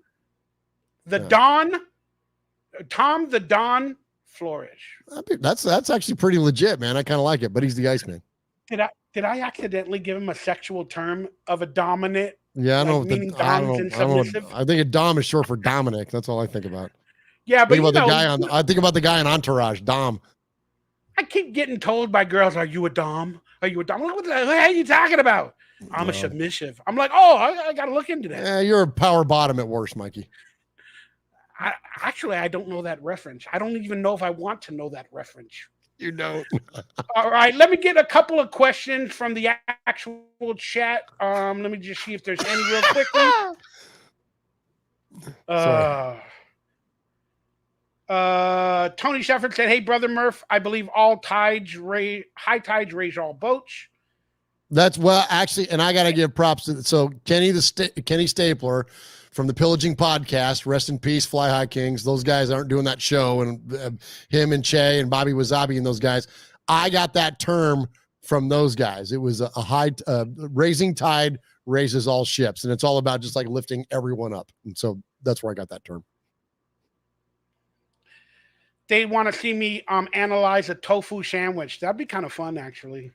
The Don, Tom the Don Flores. That's actually pretty legit, man. I kind of like it, but he's the Iceman. Did I accidentally give him a sexual term of a dominant? Yeah, I don't know. Meaning doms and submissive? I think a Dom is short for Dominic. That's all I think about. Yeah, but I think about the guy in Entourage, Dom. I keep getting told by girls, "Are you a Dom? Are you a Dom?" What the hell are you talking about? I'm a submissive. I'm like, I got to look into that. Yeah, you're a power bottom at worst, Mikey. I don't know that reference. I don't even know if I want to know that reference. You don't. All right, let me get a couple of questions from the actual chat. Let me just see if there's any real quickly. Tony Shepard said, "Hey, brother Murf, I believe high tides raise all boats." That's actually, and I got to give props to so Kenny Stapler from the Pillaging Podcast. Rest in peace, Fly High Kings. Those guys aren't doing that show, and him and Che and Bobby Wasabi and those guys. I got that term from those guys. It was a high raising tide raises all ships, and it's all about just like lifting everyone up. And so that's where I got that term. They want to see me analyze a tofu sandwich. That'd be kind of fun, actually.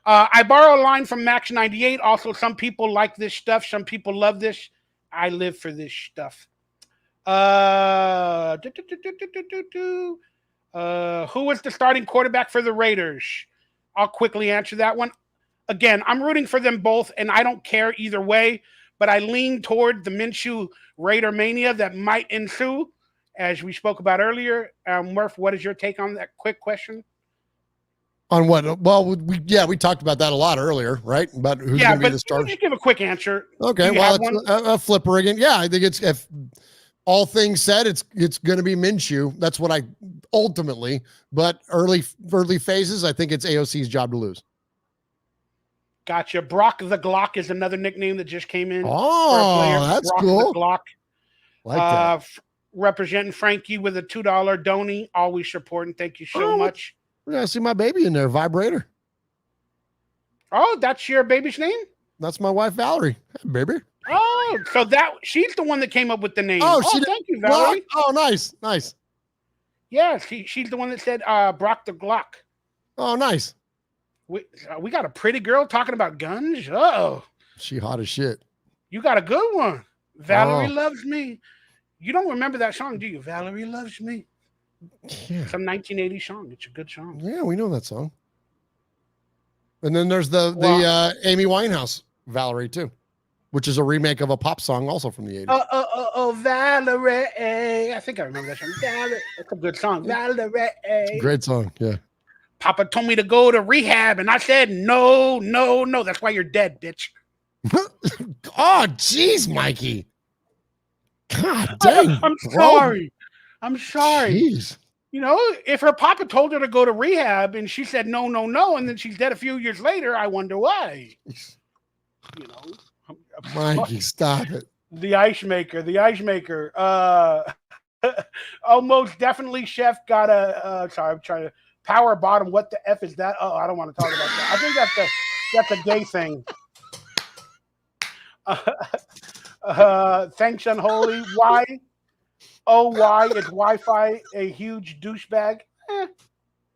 I borrow a line from Max98. Also, some people like this stuff. Some people love this. I live for this stuff. Who was the starting quarterback for the Raiders? I'll quickly answer that one. Again, I'm rooting for them both, and I don't care either way, but I lean toward the Minshew Raider mania that might ensue, as we spoke about earlier. Murph, what is your take on that quick question? On what? Well, we talked about that a lot earlier, right? About who's going to be the starter. Just give a quick answer. Okay, well, it's a flipper again. Yeah, I think it's, if all things said, it's going to be Minshew. That's what I ultimately, but early phases, I think it's AOC's job to lose. Gotcha. Brock the Glock is another nickname that just came in. Oh, that's Brock cool. The Glock. Like that. Representing Frankie with a $2 doney. Always supporting. Thank you so much. We're going to see my baby in there, Vibrator. Oh, that's your baby's name? That's my wife, Valerie. Hey, baby. Oh, so she's the one that came up with the name. Oh, thank you, Valerie. Oh, nice. Yeah, she's the one that said Brock the Glock. Oh, nice. We got a pretty girl talking about guns. Oh, she hot as shit. You got a good one. Valerie loves me. You don't remember that song, do you? Valerie loves me. Yeah. Some 1980 song. It's a good song. Yeah, we know that song. And then there's the Amy Winehouse Valerie too, which is a remake of a pop song also from the 80s. Oh, Valerie. I think I remember that song. Valerie. That's a good song. Valerie. Great song, yeah. Papa told me to go to rehab, and I said, no. That's why you're dead, bitch. Oh, jeez, Mikey. God dang. I'm sorry. Jeez. You know, if her papa told her to go to rehab and she said no, and then she's dead a few years later, I wonder why. You know, Mikey, stop it. The ice maker. Almost definitely, Chef got sorry, I'm trying to power bottom. What the F is that? Oh, I don't want to talk about that. I think that's a gay thing. Thanks, Unholy. Why? Oh, why is Wi-Fi a huge douchebag?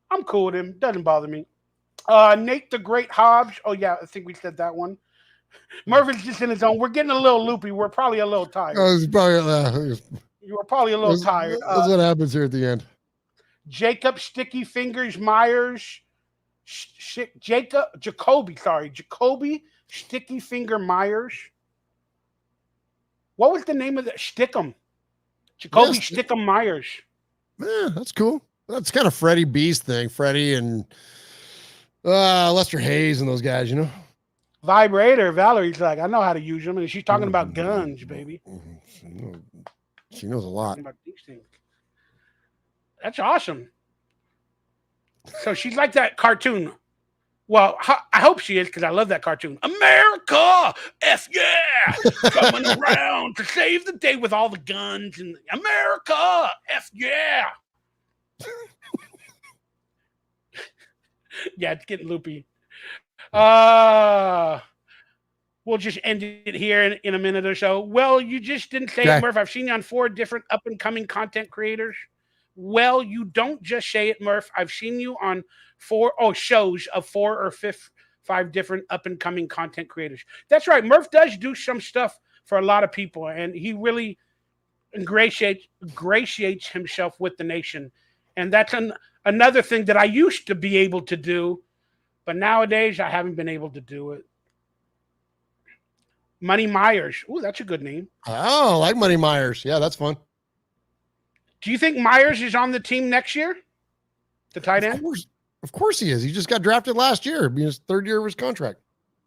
I'm cool with him. Doesn't bother me. Nate the Great Hobbs. Oh, yeah, I think we said that one. Murphy's just in his own. We're getting a little loopy. We're probably a little tired. You were probably a little tired. That's what happens here at the end. Jacob Sticky Fingers Myers. Jacoby Sticky Finger Myers. What was the name of the Stickum? Jacoby Stickum Myers. Yeah, that's cool. That's kind of Freddie B's thing. Freddie and Lester Hayes and those guys, you know. Vibrator. Valerie's like, I know how to use them, and she's talking about guns, baby. She knows a lot. About these things. That's awesome. So she's like that cartoon. Well, I hope she is, because I love that cartoon. America, F yeah, coming around to save the day with all the guns. And America, F yeah. Yeah, it's getting loopy. We'll just end it here in a minute or so. Well, you just didn't say it, Murph. I've seen you on 4 different up-and-coming content creators. Well, you don't just say it, Murph. I've seen you on 4 shows of 4 or 5 different up-and-coming content creators. That's right. Murph does do some stuff for a lot of people, and he really ingratiates himself with the nation. And that's another thing that I used to be able to do, but nowadays I haven't been able to do it. Money Myers. Ooh, that's a good name. Oh, I like Money Myers. Yeah, that's fun. Do you think Myers is on the team next year? The tight end? Of course he is. He just got drafted last year, being his 3rd year of his contract.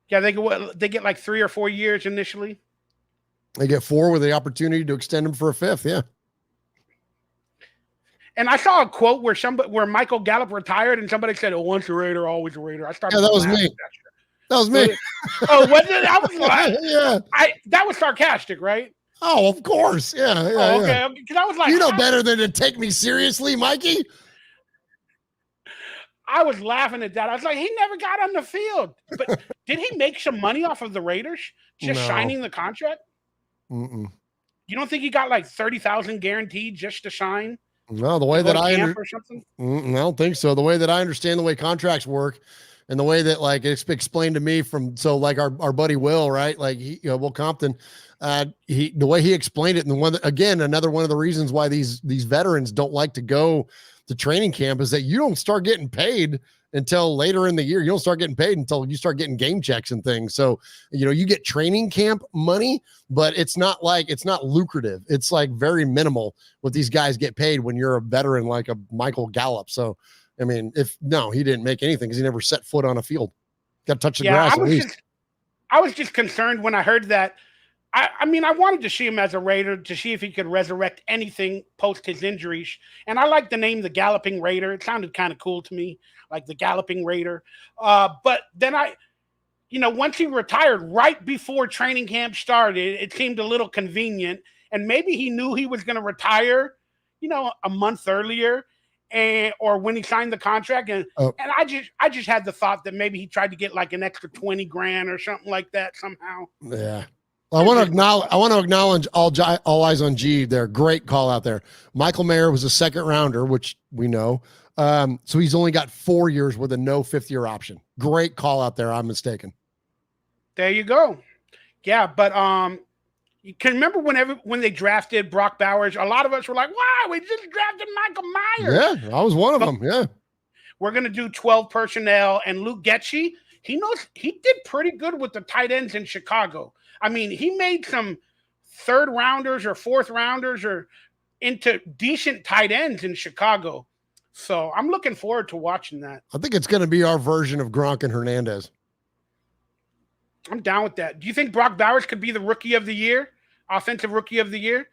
Yeah, they get like 3 or 4 years initially. They get 4 with the opportunity to extend him for a 5th. Yeah. And I saw a quote where Michael Gallup retired, and somebody said, "Oh, once a Raider, always a Raider." I started. Yeah, that was me. That was me. Oh, was it? I was like, yeah. That was sarcastic, right? Oh, of course. Yeah. Okay. Because I was like, you know better than to take me seriously, Mikey. I was laughing at that. I was like, he never got on the field. But did he make some money off of the Raiders just No. signing the contract? Mm-mm. You don't think he got like 30,000 guaranteed just to sign? No, the way that I or something? I don't think so. The way that I understand the way contracts work, and the way that like it's explained to me from like our buddy Will, right? Like Will Compton, the way he explained it, and the one that, again, another one of the reasons why these veterans don't like to go to training camp is that you don't start getting paid until later in the year. You don't start getting paid until you start getting game checks and things. So, you get training camp money, but it's not lucrative. It's like very minimal what these guys get paid when you're a veteran, like a Michael Gallup. So, I mean, he didn't make anything because he never set foot on a field. Got to touch the grass at least. I was just concerned when I heard that. I mean, I wanted to see him as a Raider to see if he could resurrect anything post his injuries. And I like the name, the Galloping Raider. It sounded kind of cool to me, like the Galloping Raider. But then once he retired right before training camp started, it seemed a little convenient. And maybe he knew he was going to retire, a month earlier, or when he signed the contract. And I just had the thought that maybe he tried to get like an extra 20 grand or something like that somehow. Yeah. I want to acknowledge all eyes on G there. Great call out there. Michael Mayer was a second rounder, which we know. So he's only got 4 years with a no 5th-year option. Great call out there. I'm mistaken. There you go. Yeah, but you can remember when they drafted Brock Bowers, a lot of us were like, wow, we just drafted Michael Myers. Yeah, I was one of them. Yeah. We're going to do 12 personnel, and Luke Getsy, he did pretty good with the tight ends in Chicago. I mean, he made some 3rd rounders or 4th rounders or into decent tight ends in Chicago. So I'm looking forward to watching that. I think it's going to be our version of Gronk and Hernandez. I'm down with that. Do you think Brock Bowers could be the rookie of the year, offensive rookie of the year?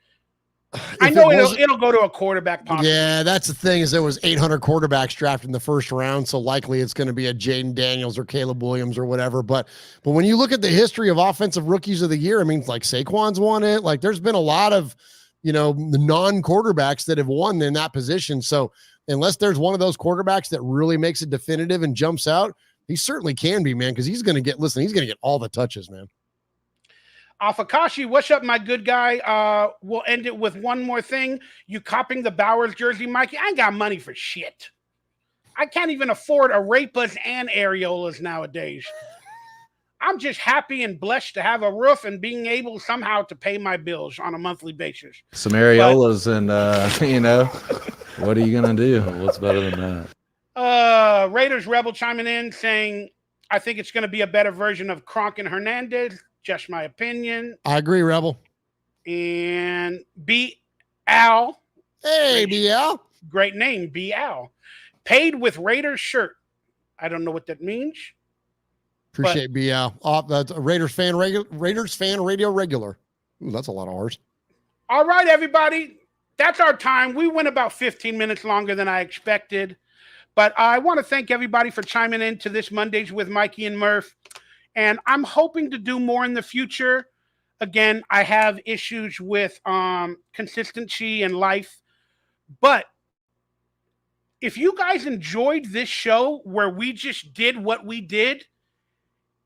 I know it'll go to a quarterback possibly. Yeah, that's the thing is there was 800 quarterbacks drafted in the first round, so likely it's going to be a Jaden Daniels or Caleb Williams or whatever. But when you look at the history of offensive rookies of the year, I mean, like Saquon's won it. Like there's been a lot of, the non-quarterbacks that have won in that position. So unless there's one of those quarterbacks that really makes it definitive and jumps out, he certainly can be, man, because he's going to get all the touches, man. Afakashi, what's up, my good guy? We'll end it with one more thing. You copping the Bowers jersey, Mikey? I ain't got money for shit. I can't even afford arepas and areolas nowadays. I'm just happy and blessed to have a roof and being able somehow to pay my bills on a monthly basis. Some areolas and, what are you going to do? What's better than that? Raiders Rebel chiming in saying, I think it's going to be a better version of Gronk and Hernandez. Just my opinion. I agree, Rebel. And B. Al. Hey, B. Al. Great name, B. Al. Paid with Raiders shirt. I don't know what that means. Appreciate B. Al. That's a Raiders fan radio regular. Ooh, that's a lot of R's. All right, everybody. That's our time. We went about 15 minutes longer than I expected. But I want to thank everybody for chiming in to this Mondays with Mikey and Murf. And I'm hoping to do more in the future. Again, I have issues with consistency in life. But if you guys enjoyed this show where we just did what we did,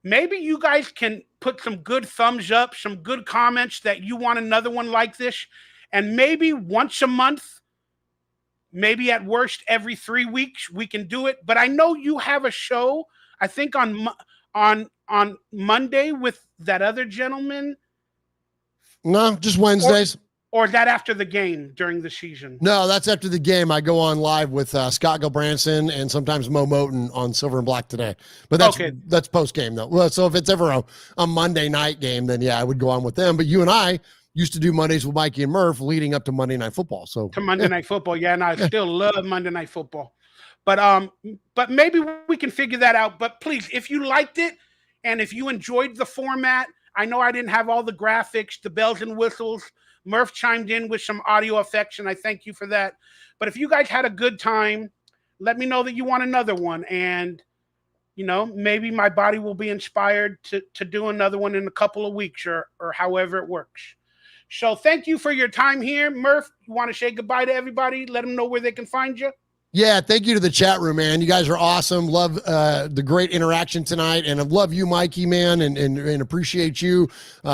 maybe you guys can put some good thumbs up, some good comments that you want another one like this. And maybe once a month, maybe at worst every 3 weeks, we can do it. But I know you have a show, I think on Monday with that other gentleman? No, just Wednesdays. Or is that after the game during the season? No, that's after the game. I go on live with Scott Gilbranson and sometimes Mo Moten on Silver and Black Today. But that's post game though. Well, so if it's ever a Monday night game, then yeah, I would go on with them. But you and I used to do Mondays with Mikey and Murf leading up to Monday Night Football. So to Monday Night Football, yeah, and I still love Monday Night Football. But maybe we can figure that out. But please, if you liked it and if you enjoyed the format, I know I didn't have all the graphics, the bells and whistles. Murf chimed in with some audio effects, and I thank you for that. But if you guys had a good time, let me know that you want another one. And, maybe my body will be inspired to do another one in a couple of weeks or however it works. So thank you for your time here. Murf, you want to say goodbye to everybody? Let them know where they can find you? Yeah, thank you to the chat room, man. You guys are awesome. Love the great interaction tonight, and I love you, Mikey, man, and appreciate you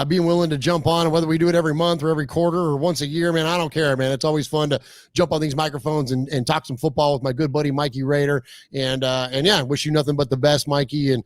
being willing to jump on. And whether we do it every month or every quarter or once a year, man, I don't care, man. It's always fun to jump on these microphones and talk some football with my good buddy Mikey Raider. And yeah, I wish you nothing but the best, Mikey, and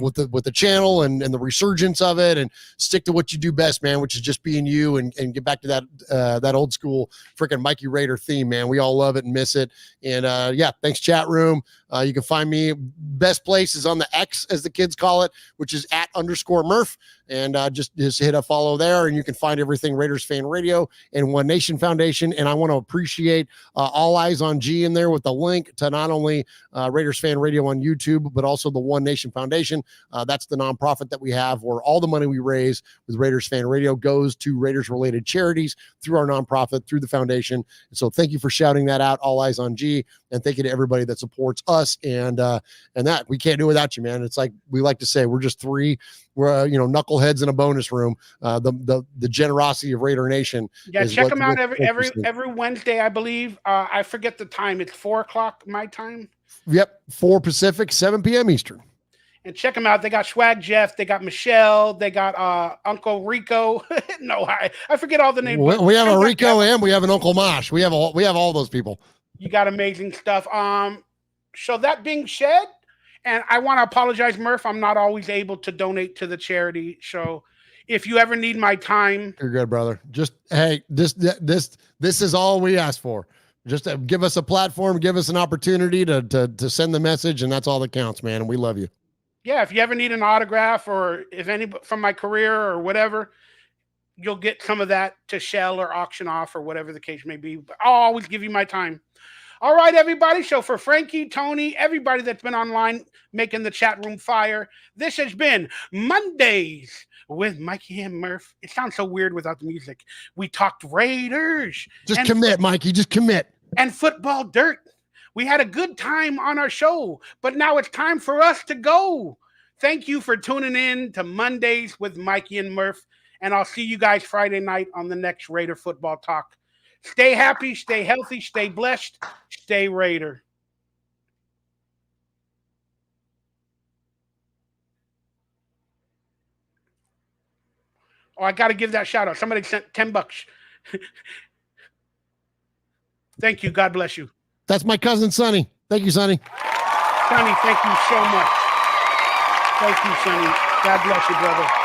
with the channel and the resurgence of it, and stick to what you do best, man, which is just being you, and get back to that old school freaking Mikey Raider theme, man. We all love it and miss it. And yeah, thanks, chat room. You can find me. Best place is on the X, as the kids call it, which is @_Murf. And just hit a follow there, and you can find everything Raiders Fan Radio and One Nation Foundation. And I want to appreciate All Eyes on G in there with the link to not only Raiders Fan Radio on YouTube, but also the One Nation Foundation. That's the nonprofit that we have, where all the money we raise with Raiders Fan Radio goes to Raiders-related charities through our nonprofit, through the foundation. And so thank you for shouting that out, All Eyes on G, and thank you to everybody that supports us. And that we can't do without you, man. It's like we like to say, we're just three. We're knuckleheads in a bonus room. The generosity of Raider Nation. Yeah, check them out every Wednesday, I believe. I forget the time. It's 4:00 my time. Yep, 4 Pacific, 7 p.m. Eastern. And check them out. They got Swag Jeff. They got Michelle. They got Uncle Rico. No, I forget all the names. We have a Rico and we have an Uncle Mosh. We have all those people. You got amazing stuff. So that being said. And I want to apologize, Murf. I'm not always able to donate to the charity. So if you ever need my time. You're good, brother. Just, hey, this is all we ask for. Just give us a platform, give us an opportunity to send the message, and that's all that counts, man. And we love you. Yeah, if you ever need an autograph, or if any from my career or whatever, you'll get some of that to sell or auction off or whatever the case may be. But I'll always give you my time. All right, everybody. So for Frankie, Tony, everybody that's been online making the chat room fire, this has been Mondays with Mikey and Murf. It sounds so weird without the music. We talked Raiders. Just commit, Mikey. Just commit. And football dirt. We had a good time on our show, but now it's time for us to go. Thank you for tuning in to Mondays with Mikey and Murf, and I'll see you guys Friday night on the next Raider Football Talk. Stay happy, stay healthy, stay blessed, stay Raider. Oh, I got to give that shout out. Somebody sent $10. Thank you. God bless you. That's my cousin, Sonny. Thank you, Sonny. Sonny, thank you so much. Thank you, Sonny. God bless you, brother.